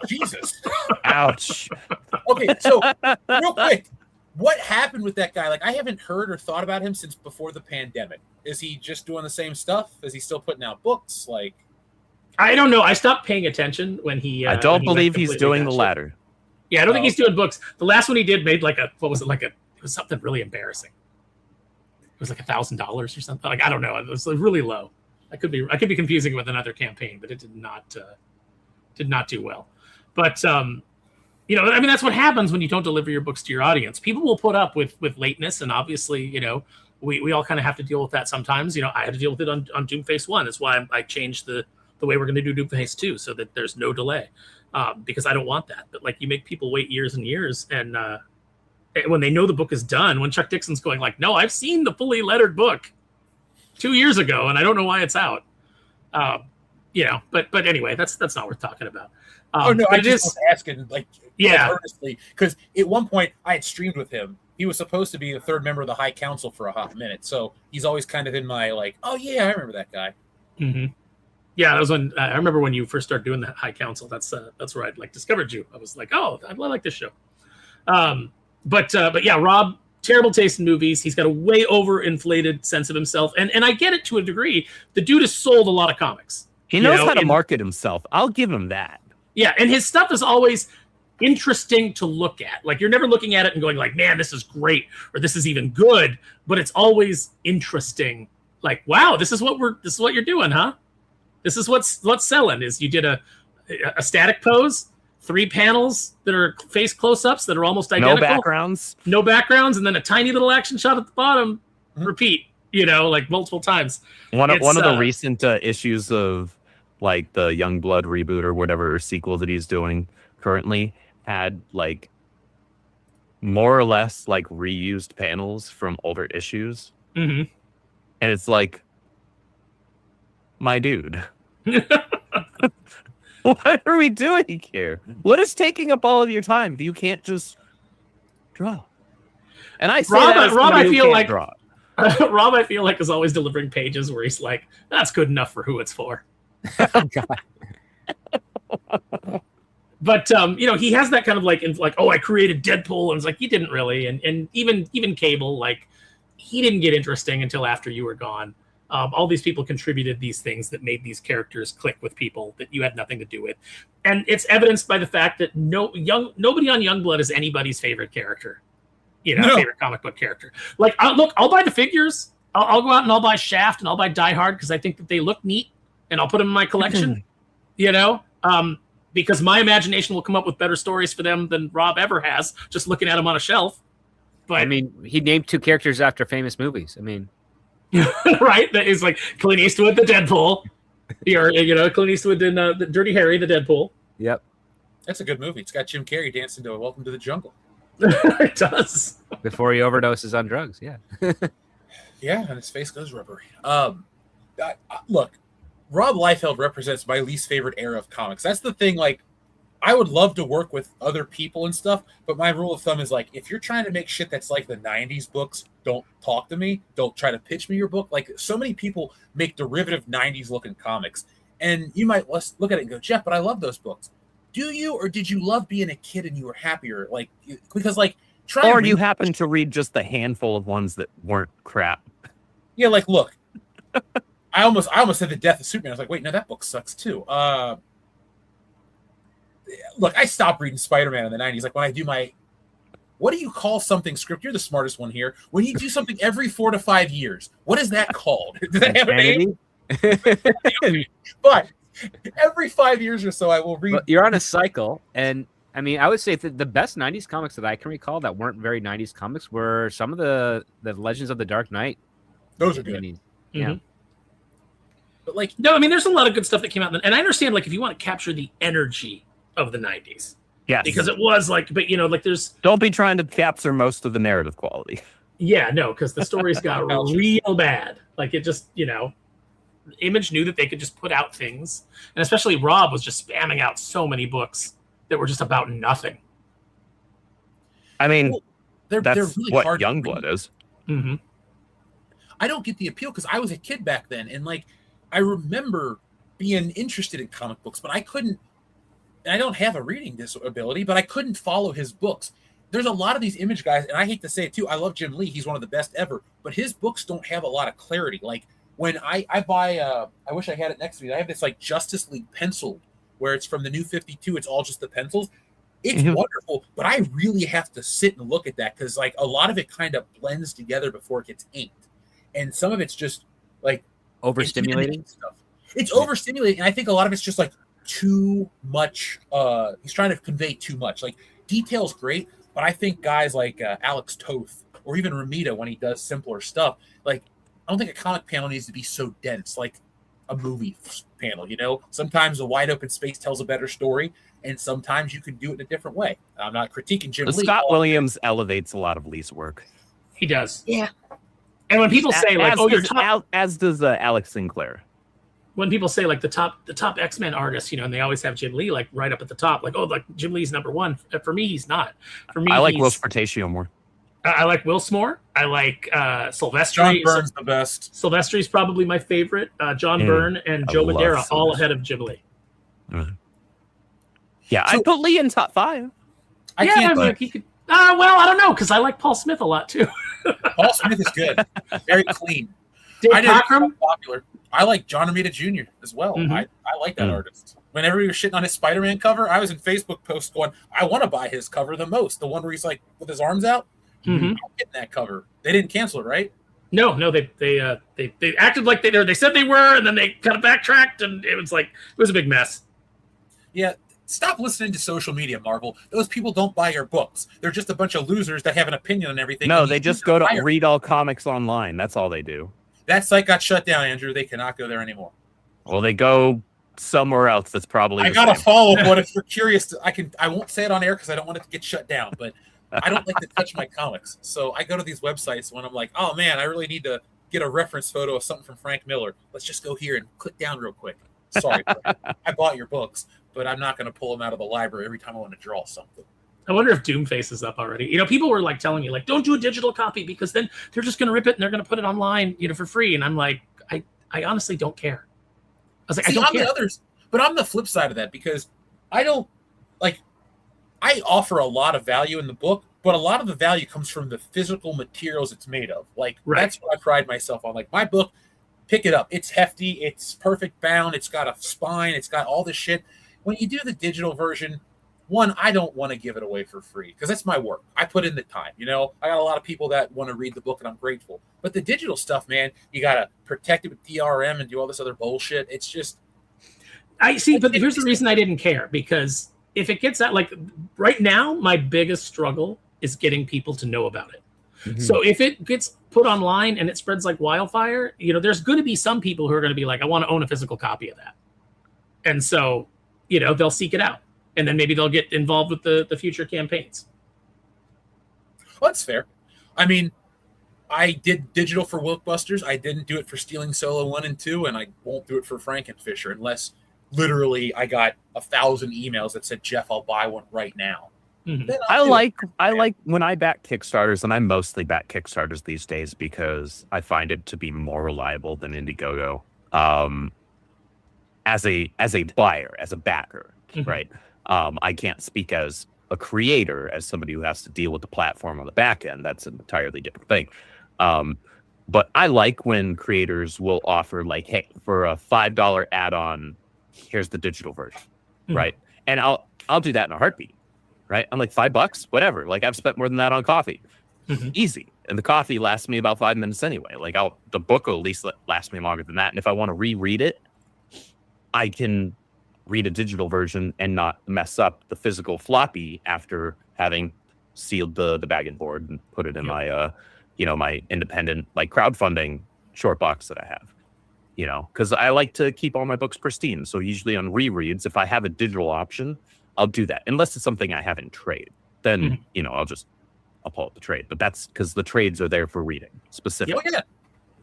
Speaker 6: Jesus.
Speaker 8: Ouch.
Speaker 6: Okay, so real quick, what happened with that guy? Like, I haven't heard or thought about him since before the pandemic. Is he just doing the same stuff? Is he still putting out books? Like,
Speaker 2: I don't know. I stopped paying attention when he.
Speaker 8: I don't believe he's doing the latter.
Speaker 2: Yeah, I don't think he's doing books. The last one he did made like it was something really embarrassing. It was like $1,000 or something. Like, I don't know. It was really low. I could be confusing it with another campaign, but it did not do well. But that's what happens when you don't deliver your books to your audience. People will put up with lateness, and obviously, we all kind of have to deal with that sometimes. I had to deal with it on Doomface 1. That's why I changed the way we're going to do Doomface 2 so that there's no delay, because I don't want that. But like, you make people wait years and years, and when they know the book is done, when Chuck Dixon's going like, no, I've seen the fully lettered book 2 years ago, and I don't know why it's out. But anyway, that's not worth talking about.
Speaker 6: I just was asking, earnestly, because at one point I had streamed with him. He was supposed to be the third member of the High Council for a hot minute, so he's always kind of in my oh yeah, I remember that guy.
Speaker 2: Mm-hmm. Yeah, that was when I remember when you first started doing the High Council. That's where I discovered you. I was like, oh, I like this show. But yeah, Rob, terrible taste in movies. He's got a way overinflated sense of himself, and I get it to a degree. The dude has sold a lot of comics.
Speaker 8: He knows how to market himself. I'll give him that.
Speaker 2: Yeah, and his stuff is always interesting to look at. Like, you're never looking at it and going like, man, this is great, or this is even good, but it's always interesting. Like, wow, this is what you're doing, huh? This is what's selling. Is you did a static pose, 3 panels that are face close-ups that are almost identical. No backgrounds, and then a tiny little action shot at the bottom. Mm-hmm. Repeat, like multiple times.
Speaker 8: One of the recent issues of like the Youngblood reboot or whatever sequel that he's doing currently had like more or less like reused panels from older issues.
Speaker 2: Mm-hmm.
Speaker 8: And it's like, my dude, what are we doing here? What is taking up all of your time? You can't just draw. And I say
Speaker 2: Rob, I feel like
Speaker 8: draw.
Speaker 2: Rob, I feel like, is always delivering pages where he's like, that's good enough for who it's for.
Speaker 13: Oh, God.
Speaker 2: But he has that kind of like oh, I created Deadpool, and it's like, you didn't really, and even Cable, like, he didn't get interesting until after you were gone. All these people contributed these things that made these characters click with people that you had nothing to do with, and it's evidenced by the fact that nobody on Youngblood is anybody's favorite character, favorite comic book character. Like, I'll buy the figures. I'll go out and I'll buy Shaft and I'll buy Die Hard because I think that they look neat, and I'll put them in my collection. Because my imagination will come up with better stories for them than Rob ever has, just looking at them on a shelf. But
Speaker 13: I mean, he named 2 characters after famous movies. I mean,
Speaker 2: right? That is like Clint Eastwood, the Deadpool. Or, Clint Eastwood in the Dirty Harry, the Deadpool.
Speaker 13: Yep.
Speaker 6: That's a good movie. It's got Jim Carrey dancing to Welcome to the Jungle.
Speaker 2: It does.
Speaker 13: Before he overdoses on drugs, yeah.
Speaker 6: Yeah, and his face goes rubbery. Look, Rob Liefeld represents my least favorite era of comics. That's the thing, like, I would love to work with other people and stuff, but my rule of thumb is like, if you're trying to make shit that's like the 90s books, don't talk to me. Don't try to pitch me your book. Like, so many people make derivative 90s looking comics, and you might look at it and go, Jeff, but I love those books. Do you, or did you love being a kid and you were happier? Like, because like,
Speaker 8: or you happen to read just a handful of ones that weren't crap.
Speaker 6: Yeah, like, look, I almost said The Death of Superman. I was like, wait, no, that book sucks too. Look, I stopped reading Spider-Man in the 90s. Like, when I do what do you call something, Script? You're the smartest one here. When you do something every 4 to 5 years, what is that called? Does that have a name? But every 5 years or so, I will read.
Speaker 13: But you're on a cycle, and I mean, I would say that the best 90s comics that I can recall that weren't very 90s comics were some of the Legends of the Dark Knight.
Speaker 6: Those are good.
Speaker 13: Yeah.
Speaker 2: Mm-hmm. But like, no, I mean, there's a lot of good stuff that came out, and I understand, like, if you want to capture the energy of the 90s.
Speaker 8: Yes.
Speaker 2: Because it was like, but like, there's.
Speaker 8: Don't be trying to capture most of the narrative quality.
Speaker 2: Yeah, no, because the stories got real bad. Like, it just, Image knew that they could just put out things, and especially Rob was just spamming out so many books that were just about nothing.
Speaker 8: I mean,
Speaker 6: they're
Speaker 8: that's
Speaker 6: really
Speaker 8: what
Speaker 6: hard
Speaker 8: Youngblood is.
Speaker 2: Mm-hmm.
Speaker 6: I don't get the appeal because I was a kid back then, and like, I remember being interested in comic books, but I couldn't. And I don't have a reading disability, but I couldn't follow his books. There's a lot of these Image guys, and I hate to say it too, I love Jim Lee. He's one of the best ever, but his books don't have a lot of clarity. Like, when I buy, I wish I had it next to me. I have this like Justice League penciled, where it's from the New 52. It's all just the pencils. It's wonderful, but I really have to sit and look at that because like a lot of it kind of blends together before it gets inked, and some of it's just like
Speaker 13: Overstimulating
Speaker 6: stuff. It's overstimulating, and I think a lot of it's just like too much. He's trying to convey too much. Like detail's great, but I think guys like Alex Toth or even Ramita, when he does simpler stuff, like I don't think a comic panel needs to be so dense like a movie panel. You know, sometimes a wide open space tells a better story, and sometimes you can do it in a different way. I'm not critiquing Jim Lee.
Speaker 8: Scott Williams elevates a lot of Lee's work.
Speaker 2: He does.
Speaker 6: Yeah.
Speaker 2: And when people say like, "Oh, you're top,"
Speaker 8: as does Alex Sinclair.
Speaker 2: When people say like the top X-Men artists, you know, and they always have Jim Lee like right up at the top, like, oh, like Jim Lee's number one. For me, he's not. For me,
Speaker 8: I like Will Spartatio more.
Speaker 2: I like Wills more. I like Silvestri.
Speaker 6: John Byrne's the best.
Speaker 2: Silvestri's probably my favorite. John Byrne and Joe Madeira, all ahead of Jim Lee.
Speaker 8: Yeah, I put Lee in top 5.
Speaker 2: I can't. Like, he could. Well, I don't know, because I like Paul Smith a lot too.
Speaker 6: Paul Smith is good, very clean.
Speaker 2: Dave
Speaker 6: I didn't
Speaker 2: Cockrum?
Speaker 6: Popular. I like John Romita Jr. as well.
Speaker 2: Mm-hmm.
Speaker 6: I like that artist. Whenever he was shitting on his Spider-Man cover, I was in Facebook posts going, I want to buy his cover the most. The one where he's like with his arms out.
Speaker 2: Mm-hmm.
Speaker 6: I'm getting that cover. They didn't cancel it, right?
Speaker 2: No, they acted like they said they were, and then they kind of backtracked, and it was a big mess.
Speaker 6: Yeah. Stop listening to social media, Marvel. Those people don't buy your books. They're just a bunch of losers that have an opinion on everything.
Speaker 8: No, they just go to read all comics online. That's all they do.
Speaker 6: That site got shut down, Andrew. They cannot go there anymore.
Speaker 8: Well, they go somewhere else. That's probably.
Speaker 6: I got a follow-up one if you're curious. I won't say it on air because I don't want it to get shut down. But I don't like to touch my comics, so I go to these websites when I'm like, oh man, I really need to get a reference photo of something from Frank Miller. Let's just go here and click down real quick. Sorry, I bought your books, but I'm not going to pull them out of the library every time I want to draw something.
Speaker 2: I wonder if Doomface is up already. You know, people were like telling me like, don't do a digital copy because then they're just going to rip it and they're going to put it online, you know, for free. And I'm like, I honestly don't care. I was like, I don't care.
Speaker 6: But I'm the flip side of that because I offer a lot of value in the book, but a lot of the value comes from the physical materials it's made of. Like That's what I pride myself on. Like my book, pick it up. It's hefty. It's perfect bound. It's got a spine. It's got all this shit. When you do the digital version, one, I don't want to give it away for free because that's my work. I put in the time. You know, I got a lot of people that want to read the book and I'm grateful. But the digital stuff, man, you got to protect it with DRM and do all this other bullshit. It's just.
Speaker 2: I see, but here's the reason I didn't care because if it gets out, like right now, my biggest struggle is getting people to know about it. Mm-hmm. So if it gets put online and it spreads like wildfire, you know, there's going to be some people who are going to be like, I want to own a physical copy of that. And so, you know, they'll seek it out and then maybe they'll get involved with the future campaigns.
Speaker 6: Well, that's fair. I mean, I did digital for Wilkbusters. I didn't do it for Stealing Solo 1 and 2, and I won't do it for Frankenfisher unless literally I got 1,000 emails that said, Jeff, I'll buy one right now.
Speaker 2: Mm-hmm.
Speaker 8: I like when I back Kickstarters, and I mostly back Kickstarters these days because I find it to be more reliable than Indiegogo. As a buyer, as a backer, mm-hmm. right? I can't speak as a creator, as somebody who has to deal with the platform on the back end. That's an entirely different thing. But I like when creators will offer like, hey, for a $5 add-on, here's the digital version, mm-hmm. right? And I'll do that in a heartbeat. Right? I'm like $5, whatever. Like I've spent more than that on coffee. Mm-hmm. Easy. And the coffee lasts me about 5 minutes anyway. Like the book will at least last me longer than that. And if I want to reread it, I can read a digital version and not mess up the physical floppy after having sealed the bag and board and put it in my my independent like crowdfunding short box that I have. You know, because I like to keep all my books pristine. So usually on rereads, if I have a digital option, I'll do that unless it's something I have in trade. Then, mm-hmm. you know, I'll pull up the trade. But that's because the trades are there for reading specifically.
Speaker 6: Yeah.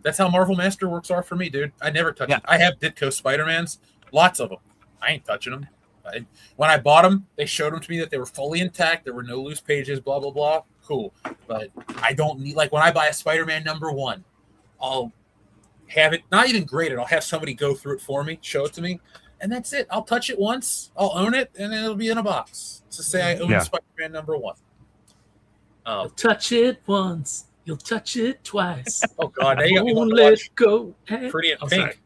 Speaker 6: That's how Marvel Masterworks are for me, dude. I never touch it. I have Ditko Spider-Mans, lots of them. I ain't touching them. When I bought them, they showed them to me that they were fully intact. There were no loose pages, blah, blah, blah. Cool. But I don't need, like when I buy a Spider-Man #1, I'll have it, not even graded. I'll have somebody go through it for me, show it to me. And that's it. I'll touch it once. I'll own it, and it'll be in a box to say I own Spider-Man #1.
Speaker 2: You'll touch it once. You'll touch it twice.
Speaker 6: Oh God! Now you got me
Speaker 2: won't let go.
Speaker 6: Pretty in Pink.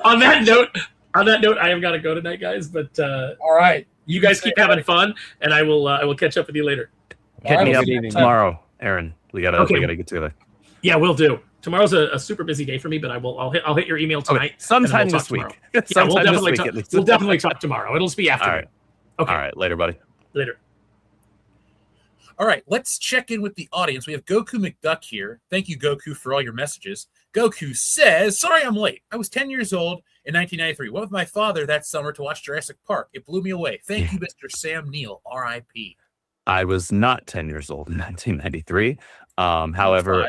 Speaker 2: On that note, I have got to go tonight, guys. But
Speaker 6: all right,
Speaker 2: you guys keep having fun, and I will catch up with you later.
Speaker 8: Hit me up tomorrow, Aaron. We gotta get together.
Speaker 2: Yeah, we'll do. Tomorrow's a super busy day for me, but I'll hit your email tonight.
Speaker 8: Okay. Sometime
Speaker 2: we'll
Speaker 8: this week.
Speaker 2: Yeah,
Speaker 8: Sometime this week at least.
Speaker 2: We'll definitely talk tomorrow. It'll just be afternoon.
Speaker 8: All right.
Speaker 2: Okay.
Speaker 8: All right. Later, buddy.
Speaker 2: Later.
Speaker 6: All right, let's check in with the audience. We have Goku McDuck here. Thank you, Goku, for all your messages. Goku says, sorry I'm late. I was 10 years old in 1993. Went with my father that summer to watch Jurassic Park. It blew me away. Thank you, Mr. Sam Neill, R.I.P.
Speaker 8: I was not 10 years old in 1993. However,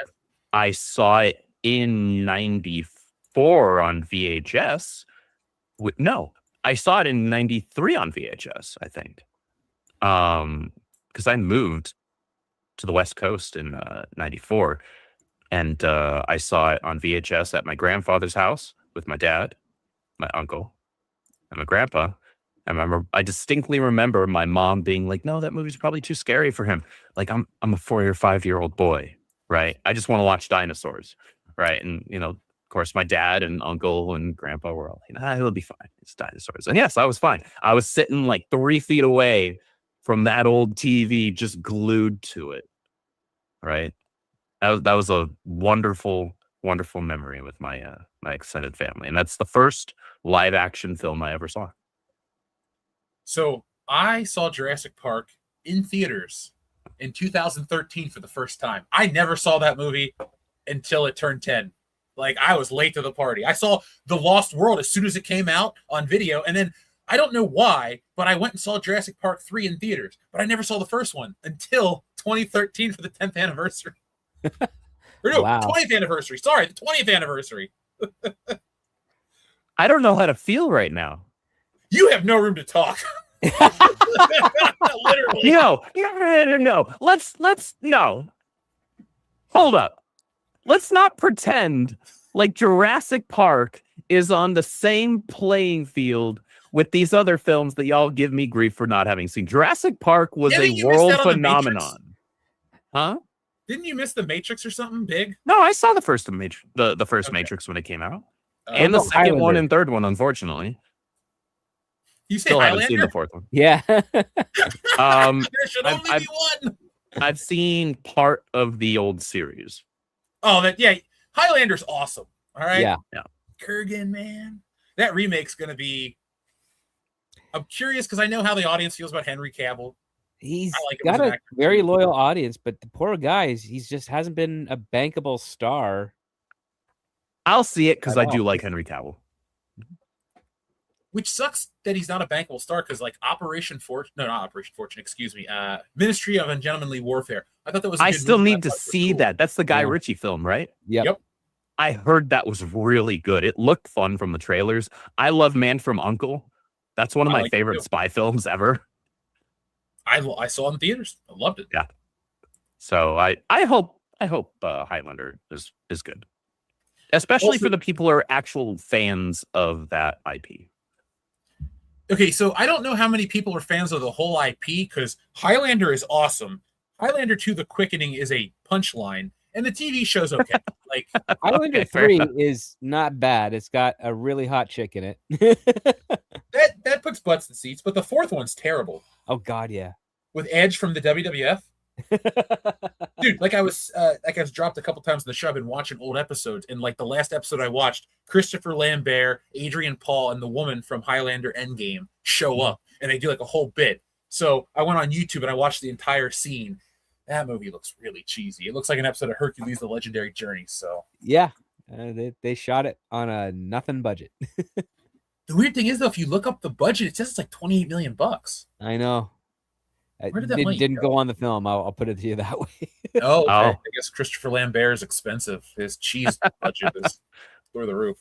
Speaker 8: I saw it in 94 on VHS. No, I saw it in 93 on VHS, I think. Because I moved to the West Coast in 94. And I saw it on VHS at my grandfather's house with my dad, my uncle, and my grandpa. I distinctly remember my mom being like, no, that movie's probably too scary for him. Like, I'm a 4 or 5 year old boy, right? I just want to watch dinosaurs, right? And, of course, my dad and uncle and grandpa were all like, it'll be fine. It's dinosaurs. And yes, I was fine. I was sitting like 3 feet away from that old TV, just glued to it, right? That was a wonderful, wonderful memory with my my extended family. And that's the first live action film I ever saw.
Speaker 6: So I saw Jurassic Park in theaters in 2013 for the first time. I never saw that movie until it turned 10. Like, I was late to the party. I saw The Lost World as soon as it came out on video. And then I don't know why, but I went and saw Jurassic Park 3 in theaters. But I never saw the first one until 2013 for the 10th anniversary. Or no,
Speaker 13: Wow.
Speaker 6: 20th anniversary. Sorry, the 20th anniversary.
Speaker 8: I don't know how to feel right now.
Speaker 6: You have no room to talk. Literally.
Speaker 8: No. Let's no. Hold up. Let's not pretend like Jurassic Park is on the same playing field with these other films that y'all give me grief for not having seen. Jurassic Park was a world phenomenon. Huh?
Speaker 6: Didn't you miss The Matrix or something big?
Speaker 8: No, I saw the first Matrix when it came out. And the second one and third one, unfortunately.
Speaker 6: You say
Speaker 8: Still
Speaker 6: Highlander?
Speaker 8: haven't seen the fourth one.
Speaker 13: Yeah.
Speaker 6: There should only be one.
Speaker 8: I've seen part of the old series.
Speaker 6: Oh, Highlander's awesome. All right.
Speaker 13: Yeah.
Speaker 6: Kurgan, man. That remake's gonna be. I'm curious because I know how the audience feels about Henry Cavill.
Speaker 13: He's
Speaker 6: like him as
Speaker 13: got
Speaker 6: an
Speaker 13: a
Speaker 6: actor.
Speaker 13: very loyal audience, but the poor guy, he's just hasn't been a bankable star.
Speaker 8: I'll see it because I do like Henry Cavill.
Speaker 6: Which sucks that he's not a bankable star because, like, Ministry of Ungentlemanly Warfare. I thought that was.
Speaker 8: I still need to see that. That's the Guy Ritchie film, right?
Speaker 13: Yep.
Speaker 8: I heard that was really good. It looked fun from the trailers. I love Man from U.N.C.L.E. That's one of my favorite spy films ever.
Speaker 6: I saw it in theaters. I loved it.
Speaker 8: Yeah. So I hope Highlander is good, especially
Speaker 6: Also,
Speaker 8: for the people who are actual fans of that IP.
Speaker 6: Okay, so I don't know how many people are fans of the whole IP because Highlander is awesome. Highlander 2: The Quickening is a punchline, and the TV show's okay. Like
Speaker 13: Highlander 3 is not bad. It's got a really hot chick in it.
Speaker 6: that puts butts in seats, but the fourth one's terrible.
Speaker 13: Oh God, yeah.
Speaker 6: With Edge from the WWF. Dude, I was dropped a couple times in the show. I've been watching old episodes, and like the last episode I watched, Christopher Lambert, Adrian Paul, and the woman from Highlander Endgame show up, and they do like a whole bit. So I went on YouTube and I watched the entire scene. That movie looks really cheesy. It looks like an episode of Hercules: The Legendary Journey. So
Speaker 13: yeah, they shot it on a nothing budget.
Speaker 6: The weird thing is, though, if you look up the budget, it says it's like $28 million.
Speaker 13: I know.
Speaker 6: Where did that money
Speaker 13: didn't
Speaker 6: go?
Speaker 13: go on the film. I'll put it to you that way.
Speaker 6: Oh, okay. I guess Christopher Lambert is expensive. His cheese budget is through the roof.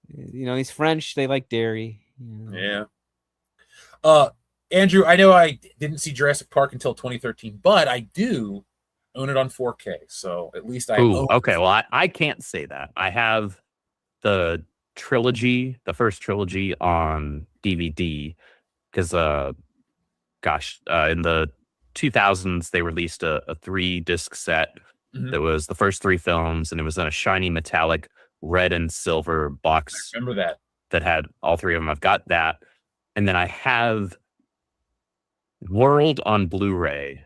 Speaker 13: He's French. They like dairy.
Speaker 6: Yeah. Andrew, I know I didn't see Jurassic Park until 2013, but I do own it on 4K. So at least I own it.
Speaker 8: Okay. Well, I can't say that. I have the trilogy, the first trilogy on DVD because in the 2000s they released a 3-disc set that was the first 3 films, and it was in a shiny metallic red and silver box.
Speaker 6: I remember that
Speaker 8: had all 3 of them. I've got that, and then I have World on Blu-ray,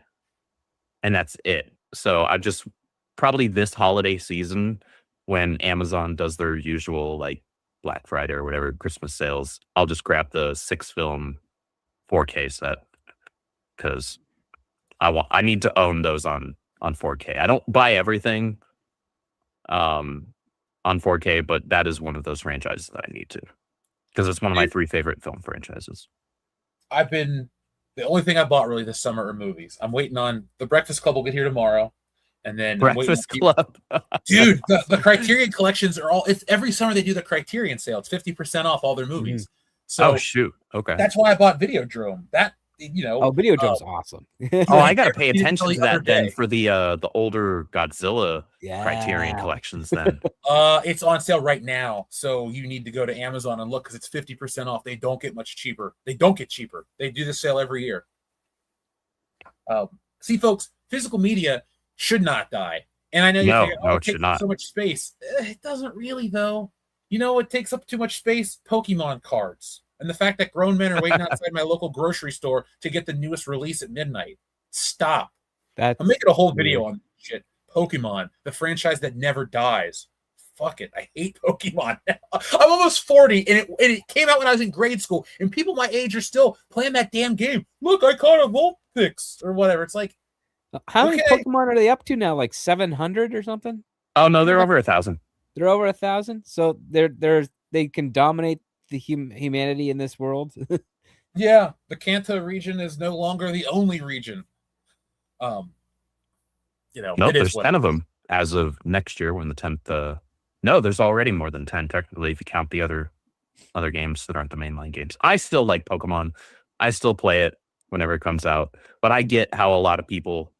Speaker 8: and that's it. So I just probably this holiday season when Amazon does their usual like Black Friday or whatever Christmas sales, I'll just grab the 6-film 4K set because I need to own those on 4K. I don't buy everything on 4K, but that is one of those franchises that I need to because it's one of my 3 favorite film franchises.
Speaker 6: The only thing I bought really this summer are movies. I'm waiting on The Breakfast Club will get here tomorrow. And then
Speaker 8: Breakfast Club.
Speaker 6: Dude, the Criterion collections are it's every summer they do the Criterion sale. It's 50% off all their movies. So
Speaker 8: shoot. Okay.
Speaker 6: That's why I bought Videodrome. That
Speaker 13: Videodrome's awesome.
Speaker 8: I gotta pay attention to that then for the older Godzilla Criterion collections then.
Speaker 6: It's on sale right now, so you need to go to Amazon and look because it's 50% off. They don't get much cheaper. They don't get cheaper. They do the sale every year. See, folks, physical media should not die. And I know you think, it takes up so much space. It doesn't really, though. You know what takes up too much space? Pokemon cards. And the fact that grown men are waiting outside my local grocery store to get the newest release at midnight. Stop. I'm making a whole video on shit. Pokemon, the franchise that never dies. Fuck it. I hate Pokemon now. I'm almost 40, and it came out when I was in grade school, and people my age are still playing that damn game. Look, I caught a Vulpix or whatever. It's like,
Speaker 13: how many Pokemon are they up to now? Like 700 or something?
Speaker 8: Oh no, they're over 1,000.
Speaker 13: They're over 1,000. So they can dominate the humanity in this world.
Speaker 6: Yeah, the Kanto region is no longer the only region.
Speaker 8: There's 10 of them as of next year when the 10th. No, there's already more than 10 technically if you count the other games that aren't the mainline games. I still like Pokemon. I still play it whenever it comes out, but I get how a lot of people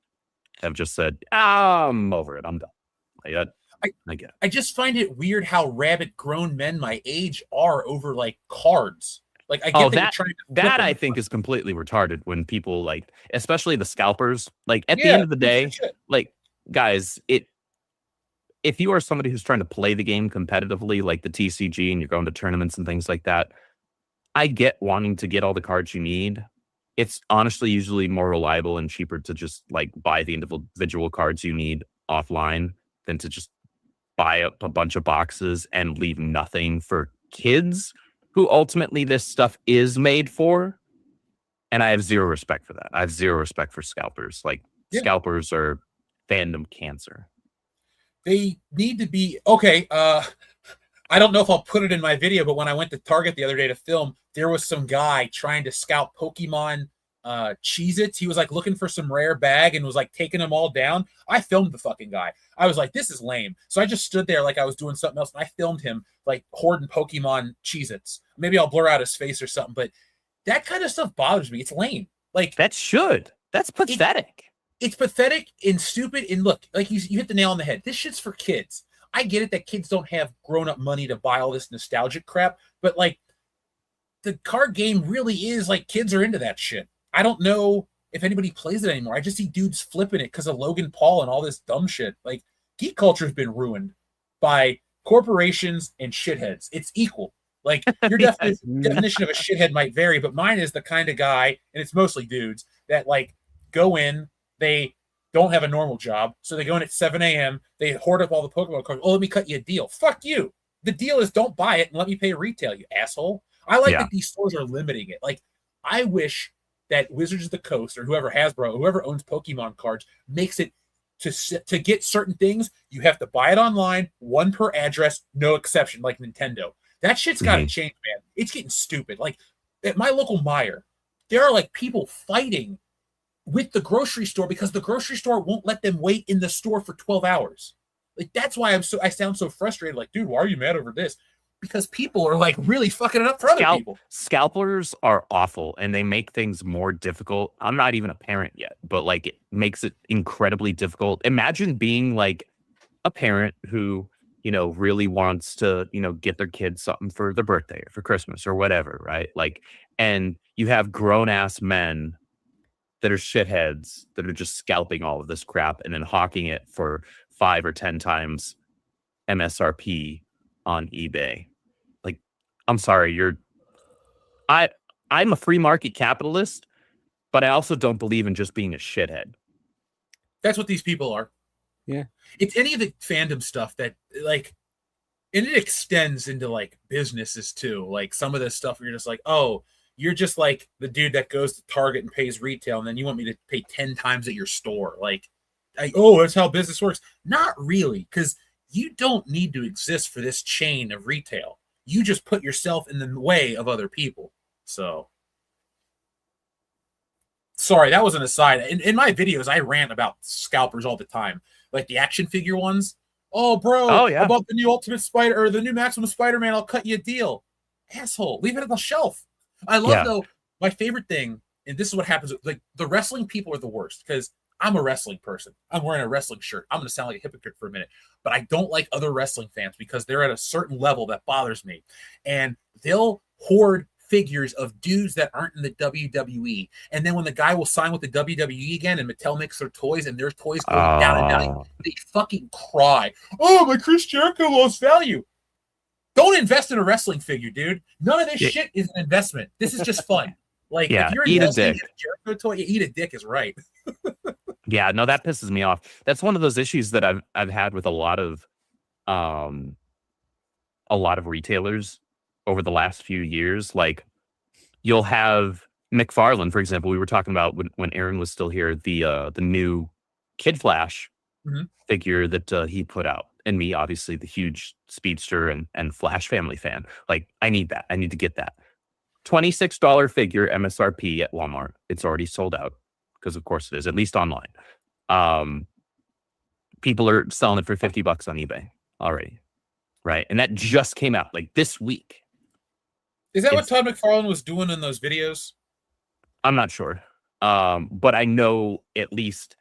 Speaker 8: have just said, I'm over it. I'm done. I get it.
Speaker 6: I just find it weird how rabid grown men my age are over like cards. Like I get
Speaker 8: that I think is completely retarded when people like, especially the scalpers, like at the end of the day, like guys, if you are somebody who's trying to play the game competitively, like the TCG, and you're going to tournaments and things like that, I get wanting to get all the cards you need. It's honestly usually more reliable and cheaper to just like buy the individual cards you need offline than to just buy up a bunch of boxes and leave nothing for kids who ultimately this stuff is made for. And I have zero respect for that. I have zero respect for scalpers. Like scalpers are fandom cancer.
Speaker 6: They need to be okay. I don't know if I'll put it in my video, but when I went to Target the other day to film, there was some guy trying to scout Pokemon Cheez-Its. He was like looking for some rare bag and was like taking them all down. I filmed the fucking guy. I was like, this is lame. So I just stood there like I was doing something else, and I filmed him like hoarding Pokemon Cheez-Its. Maybe I'll blur out his face or something, but that kind of stuff bothers me. It's lame. Like
Speaker 8: that's pathetic.
Speaker 6: It's pathetic and stupid. And look, like you hit the nail on the head. This shit's for kids. I get it that kids don't have grown-up money to buy all this nostalgic crap, but like the card game really is like kids are into that shit. I don't know if anybody plays it anymore. I just see dudes flipping it because of Logan Paul and all this dumb shit. Like geek culture has been ruined by corporations and shitheads. It's equal. Like your definition of a shithead might vary, but mine is the kind of guy, and it's mostly dudes, that like go in, they don't have a normal job, so they go in at 7 a.m., they hoard up all the Pokemon cards. Oh, let me cut you a deal. Fuck you. The deal is don't buy it and let me pay retail, you asshole. I like that these stores are limiting it. Like, I wish that Wizards of the Coast or whoever Hasbro, whoever owns Pokemon cards, makes it to get certain things, you have to buy it online, one per address, no exception, like Nintendo. That shit's got to change, man. It's getting stupid. Like, at my local Meijer, there are like people fighting with the grocery store because the grocery store won't let them wait in the store for 12 hours. Like, that's why I sound so frustrated. Like, dude, why are you mad over this? Because people are like really fucking it up for other people.
Speaker 8: Scalpers are awful and they make things more difficult. I'm not even a parent yet, but like it makes it incredibly difficult. Imagine being like a parent who, you know, really wants to, you know, get their kids something for their birthday or for Christmas or whatever, right? Like, and you have grown ass men that are shitheads that are just scalping all of this crap and then hawking it for 5 or 10 times MSRP on eBay. Like, I'm sorry, I'm a free market capitalist, but I also don't believe in just being a shithead.
Speaker 6: That's what these people are. Yeah. It's any of the fandom stuff that like, and it extends into like businesses too. Like some of this stuff where you're just like, oh, you're just like the dude that goes to Target and pays retail, and then you want me to pay 10 times at your store. Like, oh, that's how business works. Not really, because you don't need to exist for this chain of retail. You just put yourself in the way of other people. So, sorry, that was an aside. In my videos, I rant about scalpers all the time, like the action figure ones. Oh, bro, about the new Ultimate Spider or the new Maximum Spider-Man, I'll cut you a deal. Asshole, leave it on the shelf. I love, though, my favorite thing, and this is what happens, like, the wrestling people are the worst, because I'm a wrestling person. I'm wearing a wrestling shirt. I'm going to sound like a hypocrite for a minute, but I don't like other wrestling fans because they're at a certain level that bothers me. And they'll hoard figures of dudes that aren't in the WWE. And then when the guy will sign with the WWE again and Mattel makes their toys and their toys go down and down, they fucking cry. Oh, my Chris Jericho lost value. Don't invest in a wrestling figure, dude. None of this shit is an investment. This is just fun. Like, if you're investing in a Jericho toy, you eat a dick is right.
Speaker 8: Yeah, no, that pisses me off. That's one of those issues that I've had with a lot of retailers over the last few years. Like, you'll have McFarlane, for example. We were talking about when Aaron was still here, the new Kid Flash figure that he put out. And me, obviously, the huge Speedster and Flash family fan. Like, I need that. I need to get that. $26 figure MSRP at Walmart. It's already sold out because, of course, it is, at least online. People are selling it for $50 on eBay already, right? And that just came out like this week.
Speaker 6: Is that what Todd McFarlane was doing in those videos?
Speaker 8: I'm not sure, but I know at least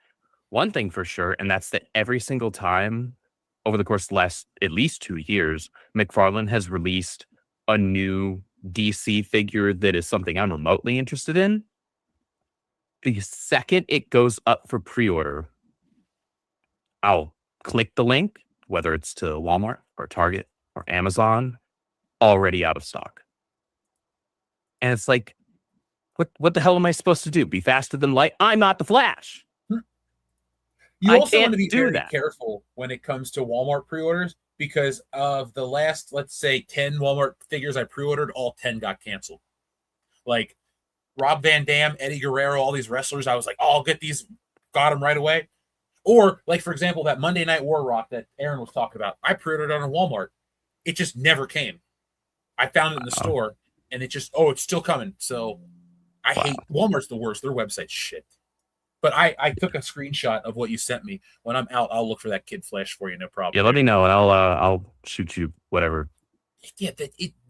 Speaker 8: one thing for sure, and that's that every single time over the course of the last at least 2 years, McFarlane has released a new DC figure that is something I'm remotely interested in. The second it goes up for pre-order, I'll click the link, whether it's to Walmart or Target or Amazon, already out of stock. And it's like, what the hell am I supposed to do? Be faster than light? I'm not the Flash.
Speaker 6: You also want to be very careful when it comes to Walmart pre-orders, because of the last, let's say, 10 Walmart figures I pre-ordered, all 10 got canceled. Like Rob Van Dam, Eddie Guerrero, all these wrestlers, I was like, oh, I'll get these, got them right away. Or, like, for example, that Monday Night War Rock that Aaron was talking about, I pre-ordered it on Walmart. It just never came. I found it in the store, and it just, it's still coming. So I hate, Walmart's the worst. Their website's shit. But I took a screenshot of what you sent me. When I'm out, I'll look for that Kid Flash for you, no problem.
Speaker 8: Yeah, let me know, and I'll shoot you whatever.
Speaker 6: Yeah,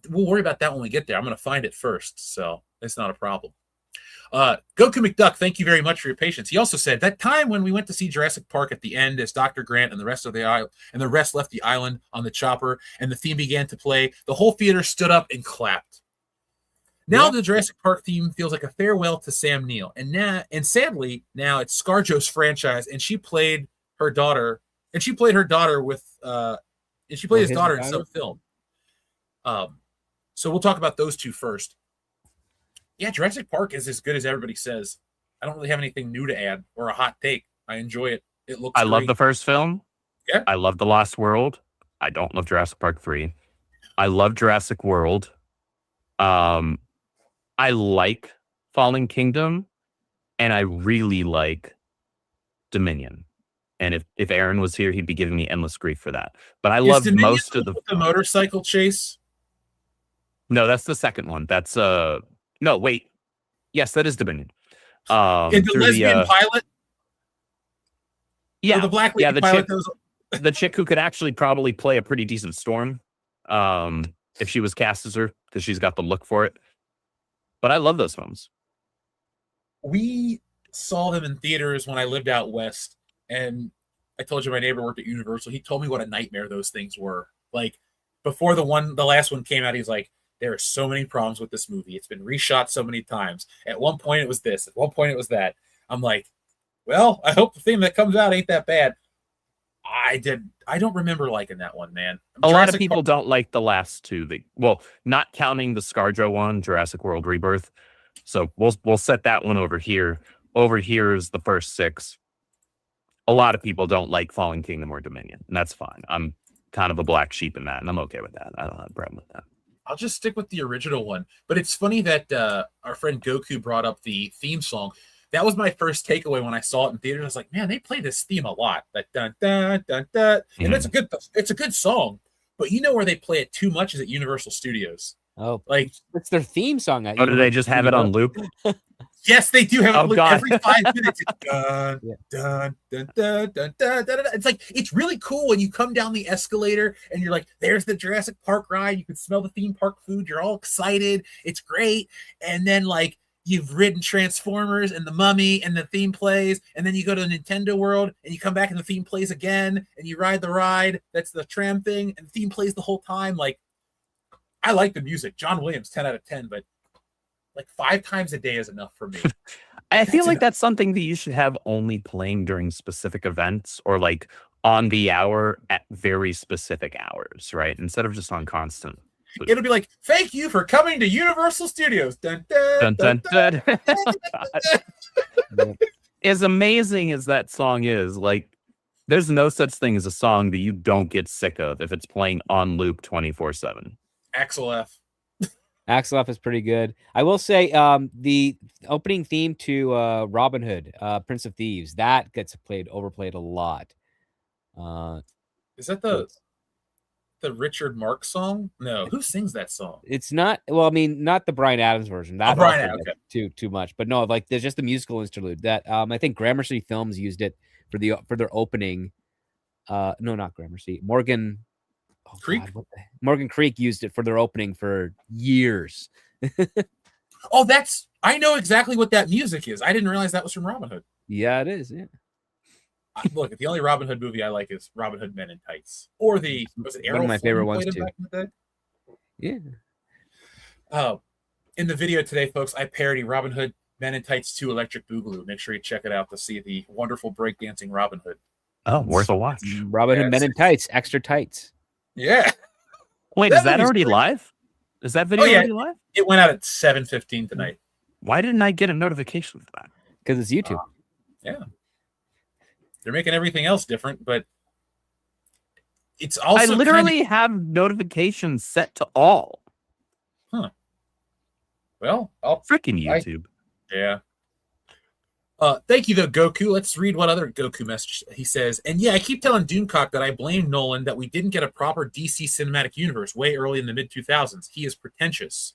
Speaker 6: we'll worry about that when we get there. I'm going to find it first, so it's not a problem. Goku McDuck, thank you very much for your patience. He also said that time when we went to see Jurassic Park at the end, as Dr. Grant and the rest left the island on the chopper, and the theme began to play, the whole theater stood up and clapped. Now the Jurassic Park theme feels like a farewell to Sam Neill, and sadly now it's ScarJo's franchise, and she played her daughter, with, and she played his daughter in some film. So we'll talk about those two first. Yeah, Jurassic Park is as good as everybody says. I don't really have anything new to add or a hot take. I enjoy it. It looks.
Speaker 8: I love the first film.
Speaker 6: Yeah,
Speaker 8: I love The Lost World. I don't love Jurassic Park 3. I love Jurassic World. I like Fallen Kingdom, and I really like Dominion. And if Aaron was here, he'd be giving me endless grief for that. But I love most of the
Speaker 6: motorcycle chase.
Speaker 8: No, that's the second one. That's no, wait. Yes, that is Dominion.
Speaker 6: The lesbian pilot.
Speaker 8: Yeah,
Speaker 6: or the black lady pilot.
Speaker 8: The chick who could actually probably play a pretty decent Storm, if she was cast as her, because she's got the look for it. But I love those films.
Speaker 6: We saw them in theaters when I lived out west, and I told you my neighbor worked at Universal. He told me what a nightmare those things were. Like, before the last one came out, he's like, there are so many problems with this movie. It's been reshot so many times. At one point it was this, at one point it was that. I'm like, well, I hope the thing that comes out ain't that bad. I don't remember liking that one, man.
Speaker 8: A lot of people don't like the last two. Not counting the ScarJo one, Jurassic World Rebirth. So we'll set that one over here. Over here is the first 6. a lot of people don't like Fallen Kingdom or Dominion, and that's fine. I'm kind of a black sheep in that, and I'm okay with that. I don't have a problem with that.
Speaker 6: I'll just stick with the original one. But it's funny that our friend Goku brought up the theme song. That was my first takeaway when I saw it in theaters. I was like, man, they play this theme a lot. That dun dun dun dun. And it's a good song. But you know where they play it too much is at Universal Studios.
Speaker 13: Oh,
Speaker 6: like
Speaker 13: it's their theme song.
Speaker 8: Oh, do they just have it on loop?
Speaker 6: Yes, they do have it on loop
Speaker 8: God.
Speaker 6: every 5 minutes. It's dun, dun, dun, dun, dun, dun, dun, dun. It's like, it's really cool when you come down the escalator and you're like, there's the Jurassic Park ride. You can smell the theme park food. You're all excited. It's great. And then like you've ridden Transformers and the Mummy and the theme plays. And then you go to Nintendo World and you come back and the theme plays again and you ride the ride. That's the tram thing. And the theme plays the whole time. Like, I like the music. John Williams, 10 out of 10, but like 5 times a day is enough for me.
Speaker 8: I feel like that's something that you should have only playing during specific events or like on the hour at very specific hours, right? Instead of just on constant.
Speaker 6: It'll be like, thank you for coming to Universal Studios. Dun, dun, dun, dun, dun.
Speaker 8: As amazing as that song is, like, there's no such thing as a song that you don't get sick of if it's playing on loop 24/7.
Speaker 6: Axel F.
Speaker 13: Axel F is pretty good. I will say the opening theme to Robin Hood, Prince of Thieves, that gets overplayed a lot.
Speaker 6: Is that the Richard Marx song? No, who sings that song?
Speaker 13: It's not. Well, I mean, not the Bryan Adams version. That too much. But no, like there's just the musical interlude that I think Gramercy Films used it for their opening. No, not Gramercy. Morgan
Speaker 6: Creek.
Speaker 13: Morgan Creek used it for their opening for years.
Speaker 6: Oh, I know exactly what that music is. I didn't realize that was from Robin Hood.
Speaker 13: Yeah, it is. Yeah.
Speaker 6: Look, the only Robin Hood movie I like is Robin Hood Men in Tights, or was it Errol
Speaker 13: one of my favorite ones too.
Speaker 6: Back in the day?
Speaker 13: Yeah.
Speaker 6: Oh, in the video today, folks, I parody Robin Hood Men in Tights 2 Electric Boogaloo. Make sure you check it out to see the wonderful breakdancing Robin Hood.
Speaker 8: Oh, worth a watch.
Speaker 13: Robin Hood Men in Tights, extra tights.
Speaker 6: Yeah.
Speaker 8: Wait, is that already live? Is that video already live?
Speaker 6: It went out at 7:15 tonight.
Speaker 8: Why didn't I get a notification for that?
Speaker 13: Because it's YouTube.
Speaker 6: Yeah. They're making everything else different, but it's also
Speaker 8: I literally have notifications set to all.
Speaker 6: Huh. Well,
Speaker 8: freaking YouTube.
Speaker 6: Yeah. Thank you, though, Goku. Let's read what other Goku message he says. And yeah, I keep telling Doomcock that I blame Nolan that we didn't get a proper DC cinematic universe way early in the mid-2000s. He is pretentious.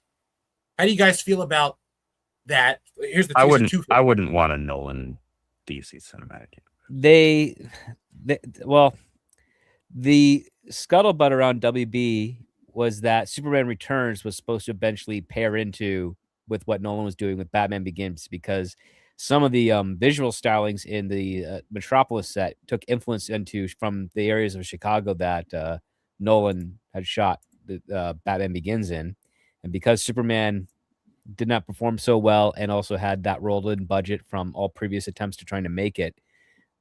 Speaker 6: How do you guys feel about that? Here's the
Speaker 8: I wouldn't want a Nolan DC cinematic universe.
Speaker 13: The scuttlebutt around WB was that Superman Returns was supposed to eventually pair into with what Nolan was doing with Batman Begins, because some of the visual stylings in the Metropolis set took influence from the areas of Chicago that Nolan had shot the Batman Begins in. And because Superman did not perform so well and also had that rolled in budget from all previous attempts to trying to make it,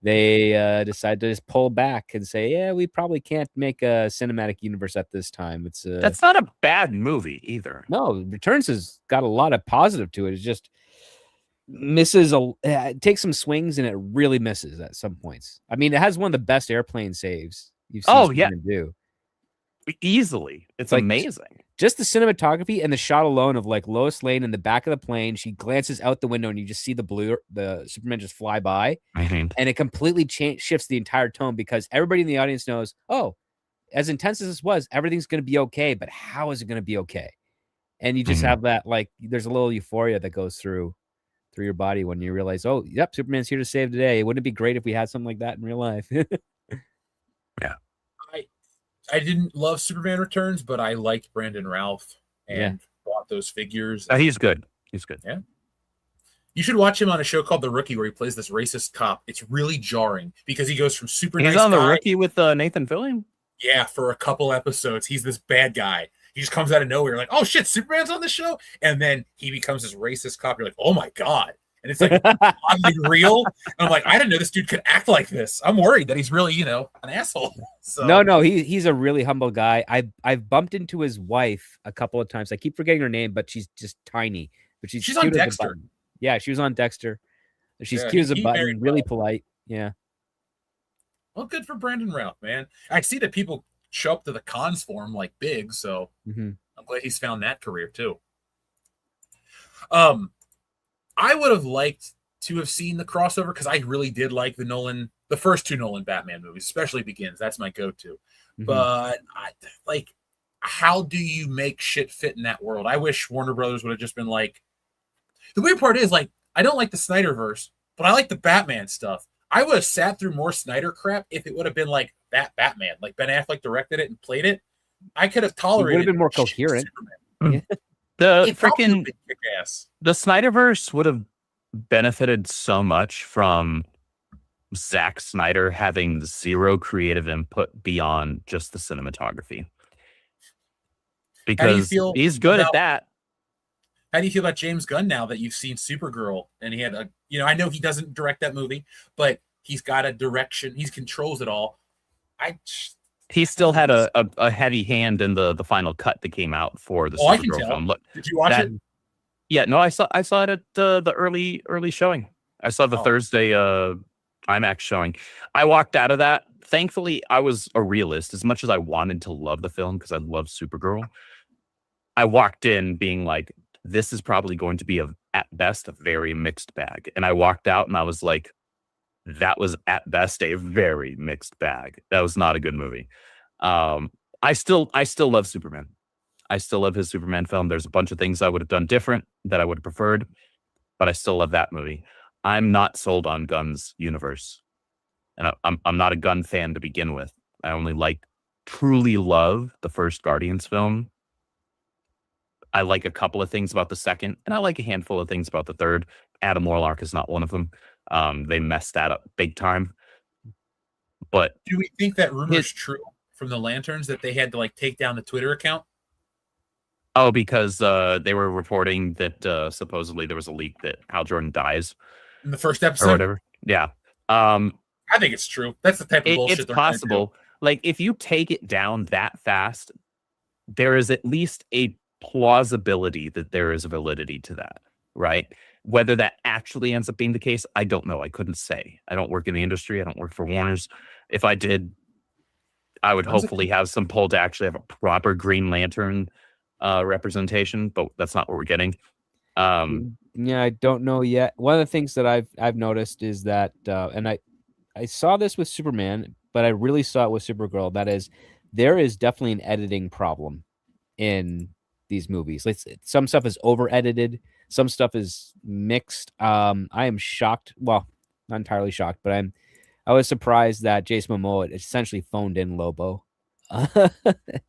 Speaker 13: they decided to just pull back and say, yeah, we probably can't make a cinematic universe at this time.
Speaker 8: That's not a bad movie either.
Speaker 13: No, Returns has got a lot of positive to it. It's just misses it takes some swings and it really misses at some points. I mean, it has one of the best airplane saves you've seen do.
Speaker 8: Easily. It's like, amazing.
Speaker 13: Just the cinematography and the shot alone of like Lois Lane in the back of the plane. She glances out the window and you just see the Superman just fly by. And it completely shifts the entire tone, because everybody in the audience knows, oh, as intense as this was, everything's going to be okay, but how is it going to be okay? And you just have that, like, there's a little euphoria that goes through your body when you realize, oh, yep, Superman's here to save the day. Wouldn't it be great if we had something like that in real life?
Speaker 8: Yeah.
Speaker 6: I didn't love Superman Returns, but I liked Brandon Routh and bought those figures.
Speaker 8: He's good. He's good.
Speaker 6: Yeah. You should watch him on a show called The Rookie, where he plays this racist cop. It's really jarring because he goes from super nice
Speaker 8: He's on
Speaker 6: guy,
Speaker 8: The Rookie with Nathan Fillion?
Speaker 6: Yeah, for a couple episodes. He's this bad guy. He just comes out of nowhere. Like, oh, shit, Superman's on the show? And then he becomes this racist cop. You're like, oh, my God. And it's like oddly real. And I'm like, I didn't know this dude could act like this. I'm worried that he's really, an asshole. So.
Speaker 13: No, he's a really humble guy. I've bumped into his wife a couple of times. I keep forgetting her name, but she's just tiny. But she's
Speaker 6: on Dexter.
Speaker 13: Yeah, she was on Dexter. She's cute as a button, really polite. Yeah.
Speaker 6: Well, good for Brandon Routh, man. I see that people show up to the cons for him like big, so I'm glad he's found that career too. I would have liked to have seen the crossover because I really did like the first two Nolan Batman movies, especially Begins. That's my go-to. But how do you make shit fit in that world? I wish Warner Brothers would have just been like. The weird part is, like, I don't like the Snyderverse, but I like the Batman stuff. I would have sat through more Snyder crap if it would have been like that Batman, like Ben Affleck directed it and played it. I could have tolerated.
Speaker 13: It would have been more coherent.
Speaker 8: The Snyderverse would have benefited so much from Zack Snyder having zero creative input beyond just the cinematography. Because he's good at that.
Speaker 6: How do you feel about James Gunn now that you've seen Supergirl and he had I know he doesn't direct that movie, but he's got a direction. He controls it all.
Speaker 8: He still had a heavy hand in the final cut that came out for the Supergirl film. Look,
Speaker 6: did you watch it?
Speaker 8: Yeah, no, I saw it at the early showing. I saw the Thursday IMAX showing. I walked out of that. Thankfully, I was a realist. As much as I wanted to love the film because I love Supergirl, I walked in being like, this is probably going to be at best a very mixed bag. And I walked out and I was like, that was at best a very mixed bag. That was not a good movie. I still love Superman. I still love his Superman film. There's a bunch of things I would have done different that I would have preferred, but I still love that movie. I'm not sold on Gunn's universe. And I'm not a Gunn fan to begin with. I only truly love the first Guardians film. I like a couple of things about the second, and I like a handful of things about the third. Adam Warlock is not one of them. They messed that up big time. But
Speaker 6: do we think that rumor is true from the Lanterns that they had to take down the Twitter account?
Speaker 8: Oh, because they were reporting that supposedly there was a leak that Hal Jordan dies
Speaker 6: in the first episode
Speaker 8: or whatever. Yeah.
Speaker 6: I think it's true. That's the type of bullshit.
Speaker 8: It's possible. If you take it down that fast, there is at least a plausibility that there is a validity to that, right? Whether that actually ends up being the case, I don't know. I couldn't say. I don't work in the industry. I don't work for Warner's. If I did, I would hopefully have some pull to actually have a proper Green Lantern representation, but that's not what we're getting.
Speaker 13: Yeah, I don't know yet. One of the things that I've noticed is that, and I saw this with Superman, but I really saw it with Supergirl. That is, there is definitely an editing problem in these movies. Some stuff is over edited, some stuff is mixed. I am shocked. Well, not entirely shocked, but I was surprised that Jason Momoa essentially phoned in Lobo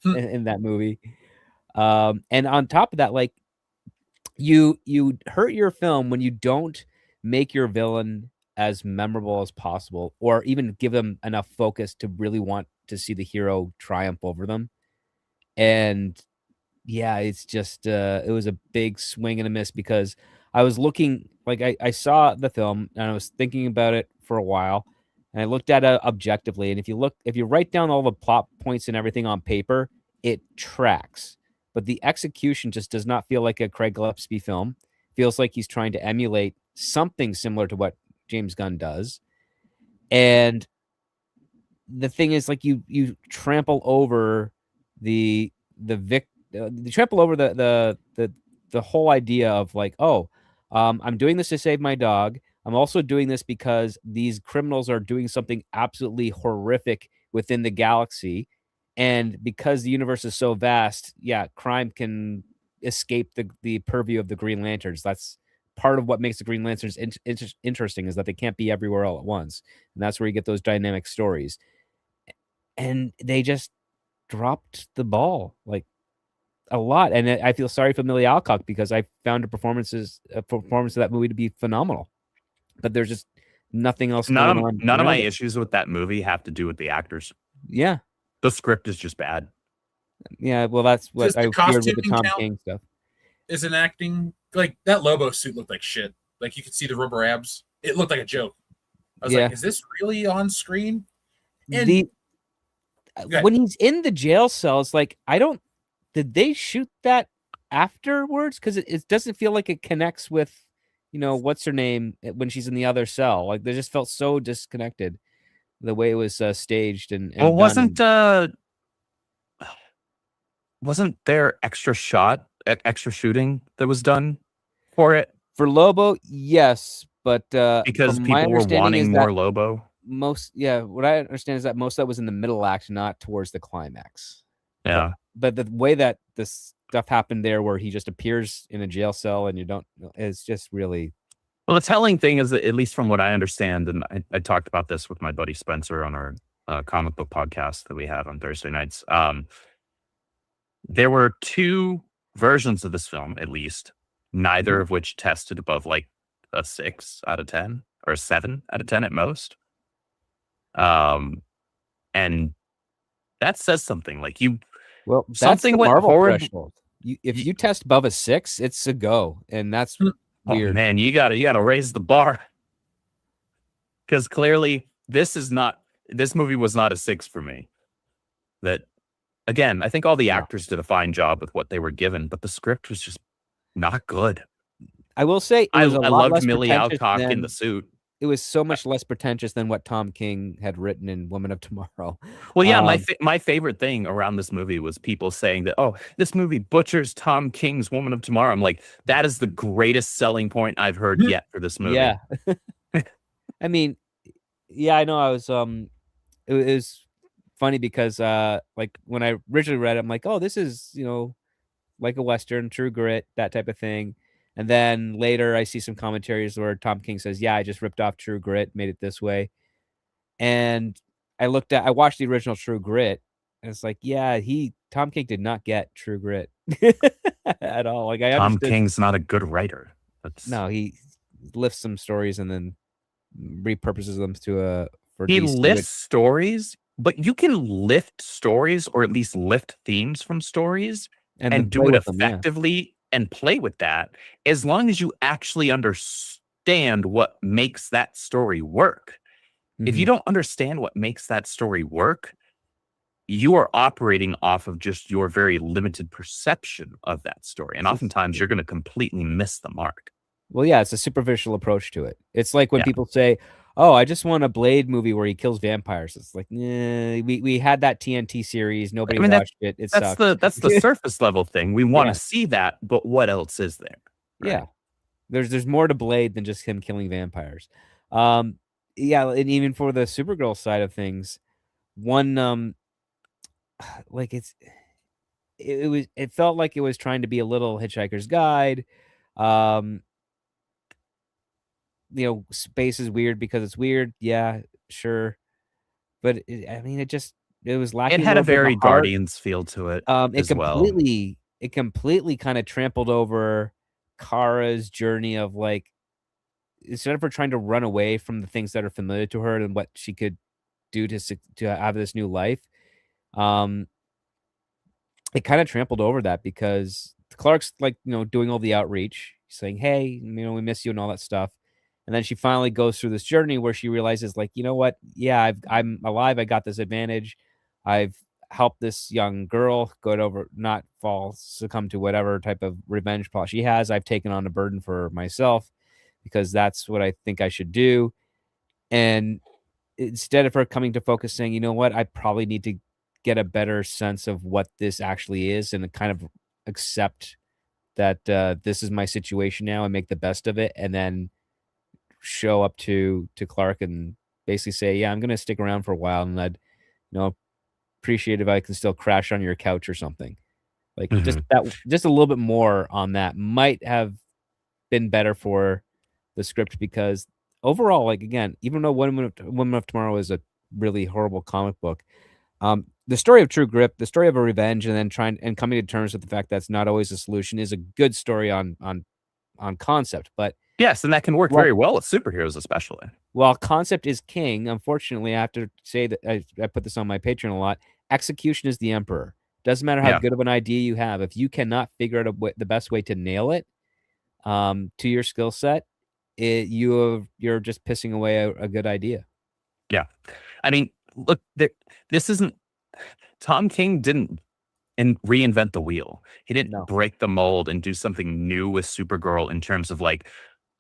Speaker 13: in that movie. And on top of that, you hurt your film when you don't make your villain as memorable as possible, or even give them enough focus to really want to see the hero triumph over them. And yeah, it's just it was a big swing and a miss, because I was looking, I saw the film and I was thinking about it for a while, and I looked at it objectively. And if you write down all the plot points and everything on paper, it tracks. But the execution just does not feel like a Craig Gillespie film. Feels like he's trying to emulate something similar to what James Gunn does. And the thing is, you trample over you trample over the whole idea of I'm doing this to save my dog. I'm also doing this because these criminals are doing something absolutely horrific within the galaxy. And because the universe is so vast, crime can escape the purview of the Green Lanterns. That's part of what makes the Green Lanterns interesting, is that they can't be everywhere all at once. And that's where you get those dynamic stories. And they just dropped the ball a lot. And I feel sorry for Millie Alcock, because I found a performance of that movie to be phenomenal. But there's just nothing else going on.
Speaker 8: None of my issues with that movie have to do with the actors.
Speaker 13: Yeah.
Speaker 8: The script is just bad.
Speaker 13: Yeah, well, that's what I feared with the Tom King stuff.
Speaker 6: Is an acting, that Lobo suit looked like shit. You could see the rubber abs. It looked like a joke. I was like, is this really on screen? And
Speaker 13: when he's in the jail cell, it's did they shoot that afterwards? Because it doesn't feel like it connects with, what's her name when she's in the other cell. They just felt so disconnected. the way it was staged and
Speaker 8: Well,
Speaker 13: done.
Speaker 8: wasn't there extra shooting that was done for it?
Speaker 13: For Lobo, yes, but
Speaker 8: Because
Speaker 13: from my
Speaker 8: people were
Speaker 13: understanding
Speaker 8: wanting
Speaker 13: is
Speaker 8: more
Speaker 13: that
Speaker 8: Lobo.
Speaker 13: what I understand is that most of that was in the middle act, not towards the climax.
Speaker 8: Yeah.
Speaker 13: But the way that this stuff happened there, where he just appears in a jail cell and you don't, it's just really.
Speaker 8: Well, the telling thing is that, at least from what I understand, and I talked about this with my buddy Spencer on our comic book podcast that we have on Thursday nights. There were 2 versions of this film, at least, neither of which tested above like a 6 out of 10 or a 7 out of 10 at most. And that says something. Like
Speaker 13: That's
Speaker 8: something
Speaker 13: the
Speaker 8: went
Speaker 13: Marvel
Speaker 8: horrible.
Speaker 13: threshold. If you test above a 6, it's a go, and that's weird.
Speaker 8: Oh, man, you gotta raise the bar, because clearly this movie was not a 6 for me. That, again, I think all the actors did a fine job with what they were given, but the script was just not good.
Speaker 13: I will say
Speaker 8: I loved Millie Alcock in the suit.
Speaker 13: It was so much less pretentious than what Tom King had written in Woman of Tomorrow.
Speaker 8: Well, yeah, my favorite thing around this movie was people saying that, oh, this movie butchers Tom King's Woman of Tomorrow. I'm like, that is the greatest selling point I've heard yet for this movie.
Speaker 13: Yeah. I mean, yeah, I know. I was it was funny because like when I originally read it, I'm like, oh, this is, like a Western, True Grit, that type of thing. And then later I see some commentaries where Tom King says, yeah, I just ripped off True Grit, made it this way. And I watched the original True Grit, and it's like, yeah, Tom King did not get True Grit at all. Like,
Speaker 8: Tom King's not a good writer.
Speaker 13: No, he lifts some stories and then repurposes them for
Speaker 8: he
Speaker 13: DC,
Speaker 8: lifts stories, but you can lift stories, or at least lift themes from stories, and do it effectively and play with that, as long as you actually understand what makes that story work. If you don't understand what makes that story work, you are operating off of just your very limited perception of that story. And oftentimes you're going to completely miss the mark.
Speaker 13: Well, yeah, it's a superficial approach to it. It's like when people say, oh, I just want a Blade movie where he kills vampires. It's like, nah, we had that TNT series. Nobody watched it. It sucked.
Speaker 8: That's the surface level thing. We want to see that, but what else is there?
Speaker 13: Right? Yeah. There's more to Blade than just him killing vampires. Yeah, and even for the Supergirl side of things, one like it felt like it was trying to be a little Hitchhiker's Guide. Space is weird because it's weird. Yeah, sure. But it was lacking.
Speaker 8: It had a very Guardians feel to it.
Speaker 13: It completely kind of trampled over Kara's journey of, like, instead of her trying to run away from the things that are familiar to her and what she could do to have this new life. It kind of trampled over that because Clark's, like, doing all the outreach, saying, hey, we miss you and all that stuff. And then she finally goes through this journey where she realizes, like, you know what? Yeah, I'm alive. I got this advantage. I've helped this young girl succumb to whatever type of revenge plot she has. I've taken on a burden for myself because that's what I think I should do. And instead of her coming to focus saying, you know what? I probably need to get a better sense of what this actually is and kind of accept that this is my situation now and make the best of it, and then show up to Clark and basically say, yeah, I'm going to stick around for a while, and I'd appreciate if I can still crash on your couch or something. Like, just a little bit more on that might have been better for the script, because overall, like, again, even though Woman of Tomorrow is a really horrible comic book, the story of True Grit, the story of a revenge, and then coming to terms with the fact that's not always a solution, is a good story on concept. But
Speaker 8: yes, and that can work very well with superheroes, especially.
Speaker 13: While concept is king, unfortunately, I have to say that I put this on my Patreon a lot. Execution is the emperor. Doesn't matter how good of an idea you have, if you cannot figure out the best way to nail it to your skill set, you're just pissing away a good idea.
Speaker 8: Yeah, I mean, look, this isn't. Tom King didn't reinvent the wheel. He didn't break the mold and do something new with Supergirl in terms of, like,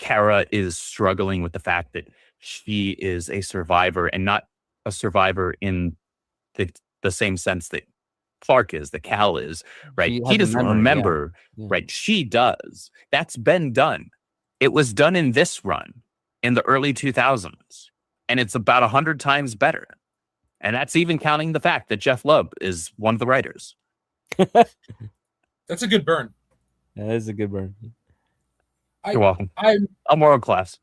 Speaker 8: Kara is struggling with the fact that she is a survivor and not a survivor in the same sense that Clark is, that Cal is, right?
Speaker 13: She
Speaker 8: He
Speaker 13: has a
Speaker 8: doesn't
Speaker 13: memory,
Speaker 8: remember,
Speaker 13: yeah.
Speaker 8: right? She does. That's been done. It was done in this run in the early 2000s, and it's about 100 times better. And that's even counting the fact that Jeff Lubb is one of the writers.
Speaker 6: That's a good burn.
Speaker 13: That is a good burn.
Speaker 8: You're welcome.
Speaker 6: I'm
Speaker 8: world class.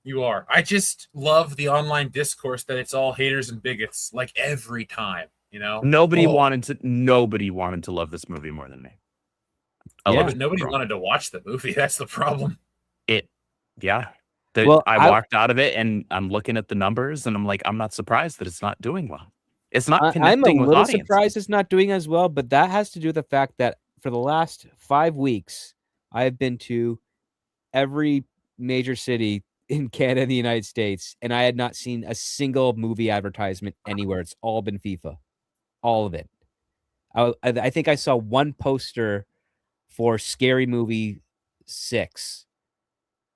Speaker 6: You are. I just love the online discourse that it's all haters and bigots, like every time, you know?
Speaker 8: Nobody wanted to love this movie more than me.
Speaker 6: But nobody wanted to watch the movie. That's the problem.
Speaker 8: I walked out of it and I'm looking at the numbers and I'm like, I'm not surprised that it's not doing well. It's not
Speaker 13: I'm a
Speaker 8: connecting with
Speaker 13: little
Speaker 8: audiences.
Speaker 13: surprised it's not doing as well, but that has to do with the fact that for the last 5 weeks, I've been to every major city in Canada and the United States, and I had not seen a single movie advertisement anywhere. It's all been FIFA. All of it. I think I saw one poster for Scary Movie 6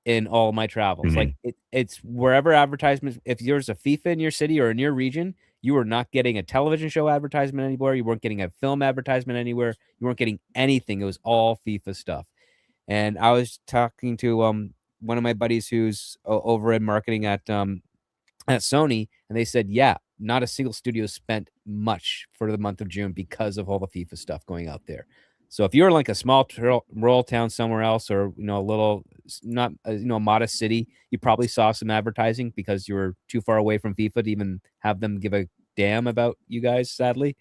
Speaker 13: in all my travels.
Speaker 8: Mm-hmm.
Speaker 13: Like it's wherever advertisements, if there's a FIFA in your city or in your region, you were not getting a television show advertisement anywhere. You weren't getting a film advertisement anywhere. You weren't getting anything. It was all FIFA stuff. And I was talking to one of my buddies who's over in marketing at Sony, and they said, yeah, not a single studio spent much for the month of June because of all the FIFA stuff going out there. So if you're in like a small rural town somewhere else, or a little not a modest city, you probably saw some advertising because you were too far away from FIFA to even have them give a damn about you guys. Sadly,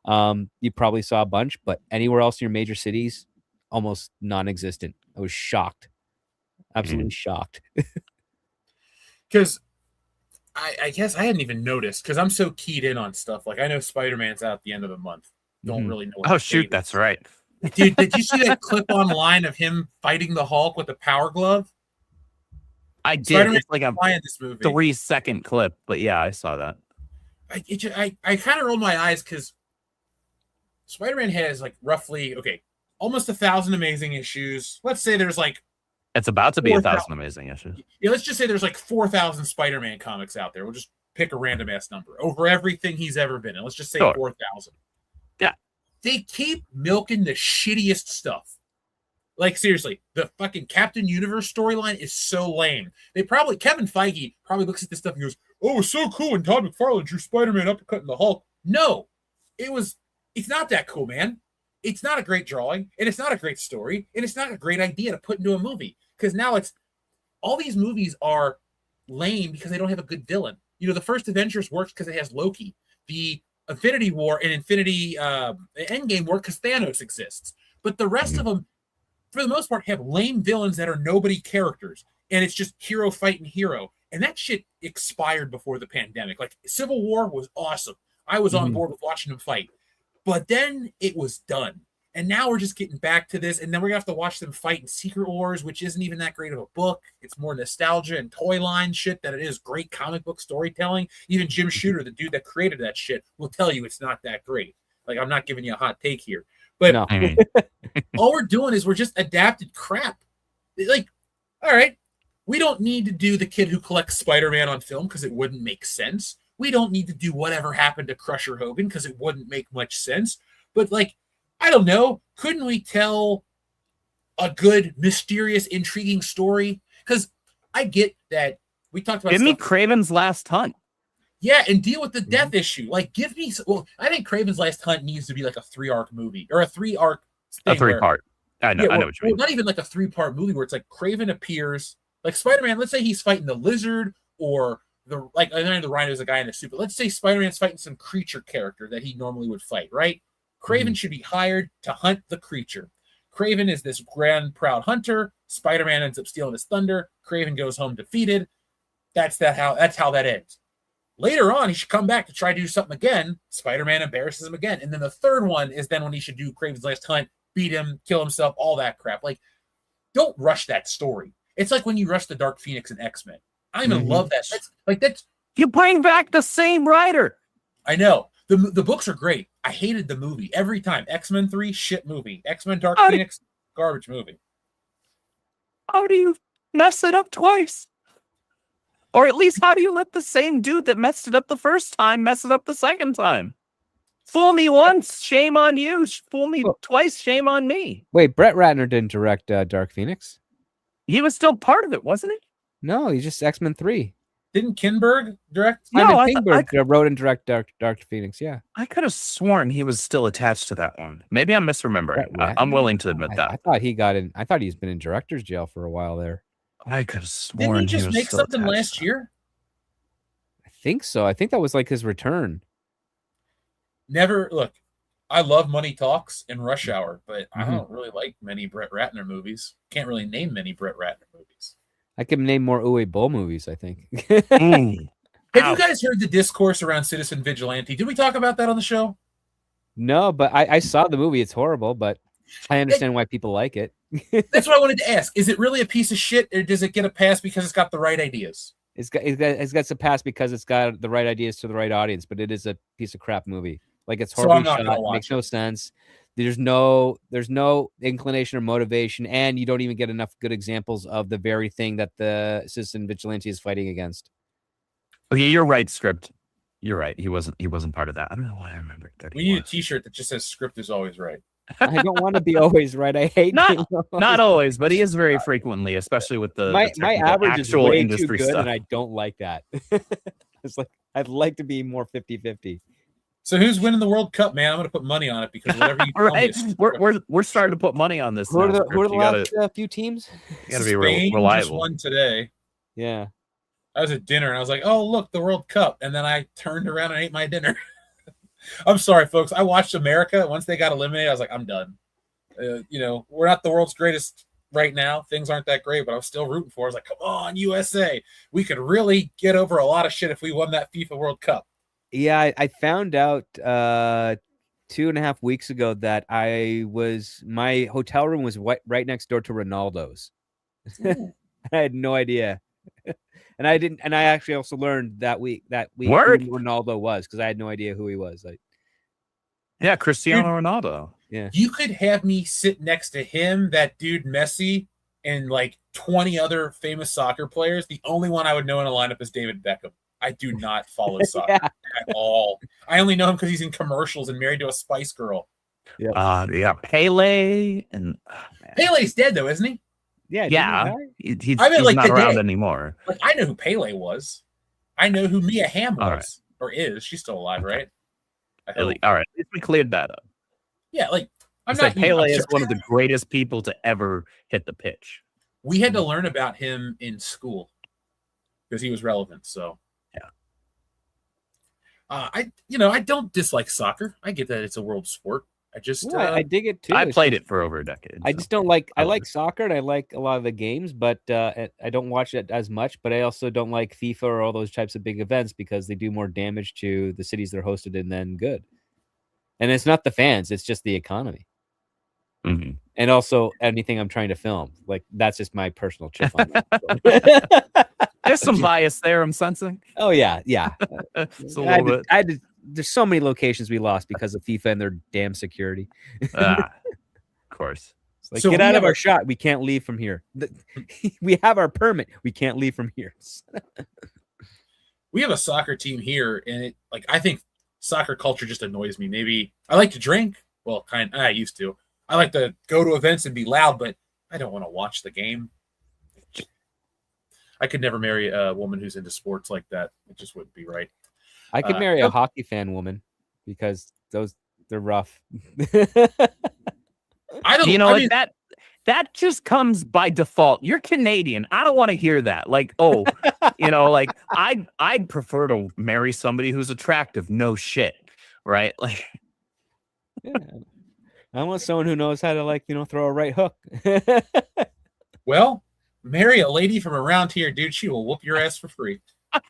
Speaker 13: you probably saw a bunch, but anywhere else in your major cities, almost non-existent. I was shocked, absolutely shocked.
Speaker 6: Because I guess I hadn't even noticed because I'm so keyed in on stuff. Like I know Spider-Man's out at the end of the month. Don't really know.
Speaker 8: Oh shoot, that's right.
Speaker 6: Dude, did you see that clip online of him fighting the Hulk with the power glove?
Speaker 8: I did.
Speaker 6: Spider-Man
Speaker 8: It's like a
Speaker 6: this movie.
Speaker 8: 3-second clip, but yeah, I saw that.
Speaker 6: I kind of rolled my eyes because Spider-Man has like roughly almost 1,000 amazing issues. Let's say there's like
Speaker 8: it's about to be 1,000 amazing issues.
Speaker 6: Yeah, let's just say there's like 4,000 Spider-Man comics out there. We'll just pick a random ass number over everything he's ever been in. Let's just say 4,000.
Speaker 8: Yeah.
Speaker 6: They keep milking the shittiest stuff. Like seriously, the fucking Captain Universe storyline is so lame. Kevin Feige probably looks at this stuff and goes, "Oh, it's so cool." And Todd McFarlane drew Spider-Man uppercutting the Hulk. No, it's not that cool, man. It's not a great drawing, and it's not a great story, and it's not a great idea to put into a movie. Because now all these movies are lame because they don't have a good villain. The first Avengers works because it has Loki. The Infinity War and Infinity Endgame work because Thanos exists. But the rest of them, for the most part, have lame villains that are nobody characters. And it's just hero fighting hero. And that shit expired before the pandemic. Like, Civil War was awesome. I was on board with watching them fight. But then it was done. And now we're just getting back to this. And then we're going to have to watch them fight in Secret Wars, which isn't even that great of a book. It's more nostalgia and toy line shit than it is great comic book storytelling. Even Jim Shooter, the dude that created that shit, will tell you it's not that great. Like, I'm not giving you a hot take here. But all we're doing is we're just adapted crap. Like, all right, we don't need to do the kid who collects Spider-Man on film because it wouldn't make sense. We don't need to do whatever happened to Crusher Hogan because it wouldn't make much sense. But, like, I don't know. Couldn't we tell a good, mysterious, intriguing story? Because I get that we talked about.
Speaker 8: Give me Kraven's Last Hunt.
Speaker 6: Yeah, and deal with the death issue. Like, give me. Well, I think Kraven's Last Hunt needs to be like a 3-arc movie or a 3-arc.
Speaker 8: A 3-part. I know. I know what you mean.
Speaker 6: Not even like a 3-part movie where it's like Kraven appears, like Spider-Man. Let's say he's fighting the Lizard or I know the Rhino is a guy in a suit, but let's say Spider-Man's fighting some creature character that he normally would fight, right? Kraven should be hired to hunt the creature. Kraven is this grand, proud hunter. Spider-Man ends up stealing his thunder. Kraven goes home defeated. That's how that ends. Later on, he should come back to try to do something again. Spider-Man embarrasses him again. And then the third one is then when he should do Kraven's Last Hunt, beat him, kill himself, all that crap. Like, don't rush that story. It's like when you rush the Dark Phoenix and X-Men. I even love that. That's
Speaker 8: you bring back the same writer.
Speaker 6: I know. The books are great. I hated the movie every time. X-Men 3, shit movie. X-Men Dark Phoenix, garbage movie.
Speaker 8: How do you mess it up twice? Or at least, how do you let the same dude that messed it up the first time mess it up the second time? Fool me once, shame on you. Fool me twice, shame on me.
Speaker 13: Wait, Brett Ratner didn't direct Dark Phoenix?
Speaker 8: He was still part of it, wasn't he?
Speaker 13: No, he's just X-Men 3.
Speaker 6: Didn't Kinberg direct?
Speaker 13: Simon Kinberg wrote and directed Dark Phoenix, yeah.
Speaker 8: I could have sworn he was still attached to that one. Maybe I'm misremembering. I'm willing to admit that.
Speaker 13: I thought he got in. I thought he's been in director's jail for a while there.
Speaker 8: I could have sworn
Speaker 6: Didn't he just make something last year?
Speaker 13: I think so. I think that was like his return.
Speaker 6: Never look. I love Money Talks and Rush Hour, but I don't really like many Brett Ratner movies. Can't really name many Brett Ratner movies.
Speaker 13: I can name more Uwe Boll movies, I think.
Speaker 6: Have you guys heard the discourse around Citizen Vigilante? Did we talk about that on the show?
Speaker 13: No, but I saw the movie. It's horrible, but I understand why people like it.
Speaker 6: That's what I wanted to ask. Is it really a piece of shit, or does it get a pass because it's got the right ideas?
Speaker 13: It's got a pass because it's got the right ideas to the right audience, but it is a piece of crap movie. Like, it's horribly shot. It makes no sense. There's no inclination or motivation, and you don't even get enough good examples of the very thing that the Citizen Vigilante is fighting against.
Speaker 8: Okay, you're right, Script. You're right. He wasn't part of that. I don't know why I remember that.
Speaker 6: We need a T-shirt that just says "Script is always right."
Speaker 13: I don't want to be always right. I hate
Speaker 8: not always, but he is very frequently, especially with
Speaker 13: my average is way
Speaker 8: industry
Speaker 13: too good,
Speaker 8: stuff.
Speaker 13: and I don't like that. It's like I'd like to be more 50-50.
Speaker 6: So who's winning the World Cup, man? I'm going to put money on it because whatever you tell
Speaker 8: right.
Speaker 6: me,
Speaker 8: we're starting to put money on this.
Speaker 13: Who are the last few teams?
Speaker 8: You got to be
Speaker 6: Spain
Speaker 8: reliable.
Speaker 6: just won today.
Speaker 13: Yeah.
Speaker 6: I was at dinner and I was like, "Oh, look, the World Cup!" And then I turned around and ate my dinner. I'm sorry, folks. I watched America. Once they got eliminated, I was like, "I'm done." We're not the world's greatest right now. Things aren't that great, but I was still rooting for. I was like, "Come on, USA! We could really get over a lot of shit if we won that FIFA World Cup."
Speaker 13: Yeah, I found out 2.5 weeks ago that my hotel room was right next door to Ronaldo's. I had no idea. And I actually also learned that week who Ronaldo was, because I had no idea who he was.
Speaker 8: Yeah, Cristiano Ronaldo.
Speaker 13: Yeah.
Speaker 6: You could have me sit next to him, that dude Messi, and like 20 other famous soccer players. The only one I would know in a lineup is David Beckham. I do not follow soccer at all. I only know him because he's in commercials and married to a Spice Girl.
Speaker 8: Yeah. Pele and
Speaker 6: Pele's dead though, isn't he?
Speaker 13: Yeah.
Speaker 8: He's not around anymore.
Speaker 6: Like, I know who Pele was. I know who Mia Hamm was or is. She's still alive, right?
Speaker 8: All right. At least we cleared that up.
Speaker 6: Yeah, like I'm
Speaker 8: not. Pele is one of the greatest people to ever hit the pitch.
Speaker 6: We had to learn about him in school because he was relevant. So
Speaker 8: yeah.
Speaker 6: I don't dislike soccer. I get that it's a world sport. I just
Speaker 13: I dig it too.
Speaker 8: I played it for over a decade.
Speaker 13: I just don't like. I like soccer and I like a lot of the games, but I don't watch it as much. But I also don't like FIFA or all those types of big events because they do more damage to the cities they're hosted in than good. And it's not the fans; it's just the economy.
Speaker 8: Mm-hmm.
Speaker 13: And also anything I'm trying to film. Like, that's just my personal chip on that.
Speaker 8: There's some bias there, I'm sensing.
Speaker 13: Oh yeah.
Speaker 8: It's a little bit.
Speaker 13: There's so many locations we lost because of FIFA and their damn security.
Speaker 8: Of course.
Speaker 13: Like, so get out of our shot. We can't leave from here. We have our permit. We can't leave from here.
Speaker 6: We have a soccer team here, and I think soccer culture just annoys me. Maybe I like to drink. Well, I used to. I like to go to events and be loud, but I don't want to watch the game. I could never marry a woman who's into sports like that. It just wouldn't be right.
Speaker 13: I could marry a hockey fan woman because they're rough.
Speaker 8: That just comes by default. You're Canadian. I don't want to hear that. I'd prefer to marry somebody who's attractive. No shit. Right?
Speaker 13: Yeah. I want someone who knows how to throw a right hook.
Speaker 6: Well, marry a lady from around here, dude. She will whoop your ass for free.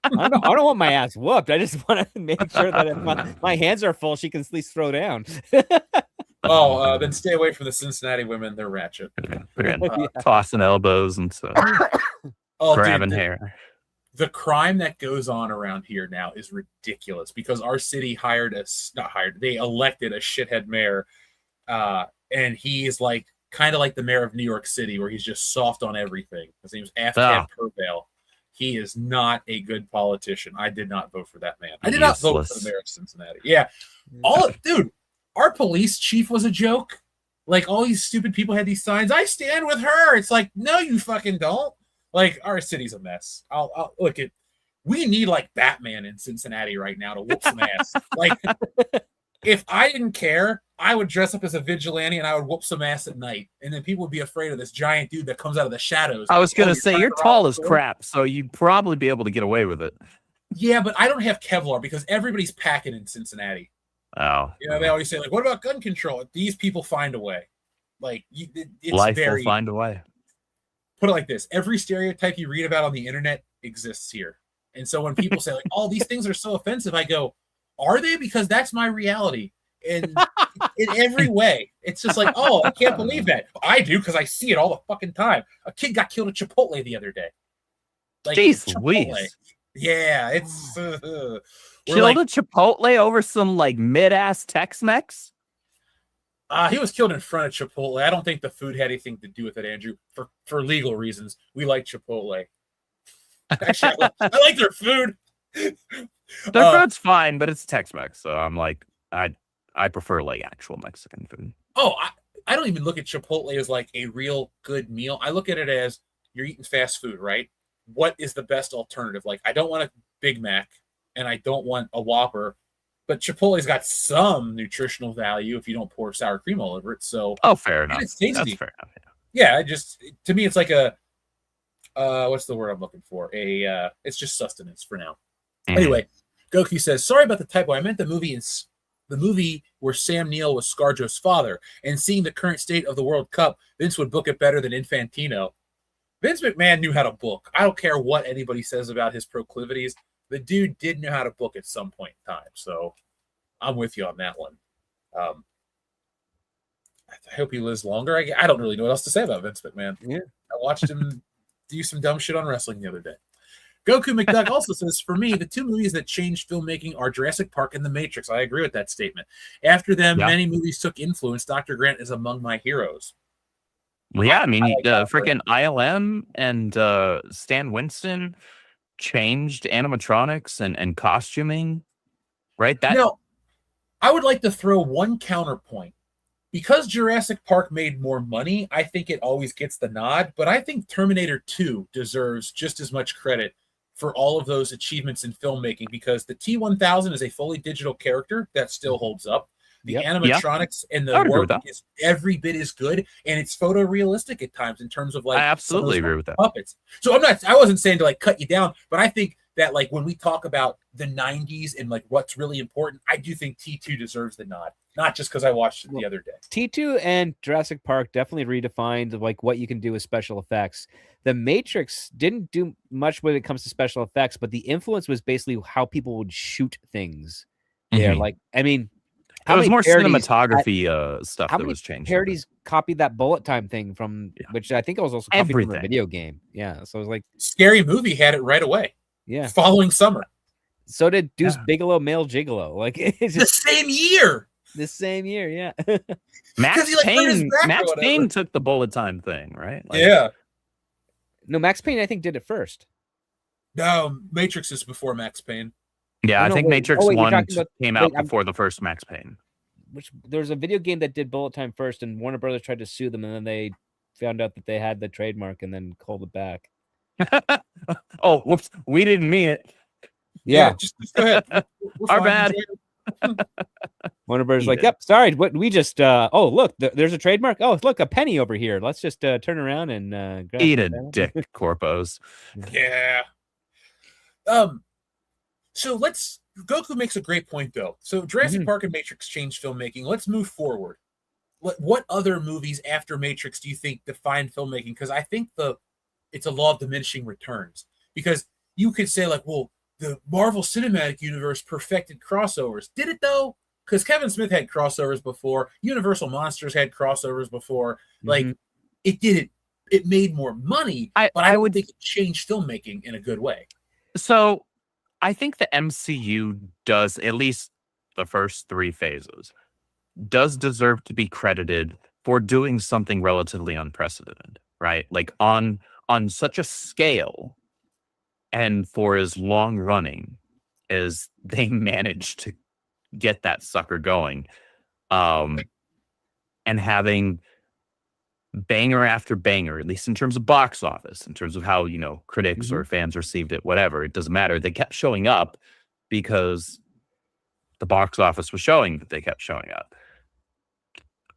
Speaker 13: I don't want my ass whooped. I just want to make sure that if my hands are full, she can at least throw down.
Speaker 6: Then stay away from the Cincinnati women. They're ratchet.
Speaker 8: Tossing elbows and stuff. Grabbing hair.
Speaker 6: The crime that goes on around here now is ridiculous because our city they elected a shithead mayor. And he is kind of like the mayor of New York City, where he's just soft on everything. His name's Aftab Purvale. He is not a good politician. I did not vote for that man. I did not vote for the mayor of Cincinnati. Yeah. Dude, our police chief was a joke. Like, all these stupid people had these signs, I stand with her. It's like, no, you fucking don't. Like, our city's a mess. I'll look at, we need like Batman in Cincinnati right now to whoop some ass. Like, if I didn't care, I would dress up as a vigilante and I would whoop some ass at night. And then people would be afraid of this giant dude that comes out of the shadows.
Speaker 8: I was going to say, you're tall as crap, so you'd probably be able to get away with it.
Speaker 6: Yeah, but I don't have Kevlar because everybody's packing in Cincinnati.
Speaker 8: Oh.
Speaker 6: You know, they always say, like, what about gun control? These people find a way. Like, it's
Speaker 8: life will find a way.
Speaker 6: Put it like this. Every stereotype you read about on the internet exists here. And so when people say, like, oh, these things are so offensive, I go, are they? Because that's my reality. And in every way, it's just like, oh, I can't believe that. I do because I see it all the fucking time. A kid got killed at Chipotle the other day.
Speaker 8: Like, jeez Louise.
Speaker 6: Yeah, it's
Speaker 8: killed a Chipotle over some like mid-ass Tex-Mex.
Speaker 6: He was killed in front of Chipotle. I don't think the food had anything to do with it, Andrew. For legal reasons, we like Chipotle. Actually, I like their food.
Speaker 8: Their food's fine, but it's Tex-Mex, so I'm like, I prefer like actual Mexican food.
Speaker 6: Oh, I don't even look at Chipotle as like a real good meal. I look at it as you're eating fast food, right? What is the best alternative? Like, I don't want a Big Mac and I don't want a Whopper, but Chipotle's got some nutritional value if you don't pour sour cream all over it. So,
Speaker 8: fair enough.
Speaker 6: It's tasty.
Speaker 8: That's fair enough.
Speaker 6: Yeah, to me, it's like a what's the word I'm looking for? It's just sustenance for now. Mm-hmm. Anyway, Goku says, sorry about the typo. I meant the movie where Sam Neill was ScarJo's father, and seeing the current state of the World Cup, Vince would book it better than Infantino. Vince McMahon knew how to book. I don't care what anybody says about his proclivities. The dude did know how to book at some point in time. So I'm with you on that one. I hope he lives longer. I don't really know what else to say about Vince McMahon.
Speaker 13: Yeah.
Speaker 6: I watched him do some dumb shit on wrestling the other day. Goku McDuck also says, for me, the two movies that changed filmmaking are Jurassic Park and The Matrix. I agree with that statement. After them, many movies took influence. Dr. Grant is among my heroes.
Speaker 8: Well, yeah, I mean, freaking ILM and Stan Winston changed animatronics and costuming, right?
Speaker 6: Now, I would like to throw one counterpoint. Because Jurassic Park made more money, I think it always gets the nod, but I think Terminator 2 deserves just as much credit for all of those achievements in filmmaking, because the T-1000 is a fully digital character that still holds up. The animatronics and the work is every bit as good, and it's photorealistic at times in terms of like
Speaker 8: I absolutely agree with that.
Speaker 6: Puppets. So I wasn't saying to like cut you down, but I think that like when we talk about the 90s and like what's really important, I do think T2 deserves the nod. Not just because I watched it the other day.
Speaker 13: T2 and Jurassic Park definitely redefined like what you can do with special effects. The Matrix didn't do much when it comes to special effects, but the influence was basically how people would shoot things. There, like, I mean,
Speaker 8: it was more cinematography stuff that was changed.
Speaker 13: Parodies copied that bullet time thing from which I think it was also copied from a video game. Yeah, so it was like
Speaker 6: Scary Movie had it right away.
Speaker 13: Yeah,
Speaker 6: following summer.
Speaker 13: So did Deuce Bigelow, Male Gigolo. Like it's
Speaker 6: the same year.
Speaker 13: The same year, yeah.
Speaker 8: Max Payne took the bullet time thing, right?
Speaker 6: Like, yeah.
Speaker 13: No, Max Payne, I think, did it first.
Speaker 6: No, Matrix is before Max Payne.
Speaker 8: Yeah, I think Matrix 1 came out before the first Max Payne.
Speaker 13: There's a video game that did bullet time first, and Warner Brothers tried to sue them, and then they found out that they had the trademark and then called it back.
Speaker 8: Oh, whoops. We didn't mean it.
Speaker 13: Yeah.
Speaker 6: Just go ahead.
Speaker 8: Our bad.
Speaker 13: Warner Brothers like, yep, sorry. What we just oh look, there's a trademark. Oh, look, a penny over here. Let's just turn around and
Speaker 8: eat a dick, corpos.
Speaker 6: Yeah. So Goku makes a great point though. So Jurassic Park and Matrix changed filmmaking. Let's move forward. What other movies after Matrix do you think defined filmmaking? Because I think it's a law of diminishing returns. Because you could say like, well, the Marvel Cinematic Universe perfected crossovers. Did it though? Because Kevin Smith had crossovers before. Universal Monsters had crossovers before. Like it did it. It made more money, but I would think it changed filmmaking in a good way.
Speaker 8: So I think the MCU does, at least the first 3 phases, does deserve to be credited for doing something relatively unprecedented, right? Like on such a scale And for as long running as they managed to get that sucker going, and having banger after banger, at least in terms of box office, in terms of how, critics or fans received it, whatever, it doesn't matter. They kept showing up because the box office was showing that they kept showing up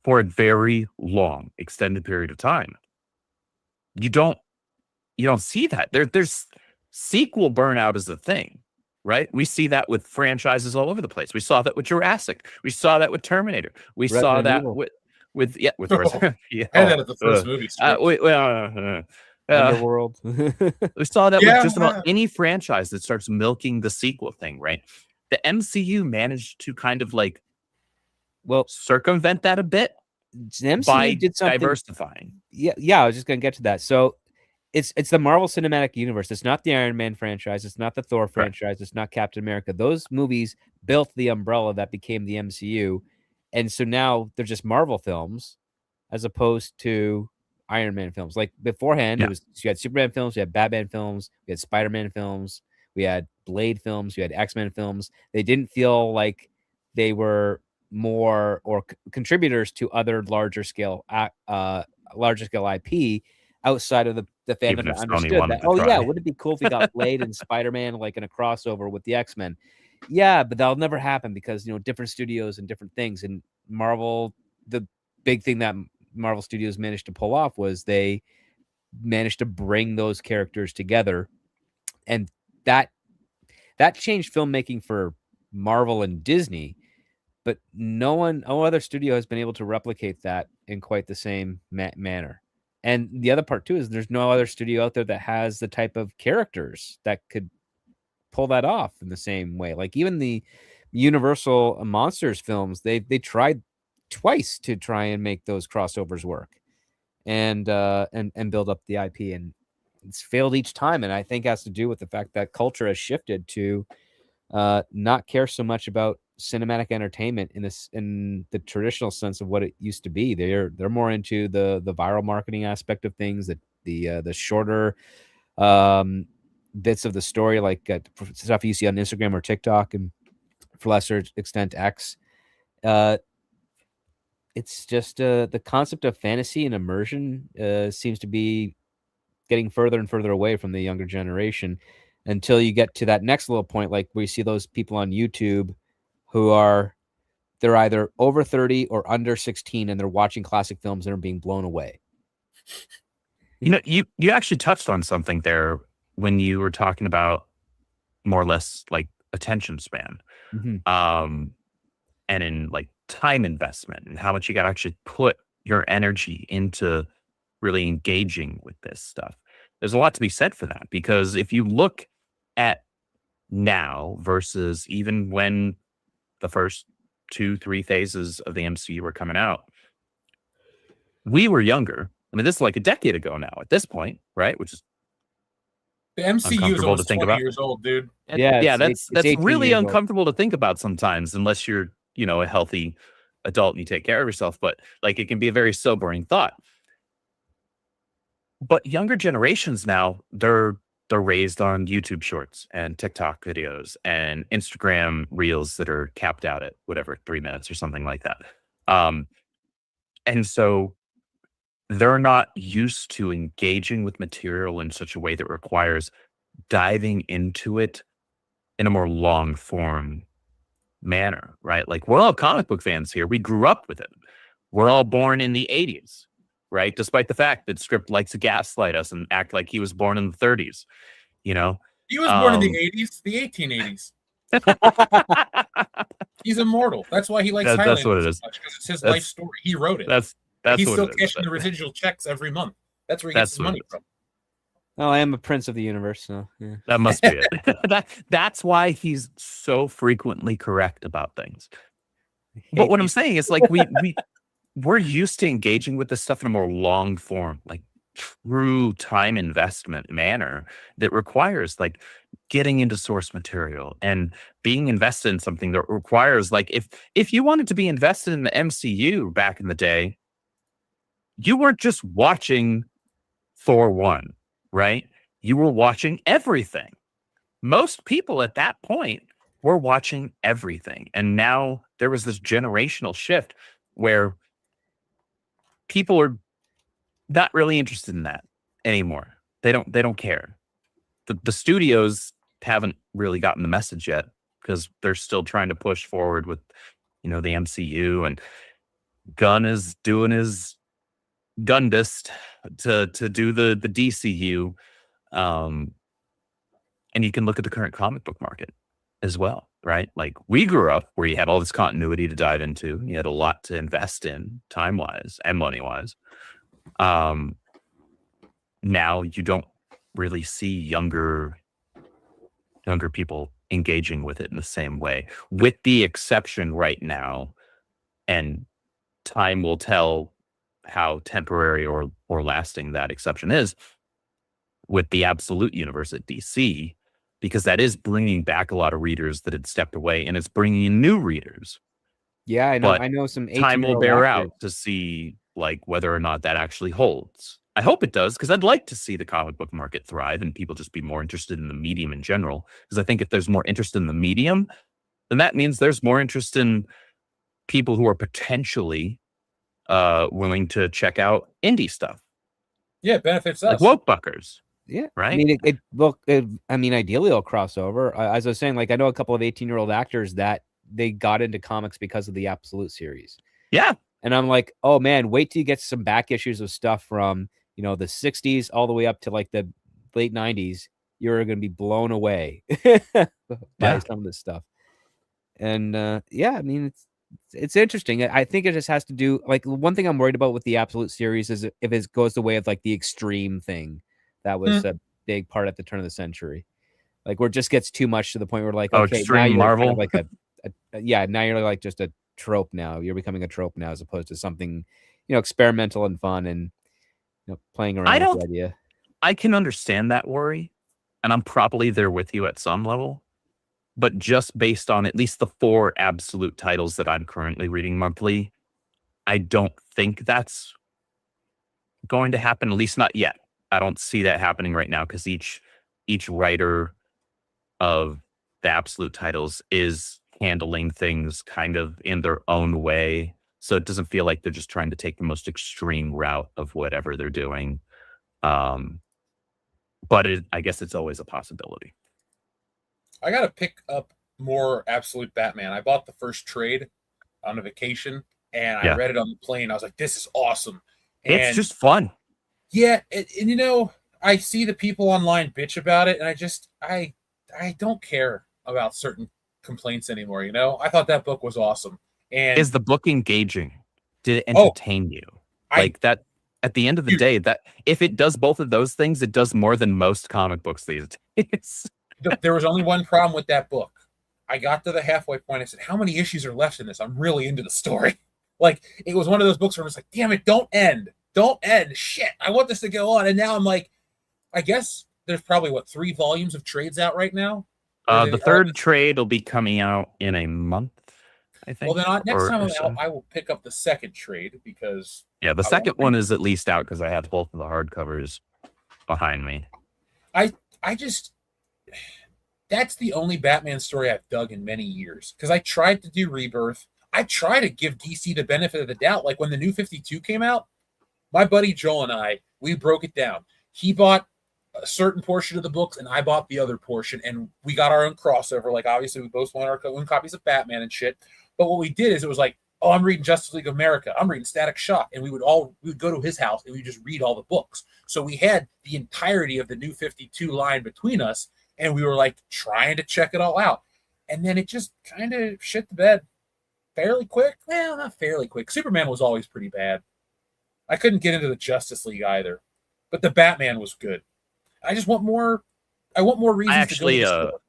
Speaker 8: for a very long, extended period of time. You don't see that. There's sequel burnout is a thing, right? We see that with franchises all over the place. We saw that with Jurassic. We saw that with Terminator. We saw that with Resident Evil.
Speaker 6: And then at the first movie.
Speaker 13: Underworld.
Speaker 8: We saw that with just about any franchise that starts milking the sequel thing, right? The MCU managed to kind of circumvent that a bit
Speaker 13: the MCU
Speaker 8: by
Speaker 13: did something,
Speaker 8: diversifying.
Speaker 13: Yeah, I was just going to get to that. So it's the Marvel Cinematic Universe. It's not the Iron Man franchise. It's not the Thor franchise. It's not Captain America. Those movies built the umbrella that became the MCU. And so now they're just Marvel films as opposed to Iron Man films. Like beforehand, you had Superman films, you had Batman films, we had Spider-Man films, we had Blade films, you had X-Men films. They didn't feel like they were more or contributors to other larger scale IP outside of the fandom that understood that. Oh yeah, wouldn't it be cool if we got Blade and Spider-Man like in a crossover with the X-Men? Yeah, but that'll never happen because different studios and different things. And Marvel, the big thing that Marvel Studios managed to pull off was they managed to bring those characters together, and that changed filmmaking for Marvel and Disney. But no other studio has been able to replicate that in quite the same manner. And the other part too is there's no other studio out there that has the type of characters that could pull that off in the same way. Like even the Universal Monsters films, they tried twice to try and make those crossovers work and build up the IP, and it's failed each time. And I think it has to do with the fact that culture has shifted to not care so much about cinematic entertainment in the traditional sense of what it used to be. They're more into the viral marketing aspect of things, the shorter bits of the story, like stuff you see on Instagram or TikTok, and for lesser extent X. It's just the concept of fantasy and immersion seems to be getting further and further away from the younger generation until you get to that next little point, like where you see those people on YouTube who they're either over 30 or under 16, and they're watching classic films and are being blown away.
Speaker 8: You actually touched on something there when you were talking about more or less like attention span, and in like time investment and how much you got to actually put your energy into really engaging with this stuff. There's a lot to be said for that, because if you look at now versus even when the first 2-3 phases of the MCU were coming out, we were younger. I mean, this is like a decade ago now at this point, right? Which is
Speaker 6: the MCU is almost 20 years old, dude.
Speaker 8: Yeah, that's really uncomfortable to think about sometimes, unless you're, a healthy adult and you take care of yourself. But like, it can be a very sobering thought. But younger generations now, they're raised on YouTube shorts and TikTok videos and Instagram reels that are capped out at whatever, 3 minutes or something like that. And so they're not used to engaging with material in such a way that requires diving into it in a more long form manner, right? Like, we're all comic book fans here. We grew up with it. We're all born in the 80s, right? Despite the fact that Script likes to gaslight us and act like he was born in the 30s,
Speaker 6: He was born in the 80s, the 1880s. He's immortal. That's why he likes Highlander.
Speaker 8: That's what it is.
Speaker 6: Because it's his life story. He wrote it. He's still cashing the residual checks every month. That's where he gets his money from.
Speaker 13: Oh, I am a prince of the universe, so yeah.
Speaker 8: That must be it. That's why he's so frequently correct about things. But what I'm saying is, like, we're used to engaging with this stuff in a more long form, like true time investment manner that requires like getting into source material and being invested in something that requires, like, if you wanted to be invested in the MCU back in the day, you weren't just watching Thor 1, right? You were watching everything. most people at that point were watching everything. And now there was this generational shift where people are not really interested in that anymore. They don't care. The studios haven't really gotten the message yet because they're still trying to push forward with, the MCU, and Gunn is doing his Gundist to do the DCU. And you can look at the current comic book market as well, right? Like, we grew up where you had all this continuity to dive into. You had a lot to invest in time-wise and money-wise. Now you don't really see younger people engaging with it in the same way, with the exception right now, and time will tell how temporary or lasting that exception is, with the Absolute Universe at DC, because that is bringing back a lot of readers that had stepped away, and it's bringing in new readers.
Speaker 13: Yeah, I know.
Speaker 8: But
Speaker 13: I know some
Speaker 8: time will
Speaker 13: 18-year-old
Speaker 8: bear
Speaker 13: actors.
Speaker 8: out to see whether or not that actually holds. I hope it does, because I'd like to see the comic book market thrive and people just be more interested in the medium in general. Because I think if there's more interest in the medium, then that means there's more interest in people who are potentially willing to check out indie stuff.
Speaker 6: Yeah, it benefits us.
Speaker 8: Like woke buckers.
Speaker 13: Yeah,
Speaker 8: right.
Speaker 13: I mean, ideally, it'll cross over. As I was saying, I know a couple of 18-year-old actors that they got into comics because of the Absolute series.
Speaker 8: Yeah,
Speaker 13: and I'm like, oh man, wait till you get some back issues of stuff from the 60s all the way up to the late 90s. You're going to be blown away by some of this stuff. And I mean, it's interesting. I think it just has to do one thing I'm worried about with the Absolute series is if it goes the way of the extreme thing. That was a big part at the turn of the century, where it just gets too much to the point where okay,
Speaker 8: extreme
Speaker 13: now you're
Speaker 8: Marvel,
Speaker 13: kind of now you're just a trope. Now you're becoming a trope now, as opposed to something, experimental and fun and playing around with the idea.
Speaker 8: I can understand that worry, and I'm probably there with you at some level. But just based on at least the 4 Absolute titles that I'm currently reading monthly, I don't think that's going to happen. At least not yet. I don't see that happening right now, because each writer of the Absolute titles is handling things kind of in their own way. So it doesn't feel like they're just trying to take the most extreme route of whatever they're doing. But I guess it's always a possibility.
Speaker 6: I got to pick up more Absolute Batman. I bought the first trade on a vacation, and I read it on the plane. I was like, this is awesome. And
Speaker 8: it's just fun.
Speaker 6: Yeah, and I see the people online bitch about it, and I don't care about certain complaints anymore. I thought that book was awesome. And
Speaker 8: is the book engaging? Did it entertain you? That at the end of the day, that if it does both of those things, it does more than most comic books these days.
Speaker 6: There was only one problem with that book. I got to the halfway point. I said, how many issues are left in this? I'm really into the story. It was one of those books where I was like, damn it, don't end. Don't end. Shit, I want this to go on. And now I'm like, I guess there's probably 3 volumes of trades out right now.
Speaker 8: The third trade will be coming out in a month, I think.
Speaker 6: Well, then next time I'm out, I will pick up the second trade, because
Speaker 8: the second one is at least out because I have both of the hardcovers behind me.
Speaker 6: That's the only Batman story I've dug in many years, because I tried to do Rebirth. I try to give DC the benefit of the doubt. Like when the New 52 came out, my buddy Joel and I, we broke it down. He bought a certain portion of the books, and I bought the other portion, and we got our own crossover. Obviously, we both want our own copies of Batman and shit. But what we did is it was oh, I'm reading Justice League of America. I'm reading Static Shock. And we would go to his house, and we just read all the books. So we had the entirety of the New 52 line between us, and we were trying to check it all out. And then it just kind of shit the bed fairly quick. Well, not fairly quick. Superman was always pretty bad. I couldn't get into the Justice League either. But the Batman was good. I just want more. I want more reasons to go to the store.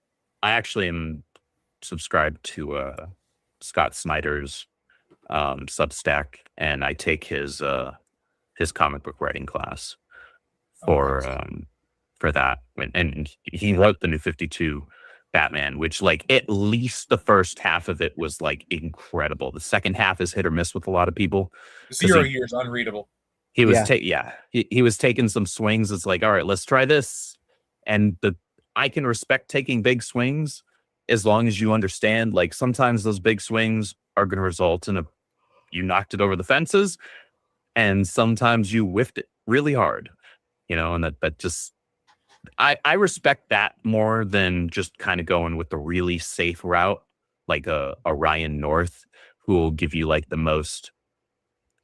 Speaker 8: I actually am subscribed to Scott Snyder's Substack, and I take his comic book writing class for that. And he wrote the New 52 Batman, which at least the first half of it was incredible. The second half is hit or miss with a lot of people.
Speaker 6: 0 years unreadable.
Speaker 8: He was he was taking some swings. It's all right, let's try this. And I can respect taking big swings as long as you understand, like, sometimes those big swings are going to result in you knocked it over the fences, and sometimes you whiffed it really hard, and that just, I respect that more than just kind of going with the really safe route, like a Ryan North, who will give you like the most,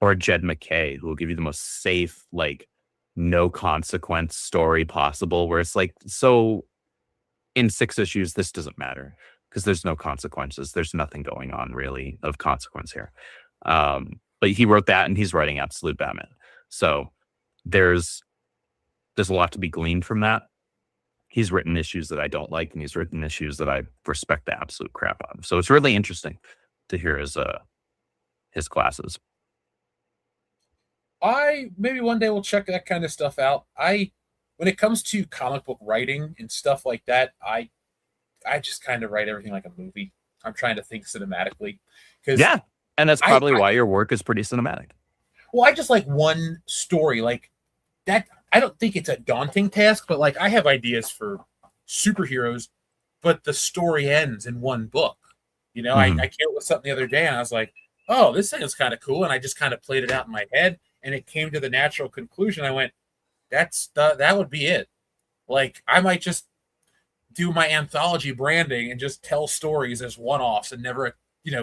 Speaker 8: or a Jed McKay, who will give you the most safe, like, no consequence story possible, where it's like, so in 6 issues, this doesn't matter because there's no consequences. There's nothing going on really of consequence here. But he wrote that, and he's writing Absolute Batman. So there's a lot to be gleaned from that. He's written issues that I don't like, and he's written issues that I respect the absolute crap out of. So it's really interesting to hear his classes.
Speaker 6: I maybe one day will check that kind of stuff out. When it comes to comic book writing and stuff like that, I just kind of write everything like a movie. I'm trying to think cinematically.
Speaker 8: Yeah, and that's probably why your work is pretty cinematic.
Speaker 6: Well, I just like one story like that. I don't think it's a daunting task, but like I have ideas for superheroes, but the story ends in one book. I came with something the other day, and I was like, oh, this thing is kind of cool. And I just kind of played it out in my head, and it came to the natural conclusion. I went, that would be it. Like, I might just do my anthology branding and just tell stories as one-offs and never,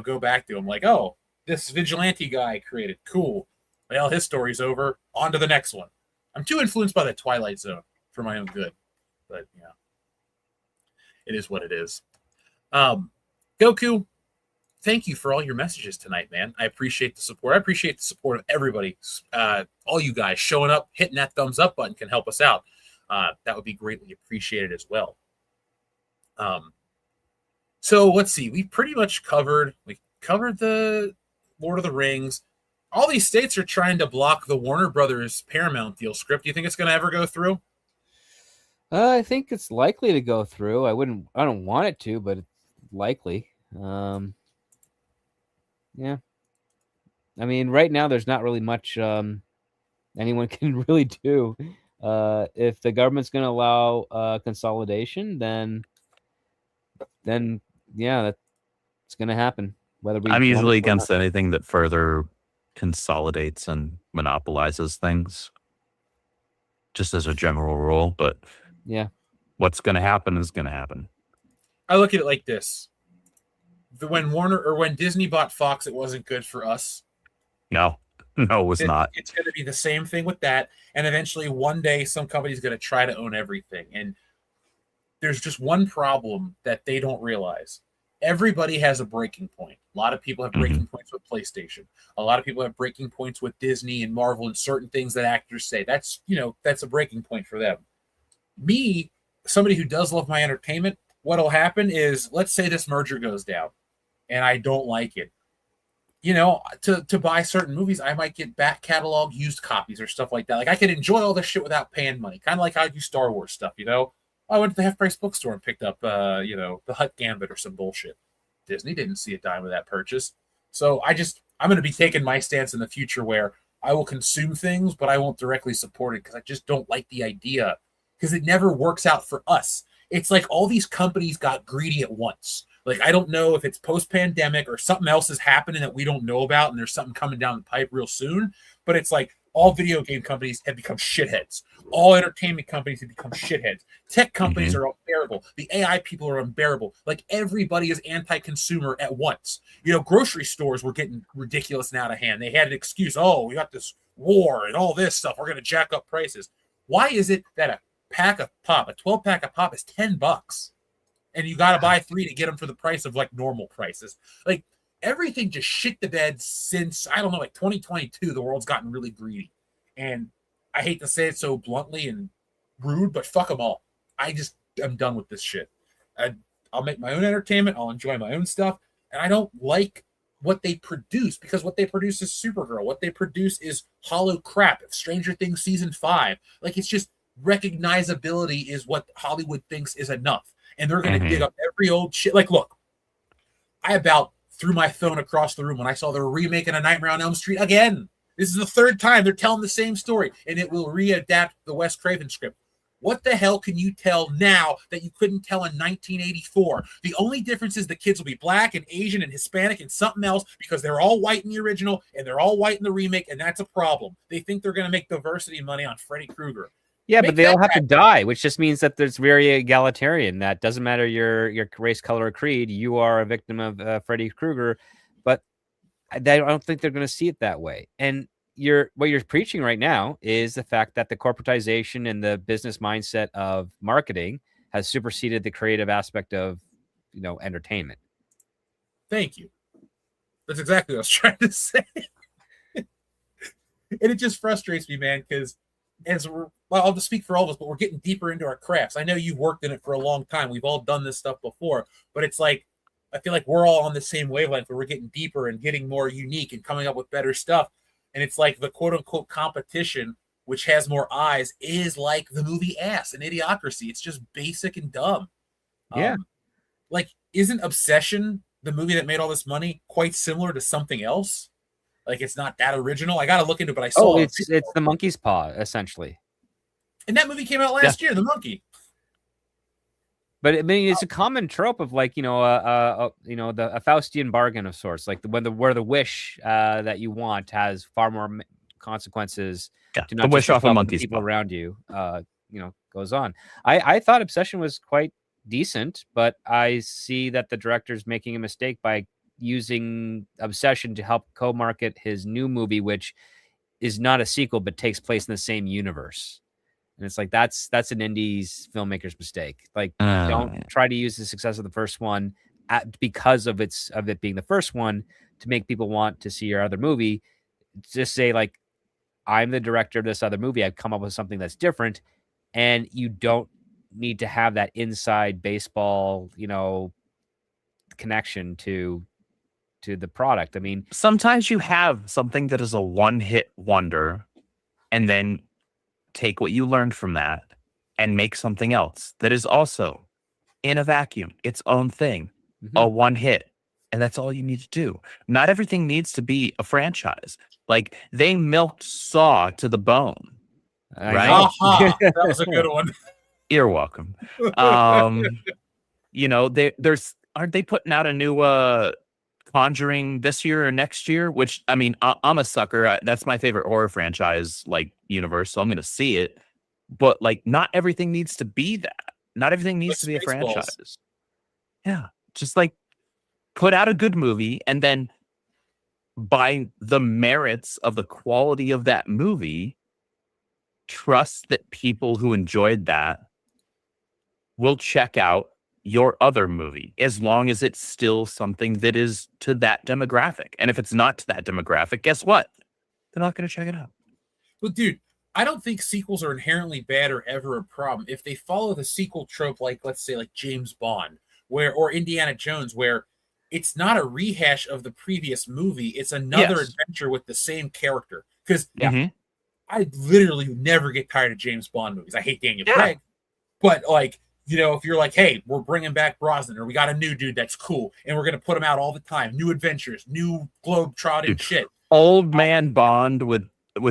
Speaker 6: go back to them. Like, oh, this vigilante guy I created. Cool. Well, his story's over. On to the next one. I'm too influenced by the Twilight Zone for my own good. But, it is what it is. Goku, thank you for all your messages tonight, man. I appreciate the support. I appreciate the support of everybody. All you guys showing up, hitting that thumbs up button can help us out. That would be greatly appreciated as well. So let's see. We pretty much covered the Lord of the Rings. All these states are trying to block the Warner Brothers Paramount deal script. Do you think it's going to ever go through?
Speaker 13: I think it's likely to go through. I don't want it to, but it's likely. Yeah. I mean, right now there's not really much anyone can really do. If the government's going to allow consolidation, then yeah, that's going to happen.
Speaker 8: I'm usually against anything that further consolidates and monopolizes things, just as a general rule. But
Speaker 13: yeah,
Speaker 8: what's going to happen is going to happen.
Speaker 6: I look at it like this: when Disney bought Fox, it wasn't good for us.
Speaker 8: No, it was not.
Speaker 6: It's going to be the same thing with that, and eventually, one day, some company's going to try to own everything. And there's just one problem that they don't realize. Everybody has a breaking point. A lot of people have breaking points with PlayStation. A lot of people have breaking points with Disney and Marvel and certain things that actors say. That's a breaking point for them. Me, somebody who does love my entertainment, what'll happen is, let's say this merger goes down and I don't like it. To buy certain movies, I might get back catalog used copies or stuff like that. Like, I can enjoy all this shit without paying money. Kind of like how I do Star Wars stuff, I went to the Half Price bookstore and picked up, the Hutt Gambit or some bullshit. Disney didn't see a dime of that purchase. So I'm going to be taking my stance in the future where I will consume things, but I won't directly support it because I just don't like the idea, because it never works out for us. It's like all these companies got greedy at once. Like, I don't know if it's post-pandemic or something else is happening that we don't know about, and there's something coming down the pipe real soon. But it's like all video game companies have become shitheads. All entertainment companies have become shitheads. Tech companies are unbearable. The AI people are unbearable. Like, everybody is anti-consumer at once. Grocery stores were getting ridiculous and out of hand. They had an excuse. Oh, we got this war and all this stuff. We're going to jack up prices. Why is it that a 12-pack of pop is $10? And you got to buy 3 to get them for the price of like normal prices. Like, everything just shit the bed since, I don't know, like 2022, the world's gotten really greedy. And I hate to say it so bluntly and rude, but fuck them all. I'm done with this shit. I'll make my own entertainment. I'll enjoy my own stuff. And I don't like what they produce, because what they produce is Supergirl. What they produce is hollow crap. Stranger Things season 5. Like, it's just recognizability is what Hollywood thinks is enough. And they're going to dig up every old shit. Like, look, I about threw my phone across the room when I saw they're remaking A Nightmare on Elm Street again. This is the 3rd time they're telling the same story, and it will readapt the Wes Craven script. What the hell can you tell now that you couldn't tell in 1984? The only difference is the kids will be black and Asian and Hispanic and something else because they're all white in the original and they're all white in the remake, and that's a problem. They think they're going to make diversity money on Freddy Krueger.
Speaker 13: Yeah, but they all have to die, which just means that there's very egalitarian. That doesn't matter your race, color, or creed. You are a victim of Freddy Krueger, but I don't think they're going to see it that way. And what you're preaching right now is the fact that the corporatization and the business mindset of marketing has superseded the creative aspect of, entertainment.
Speaker 6: Thank you. That's exactly what I was trying to say. And it just frustrates me, man, because I'll just speak for all of us, but we're getting deeper into our crafts. I know you've worked in it for a long time. We've all done this stuff before, but it's like, I feel like we're all on the same wavelength where we're getting deeper and getting more unique and coming up with better stuff. And it's like the quote unquote competition, which has more eyes, is like the movie Ass and Idiocracy. It's just basic and dumb.
Speaker 13: Yeah.
Speaker 6: Isn't Obsession, the movie that made all this money, quite similar to something else? Like, it's not that original. I got to look into it, but I saw
Speaker 13: it's the monkey's paw, essentially.
Speaker 6: And that movie came out last year, The Monkey.
Speaker 13: But I mean, it's a common trope of like, a Faustian bargain of sorts, like where the wish that you want has far more consequences to not
Speaker 8: the wish off a monkey's
Speaker 13: people around you, goes on. I thought Obsession was quite decent, but I see that the director's making a mistake by using Obsession to help co-market his new movie, which is not a sequel, but takes place in the same universe. And it's like, that's an indie filmmaker's mistake. Like, don't try to use the success of the first one because of it being the first one to make people want to see your other movie. Just say, like, I'm the director of this other movie. I've come up with something that's different, and you don't need to have that inside baseball, connection to the product. I mean,
Speaker 8: sometimes you have something that is a one-hit wonder, and then take what you learned from that and make something else that is also in a vacuum, its own thing, a one hit. And that's all you need to do. Not everything needs to be a franchise. Like, they milked Saw to the bone, right?
Speaker 6: That was a good one.
Speaker 8: You're welcome. Aren't they putting out a new Conjuring this year or next year? Which, I mean, I'm a sucker. That's my favorite horror franchise, universe. So I'm going to see it. But not everything needs to be that. Not everything needs to be a franchise. Yeah, just put out a good movie, and then by the merits of the quality of that movie, trust that people who enjoyed that will check out your other movie, as long as it's still something that is to that demographic. And if it's not to that demographic, guess what? They're not going to check it out.
Speaker 6: Well, dude, I don't think sequels are inherently bad or ever a problem if they follow the sequel trope, let's say James Bond, or Indiana Jones, where it's not a rehash of the previous movie. It's another adventure with the same character. Because I literally never get tired of James Bond movies. I hate Daniel Craig, but if you're like, hey, we're bringing back Brosnan, or we got a new dude that's cool, and we're going to put him out all the time. New adventures, new globe-trotting shit.
Speaker 8: Old man Bond with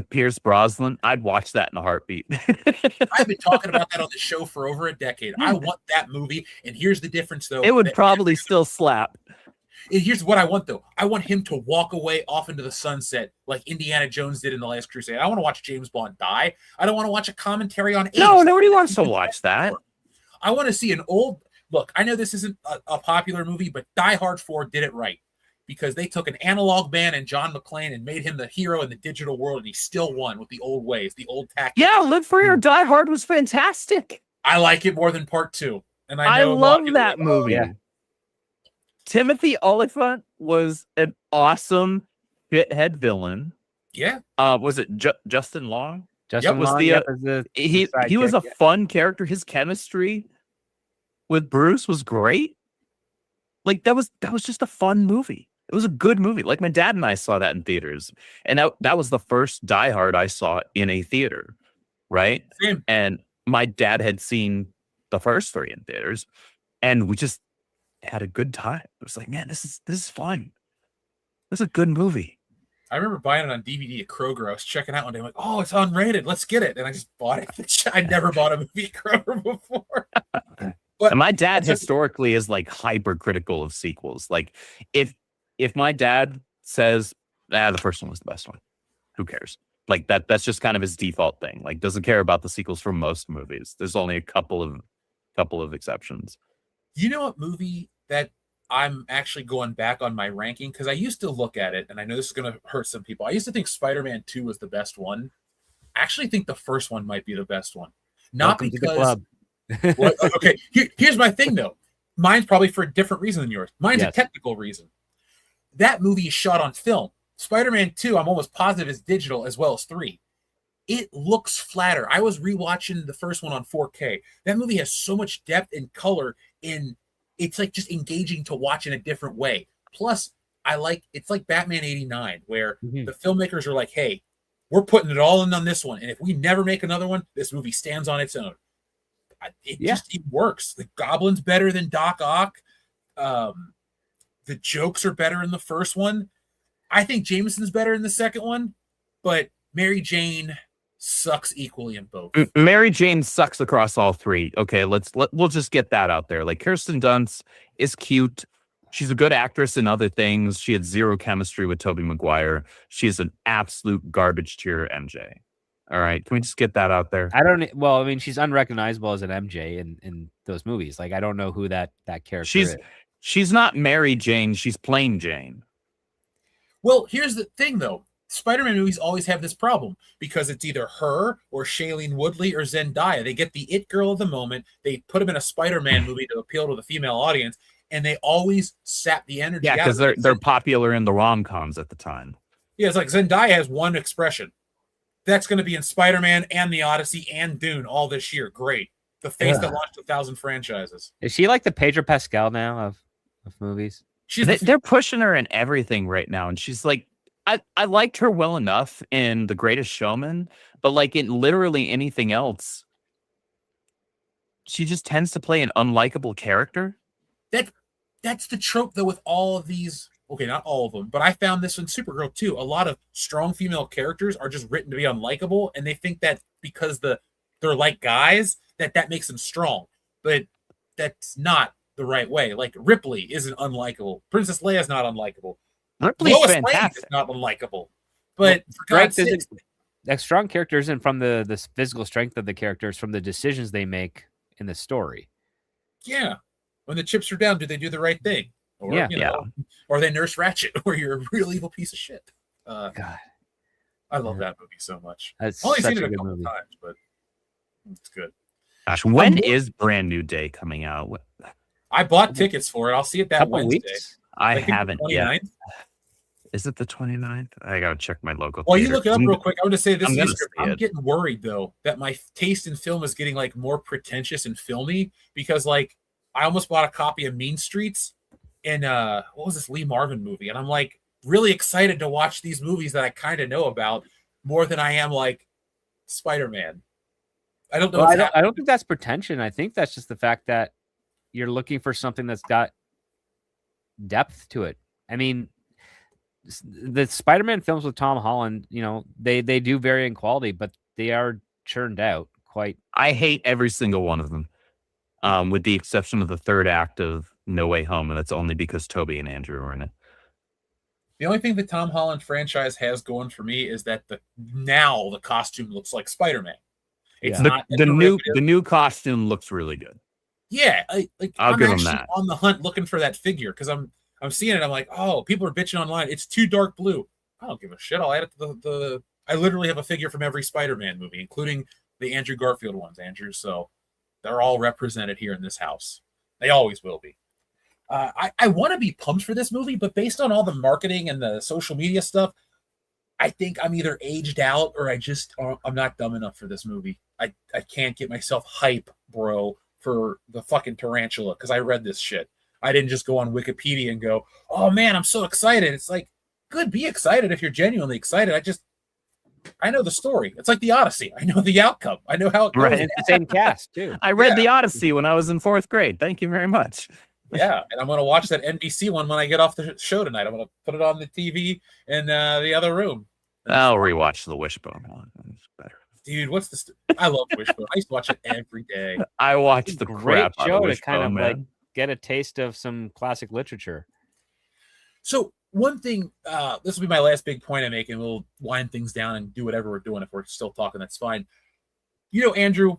Speaker 8: Pierce Brosnan, I'd watch that in a heartbeat.
Speaker 6: I've been talking about that on the show for over a decade. I want that movie, and here's the difference, though.
Speaker 8: It would probably still slap.
Speaker 6: Here's what I want, though. I want him to walk away off into the sunset like Indiana Jones did in The Last Crusade. I want to watch James Bond die. I don't want to watch a commentary on AIDS.
Speaker 8: No, nobody wants to watch that.
Speaker 6: I want to see an old... Look, I know this isn't a popular movie, but Die Hard 4 did it right. Because they took an analog man and John McClane and made him the hero in the digital world, and he still won with the old ways, the old tactics.
Speaker 7: Yeah, Live Free or Die Hard was fantastic.
Speaker 6: I like it more than Part 2. And
Speaker 8: I love that movie. Yeah. Timothy Olyphant was an awesome shithead villain.
Speaker 6: Yeah.
Speaker 8: Was it Justin Long?
Speaker 13: Justin Long
Speaker 8: was he was a fun character. His chemistry with Bruce was great. That was just a fun movie. It was a good movie. My dad and I saw that in theaters, and that was the first Die Hard I saw in a theater, right?
Speaker 6: Same.
Speaker 8: And my dad had seen the first 3 in theaters, and we just had a good time. It was like, man, this is fun. This is a good movie.
Speaker 6: I remember buying it on DVD at Kroger. I was checking out one day. I'm like, oh, it's unrated. Let's get it. And I just bought it. I never bought a movie at Kroger before. But
Speaker 8: and my dad historically is like hypercritical of sequels. Like if my dad says, the first one was the best one, who cares? Like that's just kind of his default thing. Like doesn't care about the sequels for most movies. There's only a couple of exceptions.
Speaker 6: You know what movie that I'm actually going back on my ranking, because I used to look at it, and I know this is going to hurt some people. I used to think Spider-Man 2 was the best one. I actually think the first one might be the best one. Not
Speaker 13: Welcome
Speaker 6: because...
Speaker 13: to the club.
Speaker 6: Well, okay, here's my thing, though. Mine's probably for a different reason than yours. Mine's
Speaker 13: Yes.
Speaker 6: a technical reason. That movie is shot on film. Spider-Man 2, I'm almost positive, is digital as well as 3. It looks flatter. I was rewatching the first one on 4K. That movie has so much depth and color in... It's like just engaging to watch in a different way. Plus, it's like Batman 89, where the filmmakers are like, hey, we're putting it all in on this one. And if we never make another one, this movie stands on its own. It works. The Goblin's better than Doc Ock. The jokes are better in the first one. I think Jameson's better in the second one, but Mary Jane sucks equally in both.
Speaker 8: Mary Jane sucks across all three. Okay, we'll just get that out there. Like Kirsten Dunst is cute. She's a good actress in other things. She had zero chemistry with Tobey Maguire. She's an absolute garbage tier MJ. All right, can we just get that out there?
Speaker 13: I mean, she's unrecognizable as an MJ in those movies. Like, I don't know who that character is.
Speaker 8: She's not Mary Jane. She's plain Jane.
Speaker 6: Well, here's the thing, though. Spider-Man movies always have this problem because it's either her or Shailene Woodley or Zendaya. They get the it girl of the moment. They put them in a Spider-Man movie to appeal to the female audience, and they always sap the energy.
Speaker 8: Yeah, because they're popular in the rom-coms at the time.
Speaker 6: Yeah, it's like Zendaya has one expression. That's going to be in Spider-Man and The Odyssey and Dune all this year. Great. The face that launched 1,000 franchises.
Speaker 13: Is she like the Pedro Pascal now of movies?
Speaker 8: They're pushing her in everything right now, and she's like, I liked her well enough in The Greatest Showman, but like in literally anything else, she just tends to play an unlikable character.
Speaker 6: That's the trope, though, with all of these. Okay, not all of them, but I found this in Supergirl, too. A lot of strong female characters are just written to be unlikable, and they think that because they're like guys, that makes them strong. But that's not the right way. Like, Ripley isn't unlikable. Princess Leia's not unlikable.
Speaker 8: Ripley's
Speaker 6: Lois
Speaker 8: fantastic.
Speaker 6: Lane is not unlikable. But for God's sake,
Speaker 13: that strong character isn't from the physical strength of the characters, from the decisions they make in the story.
Speaker 6: Yeah. When the chips are down, do they do the right thing? Or, or they Nurse Ratchet, where you're a real evil piece of shit.
Speaker 13: God.
Speaker 6: I love that movie so much.
Speaker 13: That's
Speaker 6: I've only
Speaker 13: such
Speaker 6: seen
Speaker 13: a
Speaker 6: it a
Speaker 13: good
Speaker 6: couple
Speaker 13: movie.
Speaker 6: times, but it's good.
Speaker 8: Gosh, when is Brand New Day coming out?
Speaker 6: I bought tickets for it. I'll see it that Wednesday.
Speaker 13: Weeks?
Speaker 8: I haven't yet.
Speaker 6: 29th?
Speaker 8: Is it the 29th? I gotta check my local.
Speaker 6: Well, you look it up real quick. I want to say this.
Speaker 8: I'm
Speaker 6: getting worried though that my taste in film is getting like more pretentious and filmy because like I almost bought a copy of Mean Streets and what was this Lee Marvin movie, and I'm like really excited to watch these movies that I kind of know about more than I am like Spider-Man. I don't know.
Speaker 13: Well, I don't think that's pretension. I think that's just the fact that you're looking for something that's got depth to it. I mean, the Spider-Man films with Tom Holland, you know, they do vary in quality, but they are churned out quite.
Speaker 8: I hate every single one of them, with the exception of the third act of No Way Home, and that's only because Toby and Andrew are in it.
Speaker 6: The only thing the Tom Holland franchise has going for me is that the costume looks like Spider-Man. It's not
Speaker 8: the new costume looks really good.
Speaker 6: Yeah,
Speaker 8: I'll
Speaker 6: I'm
Speaker 8: give him
Speaker 6: actually
Speaker 8: that.
Speaker 6: on the hunt looking for that figure because I'm seeing it. I'm like, oh, people are bitching online. It's too dark blue. I don't give a shit. I'll add it to the. I literally have a figure from every Spider-Man movie, including the Andrew Garfield ones, Andrew. So they're all represented here in this house. They always will be. I want to be pumped for this movie, but based on all the marketing and the social media stuff, I think I'm either aged out or I'm not dumb enough for this movie. I can't get myself hype, bro, for the fucking tarantula because I read this shit. I didn't just go on Wikipedia and go, oh man, I'm so excited. It's like, good, be excited if you're genuinely excited. I know the story. It's like the Odyssey. I know the outcome. I know how it goes.
Speaker 13: Right. It's the same cast too.
Speaker 8: I read the Odyssey when I was in 4th grade. Thank you very much.
Speaker 6: Yeah, and I'm going to watch that NBC one when I get off the show tonight. I'm going to put it on the TV in the other room.
Speaker 8: I'll rewatch the Wishbone one. It's better.
Speaker 6: Dude, what's this? I love Wishbone. I used to watch it every day.
Speaker 8: I watched the
Speaker 13: Great
Speaker 8: crap out
Speaker 13: show
Speaker 8: of
Speaker 13: to
Speaker 8: Wishbone,
Speaker 13: kind of
Speaker 8: man.
Speaker 13: like get a taste of some classic literature.
Speaker 6: So one thing, this will be my last big point I make, and we'll wind things down and do whatever we're doing. If we're still talking, that's fine. You know, Andrew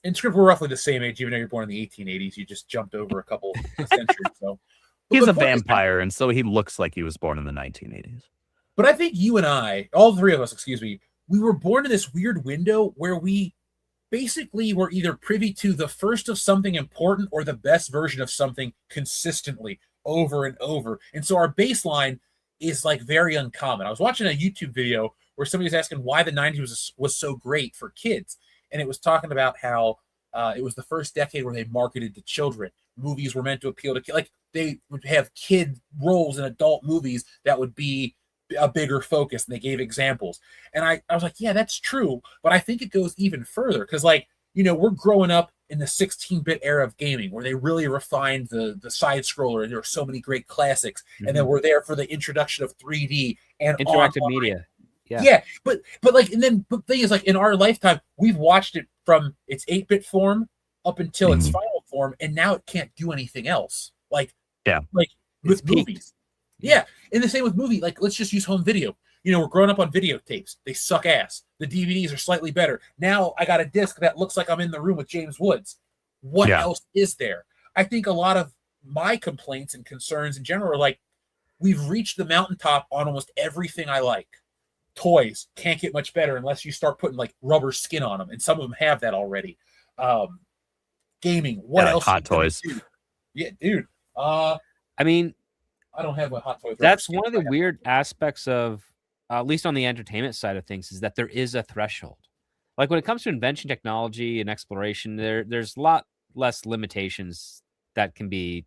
Speaker 6: and Script, we're roughly the same age, even though you're born in the 1880s. You just jumped over a couple centuries. So
Speaker 8: he's a vampire, and so he looks like he was born in the 1980s.
Speaker 6: But I think you and I, all three of us, excuse me, we were born in this weird window where we basically were either privy to the first of something important or the best version of something consistently over and over. And so our baseline is like very uncommon. I was watching a YouTube video where somebody was asking why the 90s was so great for kids. And it was talking about how it was the first decade where they marketed to children. Movies were meant to appeal to kids. Like they would have kid roles in adult movies that would be a bigger focus, and they gave examples. And I was like, yeah, that's true. But I think it goes even further because, like, you know, we're growing up in the 16-bit era of gaming where they really refined the side scroller, and there were so many great classics. Mm-hmm. And then we're there for the introduction of 3D and
Speaker 13: interactive
Speaker 6: online
Speaker 13: media.
Speaker 6: Yeah. But like, and then the thing is, like, in our lifetime, we've watched it from its 8-bit form up until its final form, and now it can't do anything else. Like with movies. Yeah, and the same with movie. Like, let's just use home video. You know, we're growing up on videotapes. They suck ass. The DVDs are slightly better. Now I got a disc that looks like I'm in the room with James Woods. What else is there? I think a lot of my complaints and concerns in general are like, we've reached the mountaintop on almost everything I like. Toys can't get much better unless you start putting like rubber skin on them, and some of them have that already. Gaming. What else?
Speaker 8: Hot toys.
Speaker 6: Yeah, dude.
Speaker 13: I mean,
Speaker 6: I don't have a hot toy.
Speaker 13: That's one of the weird aspects of, at least on the entertainment side of things, is that there is a threshold. Like when it comes to invention, technology, and exploration, there's a lot less limitations that can be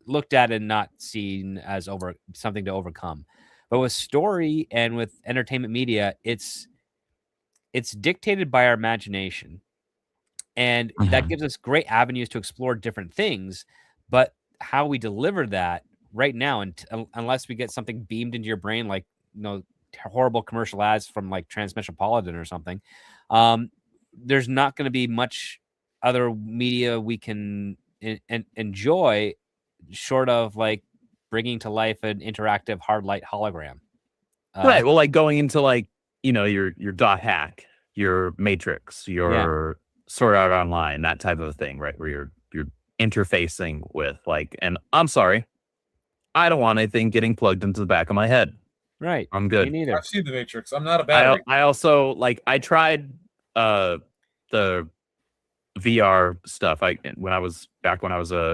Speaker 13: looked at and not seen as something to overcome. But with story and with entertainment media, it's dictated by our imagination, and that gives us great avenues to explore different things. But how we deliver that right now, and unless we get something beamed into your brain, like, you know, horrible commercial ads from like Transmetropolitan or something, there's not going to be much other media we can enjoy short of like bringing to life an interactive hard light hologram.
Speaker 8: Right. Well, like going into like, you know, your dot hack, your Matrix, your Sword Art Online, that type of thing, right? Where you're interfacing with like, and I'm sorry, I don't want anything getting plugged into the back of my head.
Speaker 13: Right.
Speaker 8: I'm good.
Speaker 13: Me neither.
Speaker 6: I've seen the Matrix. I'm not a battery.
Speaker 8: I also like, I tried the VR stuff. When I was a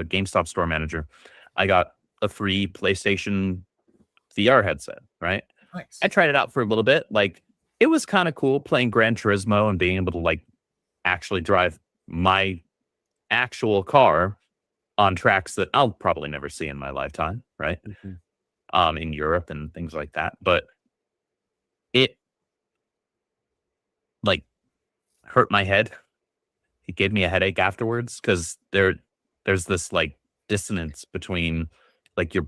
Speaker 8: GameStop store manager, I got a free PlayStation VR headset, right?
Speaker 6: Nice.
Speaker 8: I tried it out for a little bit. Like, it was kind of cool playing Gran Turismo and being able to like actually drive my actual car on tracks that I'll probably never see in my lifetime, right? In Europe and things like that. But it like hurt my head. It gave me a headache afterwards because there's this like dissonance between like your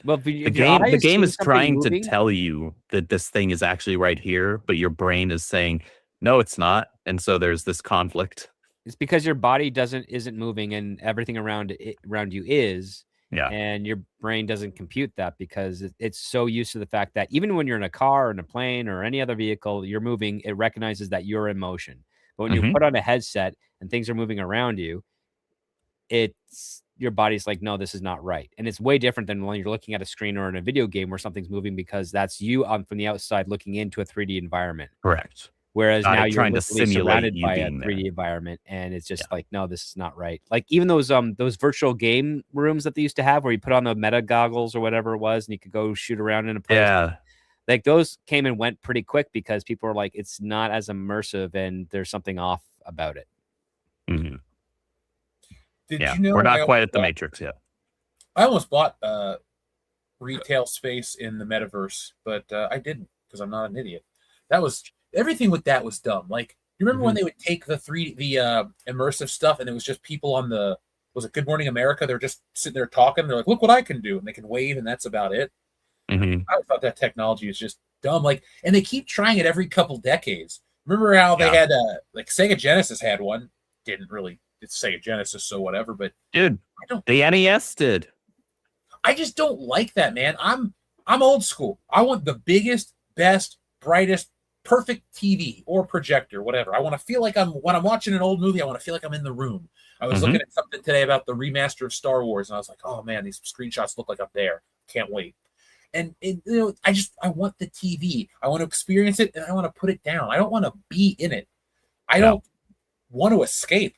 Speaker 8: the game is trying to tell you that this thing is actually right here, but your brain is saying no, it's not, and so there's this conflict.
Speaker 13: It's because your body isn't moving and everything around you is.
Speaker 8: Yeah.
Speaker 13: And your brain doesn't compute that because it's so used to the fact that even when you're in a car or in a plane or any other vehicle, you're moving, it recognizes that you're in motion. But when you put on a headset and things are moving around you, your body's like, no, this is not right. And it's way different than when you're looking at a screen or in a video game where something's moving because that's you from the outside looking into a 3D environment.
Speaker 8: Correct.
Speaker 13: Whereas now you're
Speaker 8: trying to simulate
Speaker 13: surrounded by a 3D environment, and it's just like, no, this is not right. Like even those virtual game rooms that they used to have, where you put on the meta goggles or whatever it was, and you could go shoot around in a place.
Speaker 8: Yeah,
Speaker 13: like those came and went pretty quick because people were like, it's not as immersive, and there's something off about it.
Speaker 8: Mm-hmm.
Speaker 6: Did you know
Speaker 8: we're not quite at the Matrix yet.
Speaker 6: I almost bought retail space in the metaverse, but I didn't because I'm not an idiot. Everything with that was dumb. Like, you remember when they would take the immersive stuff and it was just people on the was it Good Morning America? They're just sitting there talking. They're like, look what I can do. And they can wave, and that's about it.
Speaker 8: Mm-hmm.
Speaker 6: I thought that technology is just dumb. Like, and they keep trying it every couple decades. Remember how they had, like Sega Genesis had one. Didn't really, it's Sega Genesis, so whatever. But
Speaker 8: dude, the NES did.
Speaker 6: I just don't like that, man. I'm old school. I want the biggest, best, brightest, perfect TV or projector, whatever. I want to feel like when I'm watching an old movie, I want to feel like I'm in the room. I was looking at something today about the remaster of Star Wars, and I was like, oh man, these screenshots look like I'm there. Can't wait. And I want the TV. I want to experience it, and I want to put it down. I don't want to be in it. I don't want to escape.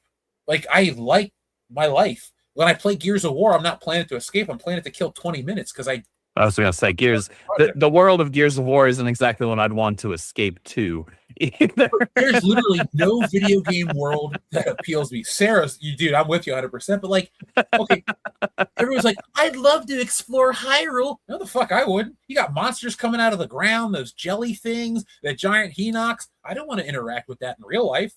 Speaker 6: Like, I like my life. When I play Gears of War, I'm not playing to escape. I'm playing to kill 20 minutes because I
Speaker 8: was going to say, Gears. The world of Gears of War isn't exactly what I'd want to escape to either.
Speaker 6: There's literally no video game world that appeals to me. Sarah's, dude, I'm with you 100%. But like, okay, everyone's like, I'd love to explore Hyrule. No, the fuck I wouldn't. You got monsters coming out of the ground, those jelly things, that giant Hinox. I don't want to interact with that in real life.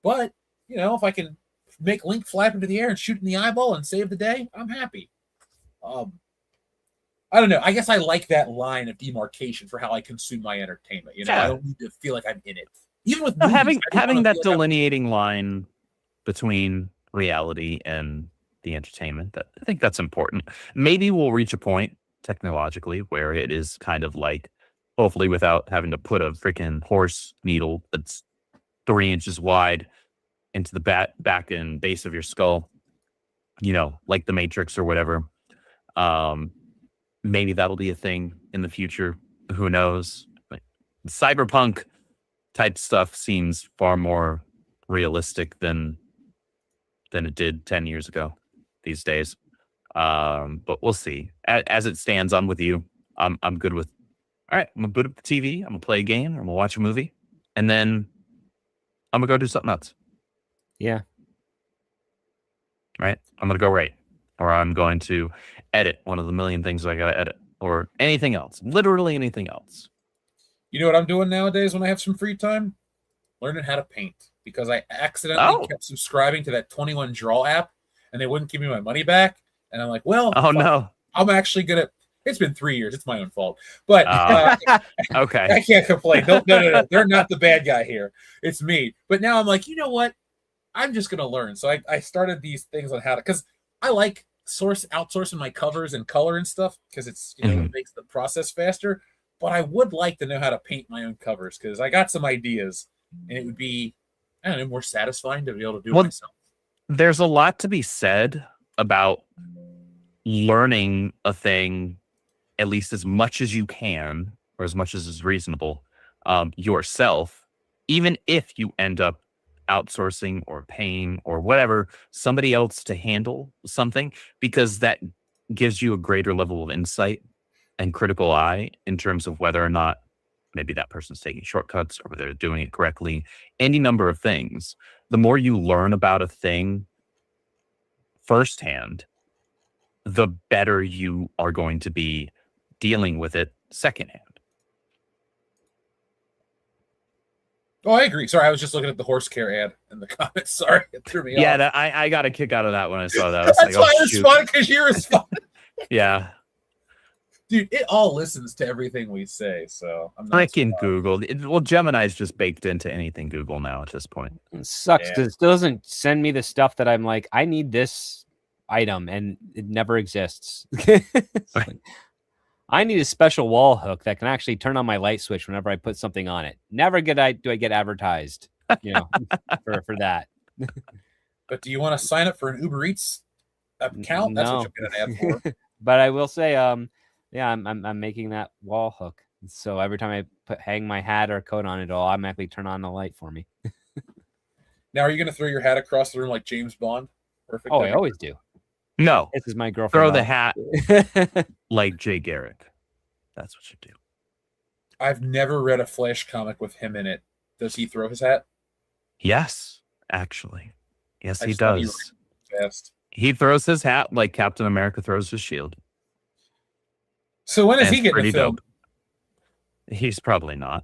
Speaker 6: But, if I can make Link fly up into the air and shoot in the eyeball and save the day, I'm happy. I don't know. I guess I like that line of demarcation for how I consume my entertainment. I don't need to feel like I'm in it. Even with movies,
Speaker 8: having that delineating line between reality and the entertainment, I think that's important. Maybe we'll reach a point technologically where it is kind of like, hopefully without having to put a freaking horse needle that's 3 inches wide into the back and base of your skull, like the Matrix or whatever. Maybe that'll be a thing in the future. Who knows? But cyberpunk type stuff seems far more realistic than it did 10 years ago these days. But we'll see. As it stands, I'm with you. I'm good with, all right, I'm gonna boot up the TV, I'm gonna play a game, I'm gonna watch a movie, and then I'm gonna go do something else.
Speaker 13: Yeah.
Speaker 8: Right? I'm gonna go write. Or I'm going to edit one of the million things I gotta edit, or anything else, literally anything else.
Speaker 6: You know what I'm doing nowadays when I have some free time? Learning how to paint, because I accidentally kept subscribing to that 21 Draw app, and they wouldn't give me my money back. And I'm like, well,
Speaker 8: no,
Speaker 6: I'm actually gonna. It's been 3 years. It's my own fault, but
Speaker 8: okay,
Speaker 6: I can't complain. No, they're not the bad guy here. It's me. But now I'm like, you know what? I'm just gonna learn. So I started these things on how to, because I like outsourcing my covers and color and stuff, because it's it makes the process faster. But I would like to know how to paint my own covers, because I got some ideas, and it would be, I don't know, more satisfying to be able to do it myself.
Speaker 8: There's a lot to be said about learning a thing, at least as much as you can, or as much as is reasonable, yourself, even if you end up outsourcing or paying or whatever somebody else to handle something, because that gives you a greater level of insight and critical eye in terms of whether or not maybe that person's taking shortcuts or whether they're doing it correctly. Any number of things. The more you learn about a thing firsthand, the better you are going to be dealing with it secondhand.
Speaker 6: Oh, I agree. Sorry, I was just looking at the horse care ad in the comments. Sorry, it threw me off.
Speaker 8: I got a kick out of that when I saw that.
Speaker 6: That's why it was fun, because you responded.
Speaker 8: Yeah.
Speaker 6: Dude, it all listens to everything we say, so I'm not
Speaker 8: like in Google. Gemini's just baked into anything Google now at this point.
Speaker 13: It sucks because it still doesn't send me the stuff that I'm like, I need this item, and it never exists. Like, I need a special wall hook that can actually turn on my light switch whenever I put something on it. Never do I get advertised, for that.
Speaker 6: But do you want to sign up for an Uber Eats account? That's what you're going to add for.
Speaker 13: But I will say, I'm making that wall hook. So every time I hang my hat or coat on it, it'll automatically turn on the light for me.
Speaker 6: Now, are you going to throw your hat across the room like James Bond? Perfect.
Speaker 13: Oh, I always do.
Speaker 8: No.
Speaker 13: This is my girlfriend.
Speaker 8: Throw the hat like Jay Garrick. That's what you do.
Speaker 6: I've never read a Flash comic with him in it. Does he throw his hat?
Speaker 8: Yes, actually. Yes, he does.
Speaker 6: Fast.
Speaker 8: He throws his hat like Captain America throws his shield.
Speaker 6: So when is he getting the film?
Speaker 8: Dope. He's probably not.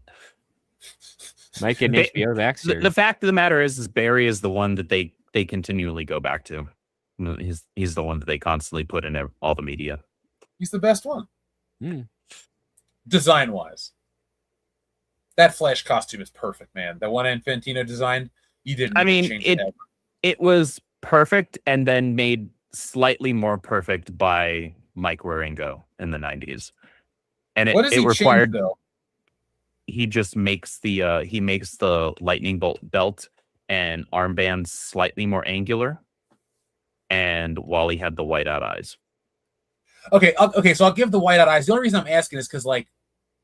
Speaker 13: Might get an HBO Max series.
Speaker 8: The fact of the matter is Barry is the one that they continually go back to. No, he's the one that they constantly put in all the media.
Speaker 6: He's the best one. Design-wise. That Flash costume is perfect, man. The one Infantino designed, you didn't change it.
Speaker 8: It was perfect and then made slightly more perfect by Mike Wieringo in the 90s. And
Speaker 6: what does
Speaker 8: it
Speaker 6: he
Speaker 8: required,
Speaker 6: change, though?
Speaker 8: He just makes the lightning bolt belt and armbands slightly more angular. And Wally had the white-out eyes.
Speaker 6: Okay, so I'll give the white-out eyes. The only reason I'm asking is because, like,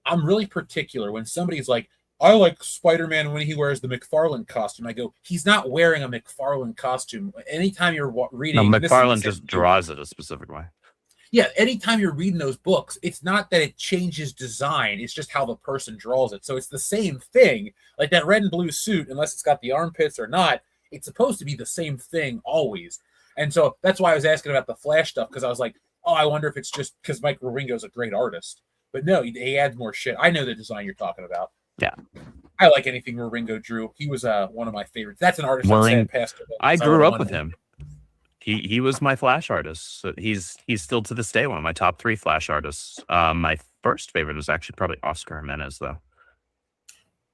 Speaker 6: I'm really particular when somebody's like, I like Spider-Man when he wears the McFarlane costume. I go, he's not wearing a McFarlane costume. Anytime you're reading...
Speaker 8: No, McFarlane just draws it a specific way.
Speaker 6: Yeah, anytime you're reading those books, it's not that it changes design. It's just how the person draws it. So it's the same thing. Like that red and blue suit, unless it's got the armpits or not, it's supposed to be the same thing always. And so that's why I was asking about the Flash stuff, because I was like, oh, I wonder if it's just because Mike Wieringo's a great artist. But no, he adds more shit. I know the design you're talking about.
Speaker 8: Yeah.
Speaker 6: I like anything Wieringo drew. He was one of my favorites. That's an artist that passed away.
Speaker 8: I grew up with him. He was my Flash artist. So he's still to this day one of my top 3 Flash artists. My first favorite was actually probably Oscar Jimenez, though.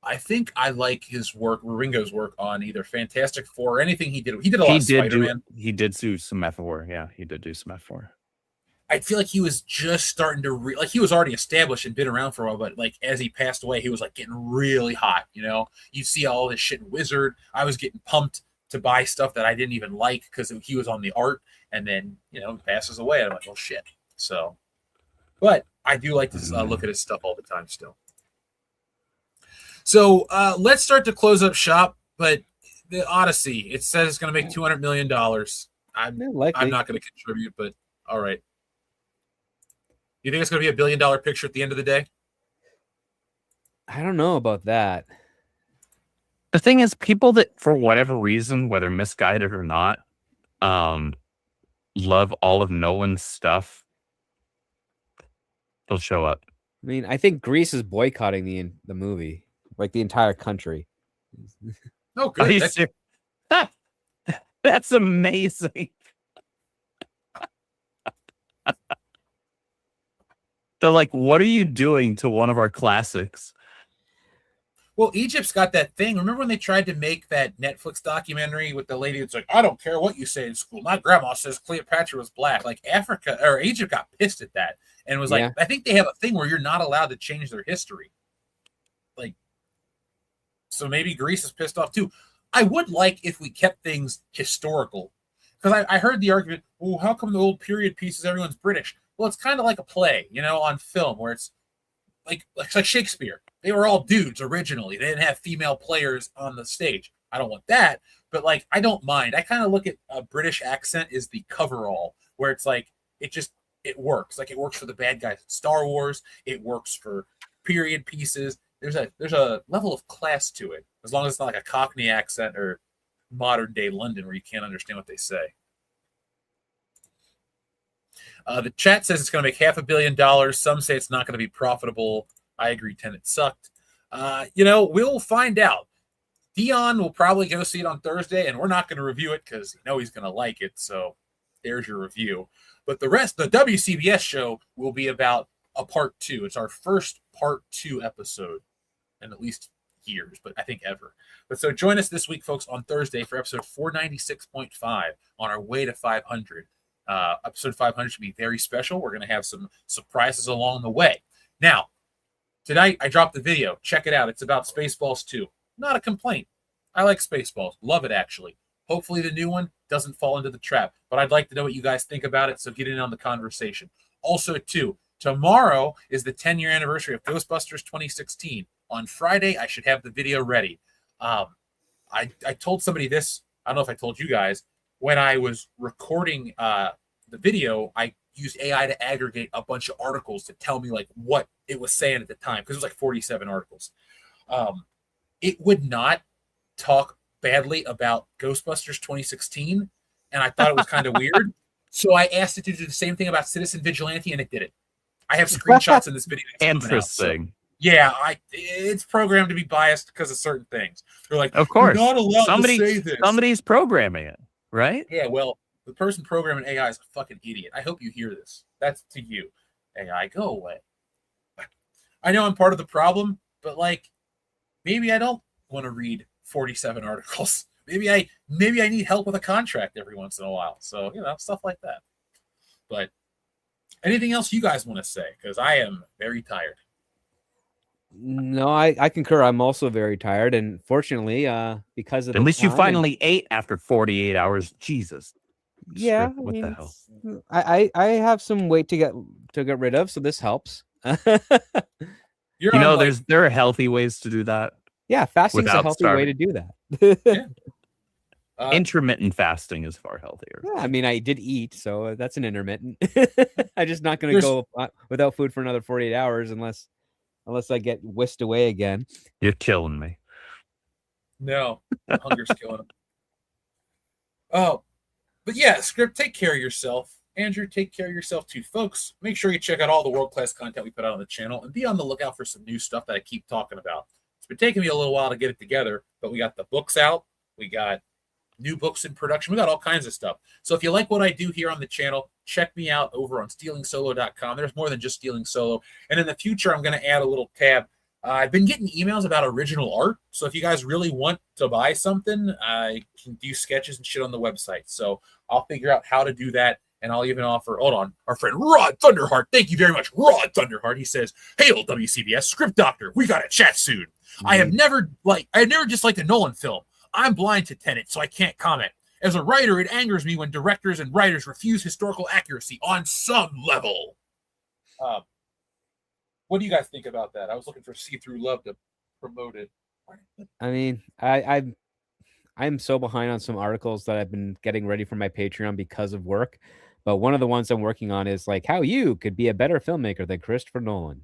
Speaker 6: I think I like his work, Wieringo's work, on either Fantastic Four or anything he did. He did a lot of Spider-Man.
Speaker 8: He did do some F4. Yeah, he did do some F4.
Speaker 6: I feel like he was just starting to he was already established and been around for a while, but like as he passed away, he was like getting really hot. You know, you see all this shit in Wizard. I was getting pumped to buy stuff that I didn't even like because he was on the art, and then he passes away. And I'm like, well, shit. So, but I do like to look at his stuff all the time still. So let's start to close up shop. But the Odyssey, it says it's going to make $200 million. I'm not going to contribute, but all right. You think it's going to be $1 billion picture at the end of the day?
Speaker 13: I don't know about that.
Speaker 8: The thing is, people that, for whatever reason, whether misguided or not, love all of Nolan's stuff, they'll show up.
Speaker 13: I mean, I think Greece is boycotting the movie, like the entire country.
Speaker 6: Oh, good.
Speaker 8: That's amazing. They're like, what are you doing to one of our classics?
Speaker 6: Well, Egypt's got that thing. Remember when they tried to make that Netflix documentary with the lady that's like, I don't care what you say in school. My grandma says Cleopatra was black. Like Egypt got pissed at that and was like, I think they have a thing where you're not allowed to change their history. Like, so maybe Greece is pissed off too. I would like if we kept things historical. Because I heard the argument, well, how come the old period pieces, everyone's British? Well, it's kind of like a play, on film where it's like Shakespeare. They were all dudes originally. They didn't have female players on the stage. I don't want that, but like I don't mind. I kind of look at a British accent as the coverall, where it's like it works. Like it works for the bad guys in Star Wars. It works for period pieces. There's a level of class to it, as long as it's not like a Cockney accent or modern day London where you can't understand what they say. The chat says it's going to make $500 million. Some say it's not going to be profitable. I agree, Tenet sucked. We'll find out. Dion will probably go see it on Thursday, and we're not going to review it because he's going to like it. So there's your review. But the rest, the WCBS show will be about a part 2. It's our first part 2 episode in at least years, but I think ever. But so join us this week, folks, on Thursday for episode 496.5 on our way to 500. Episode 500 should be very special. We're going to have some surprises along the way. Now, tonight I dropped the video. Check it out. It's about Spaceballs 2. Not a complaint. I like Spaceballs. Love it, actually. Hopefully the new one doesn't fall into the trap. But I'd like to know what you guys think about it, so get in on the conversation. Also, too, tomorrow is the 10-year anniversary of Ghostbusters 2016. On Friday, I should have the video ready. I told somebody this. I don't know if I told you guys. When I was recording the video, I used AI to aggregate a bunch of articles to tell me like what it was saying at the time, because it was like 47 articles. It would not talk badly about Ghostbusters 2016, and I thought it was kind of weird. So I asked it to do the same thing about Citizen Vigilante, and it did it. I have screenshots in this video.
Speaker 8: Interesting.
Speaker 6: Yeah, it's programmed to be biased because of certain things. They're like,
Speaker 8: of course,
Speaker 6: you're not allowed to say this.
Speaker 8: Somebody's programming it, right?
Speaker 6: Yeah, well, The person programming AI is a fucking idiot. I hope you hear this. That's to you. AI, go away. I know I'm part of the problem, but like, maybe I don't want to read 47 articles. Maybe I need help with a contract every once in a while. So, stuff like that. But anything else you guys want to say? Because I am very tired.
Speaker 13: No, I concur. I'm also very tired, and fortunately, because of
Speaker 8: at least you finally ate after 48 hours. Jesus.
Speaker 13: Yeah,
Speaker 8: what the hell?
Speaker 13: I have some weight to get rid of, so this helps.
Speaker 8: There are healthy ways to do that.
Speaker 13: Yeah, fasting's a healthy way to do that.
Speaker 8: Intermittent fasting is far healthier.
Speaker 13: Yeah, I mean, I did eat, so that's an intermittent. I'm just not going to go without food for another 48 hours unless I get whisked away again.
Speaker 8: You're killing me.
Speaker 6: No, hunger's killing him. Oh, but yeah, Script, take care of yourself. Andrew, take care of yourself too. Folks, make sure you check out all the world-class content we put out on the channel and be on the lookout for some new stuff that I keep talking about. It's been taking me a little while to get it together, but we got the books out. We got new books in production. We got all kinds of stuff. So if you like what I do here on the channel, check me out over on stealingsolo.com. There's more than just Stealing Solo. And in the future, I'm going to add a little tab. I've been getting emails about original art. So if you guys really want to buy something, I can do sketches and shit on the website. So I'll figure out how to do that. And I'll even offer, hold on, our friend Rod Thunderheart. Thank you very much, Rod Thunderheart. He says, "Hey, old WCBS script doctor, we got to chat soon. I have never disliked a Nolan film. I'm blind to Tenet, so I can't comment. As a writer, it angers me when directors and writers refuse historical accuracy on some level." What do you guys think about that? I was looking for See-Through Love to promote it.
Speaker 13: I mean, I'm so behind on some articles that I've been getting ready for my Patreon because of work. But one of the ones I'm working on is like how you could be a better filmmaker than Christopher Nolan.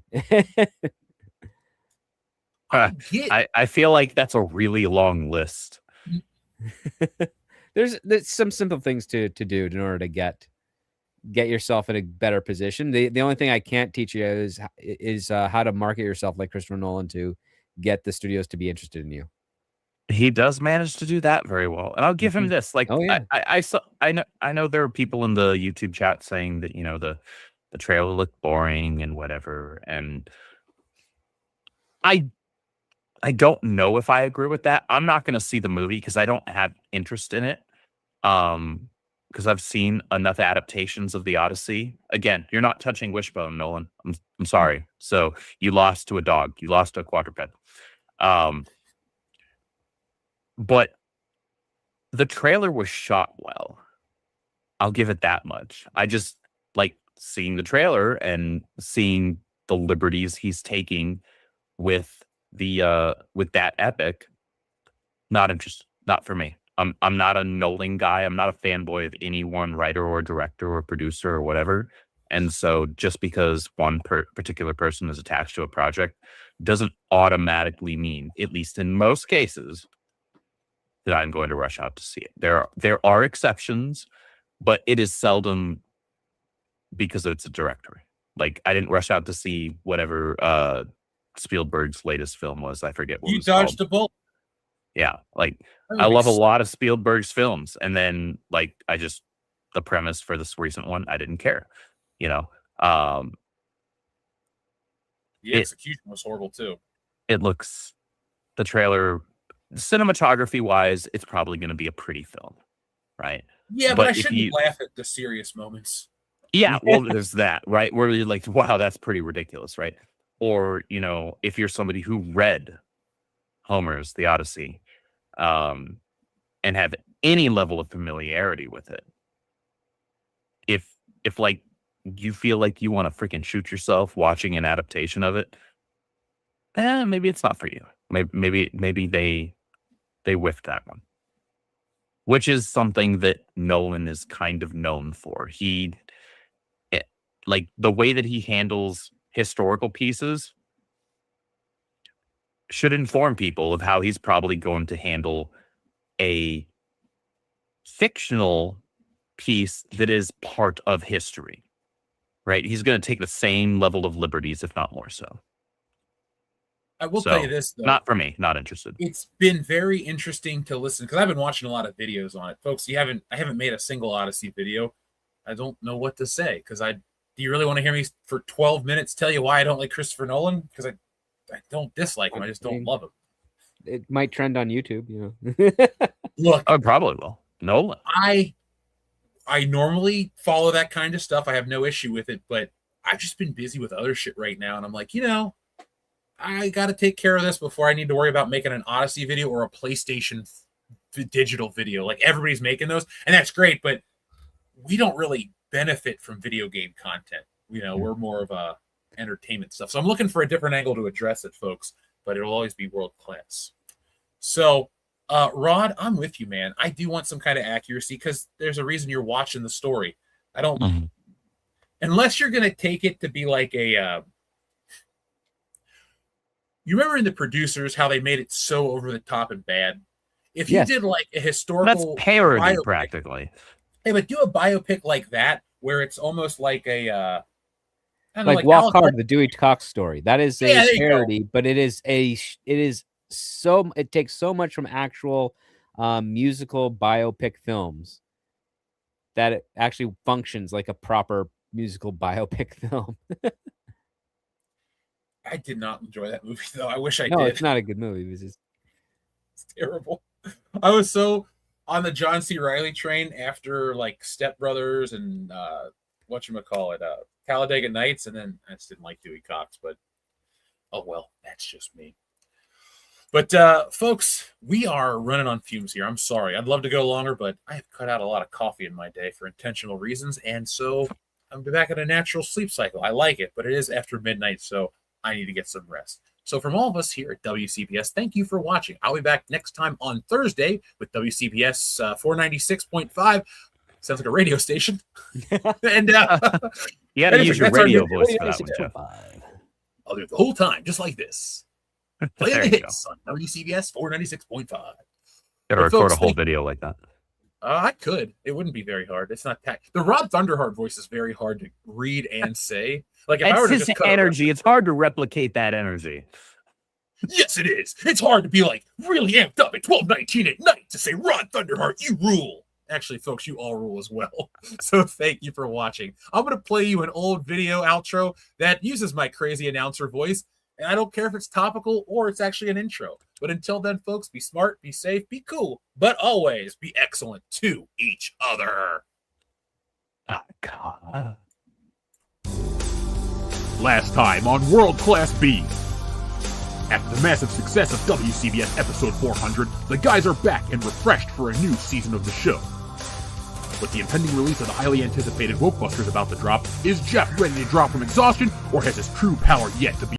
Speaker 8: I feel like that's a really long list.
Speaker 13: There's some simple things to do in order to get yourself in a better position. The only thing I can't teach you is how to market yourself like Christopher Nolan to get the studios to be interested in you.
Speaker 8: He does manage to do that very well, and I'll give him this. Like, I know there are people in the YouTube chat saying that the trailer looked boring and whatever, and I don't know if I agree with that. I'm not going to see the movie because I don't have interest in it. Because I've seen enough adaptations of the Odyssey. Again, you're not touching Wishbone, Nolan. I'm sorry. So you lost to a dog. You lost to a quadruped. But the trailer was shot well. I'll give it that much. I just like seeing the trailer and seeing the liberties he's taking with that epic. Not interested. Not for me. I'm not a Nolan guy. I'm not a fanboy of any one writer or director or producer or whatever. And so just because one particular person is attached to a project doesn't automatically mean, at least in most cases, that I'm going to rush out to see it. There are exceptions, but it is seldom because it's a director. Like, I didn't rush out to see whatever Spielberg's latest film was. I forget what
Speaker 6: you
Speaker 8: it was called.
Speaker 6: dodged a bullet.
Speaker 8: Yeah, like I love a lot of Spielberg's films, and then like the premise for this recent one, I didn't care. The
Speaker 6: execution was horrible too.
Speaker 8: It looks, the trailer, cinematography wise, it's probably going to be a pretty film, right?
Speaker 6: Yeah, but I shouldn't laugh at the serious moments.
Speaker 8: Yeah, well, there's that, right? Where you're like, wow, that's pretty ridiculous, right? Or if you're somebody who read Homer's The Odyssey, and have any level of familiarity with it, if like you feel like you want to freaking shoot yourself watching an adaptation of it, maybe it's not for you. Maybe they whiffed that one, which is something that Nolan is kind of known for. Like the way that he handles historical pieces should inform people of how he's probably going to handle a fictional piece that is part of history, right? He's going to take the same level of liberties, if not more so.
Speaker 6: I will tell you this, though.
Speaker 8: Not for me. Not interested.
Speaker 6: It's been very interesting to listen because I've been watching a lot of videos on it, folks. I haven't made a single Odyssey video. I don't know what to say because do you really want to hear me for 12 minutes tell you why I don't like Christopher Nolan? Because I don't dislike him. I just don't love him.
Speaker 13: It might trend on YouTube,
Speaker 6: Look,
Speaker 8: I probably will. Nolan.
Speaker 6: I normally follow that kind of stuff. I have no issue with it, but I've just been busy with other shit right now, and I'm like, I got to take care of this before I need to worry about making an Odyssey video or a PlayStation digital video. Like everybody's making those, and that's great, but we don't really benefit from video game content. We're more of a entertainment stuff. So I'm looking for a different angle to address it, folks, but it'll always be world class. So, Rod, I'm with you, man. I do want some kind of accuracy because there's a reason you're watching the story. I don't, unless you're going to take it to be like you remember in The Producers how they made it so over the top and bad? If you did like a historical,
Speaker 8: that's parody
Speaker 6: biopic,
Speaker 8: practically.
Speaker 6: Hey, but do a biopic like that where it's almost like a
Speaker 13: like Walk Hard, the Dewey Cox story. That is a parody, but it takes so much from actual musical biopic films that it actually functions like a proper musical biopic film.
Speaker 6: I did not enjoy that movie, though. I wish I did.
Speaker 13: No, it's not a good movie. It's
Speaker 6: terrible. I was so on the John C. Reilly train after like Step Brothers and Talladega Nights, and then I just didn't like Dewey Cox. But oh well, that's just me. But folks, we are running on fumes here. I'm sorry. I'd love to go longer, but I have cut out a lot of coffee in my day for intentional reasons, and so I'm back at a natural sleep cycle. I like it, but it is after midnight, so I need to get some rest. So from all of us here at WCBS, thank you for watching. I'll be back next time on Thursday with WCBS 496.5. Sounds like a radio station. And
Speaker 8: you got to use your radio voice for that one, Jeff.
Speaker 6: I'll do it the whole time, just like this. Play the hits on WCBS 496.5.
Speaker 8: Got to record a whole video like that.
Speaker 6: I could. It wouldn't be very hard. It's not the Rod Thunderheart voice is very hard to read and say. Like if I were to just cut
Speaker 8: energy, it's hard to replicate that energy.
Speaker 6: Yes, it is. It's hard to be like really amped up at 12:19 at night to say, Rod Thunderheart, you rule. Actually, folks, you all rule as well. So thank you for watching. I'm going to play you an old video outro that uses my crazy announcer voice. And I don't care if it's topical or it's actually an intro. But until then, folks, be smart, be safe, be cool, but always be excellent to each other.
Speaker 8: Oh, God.
Speaker 15: Last time on World Class Beef. After the massive success of WCBS episode 400, the guys are back and refreshed for a new season of the show. With the impending release of the highly anticipated Wokebusters about to drop, is Jeff ready to drop from exhaustion, or has his true power yet to be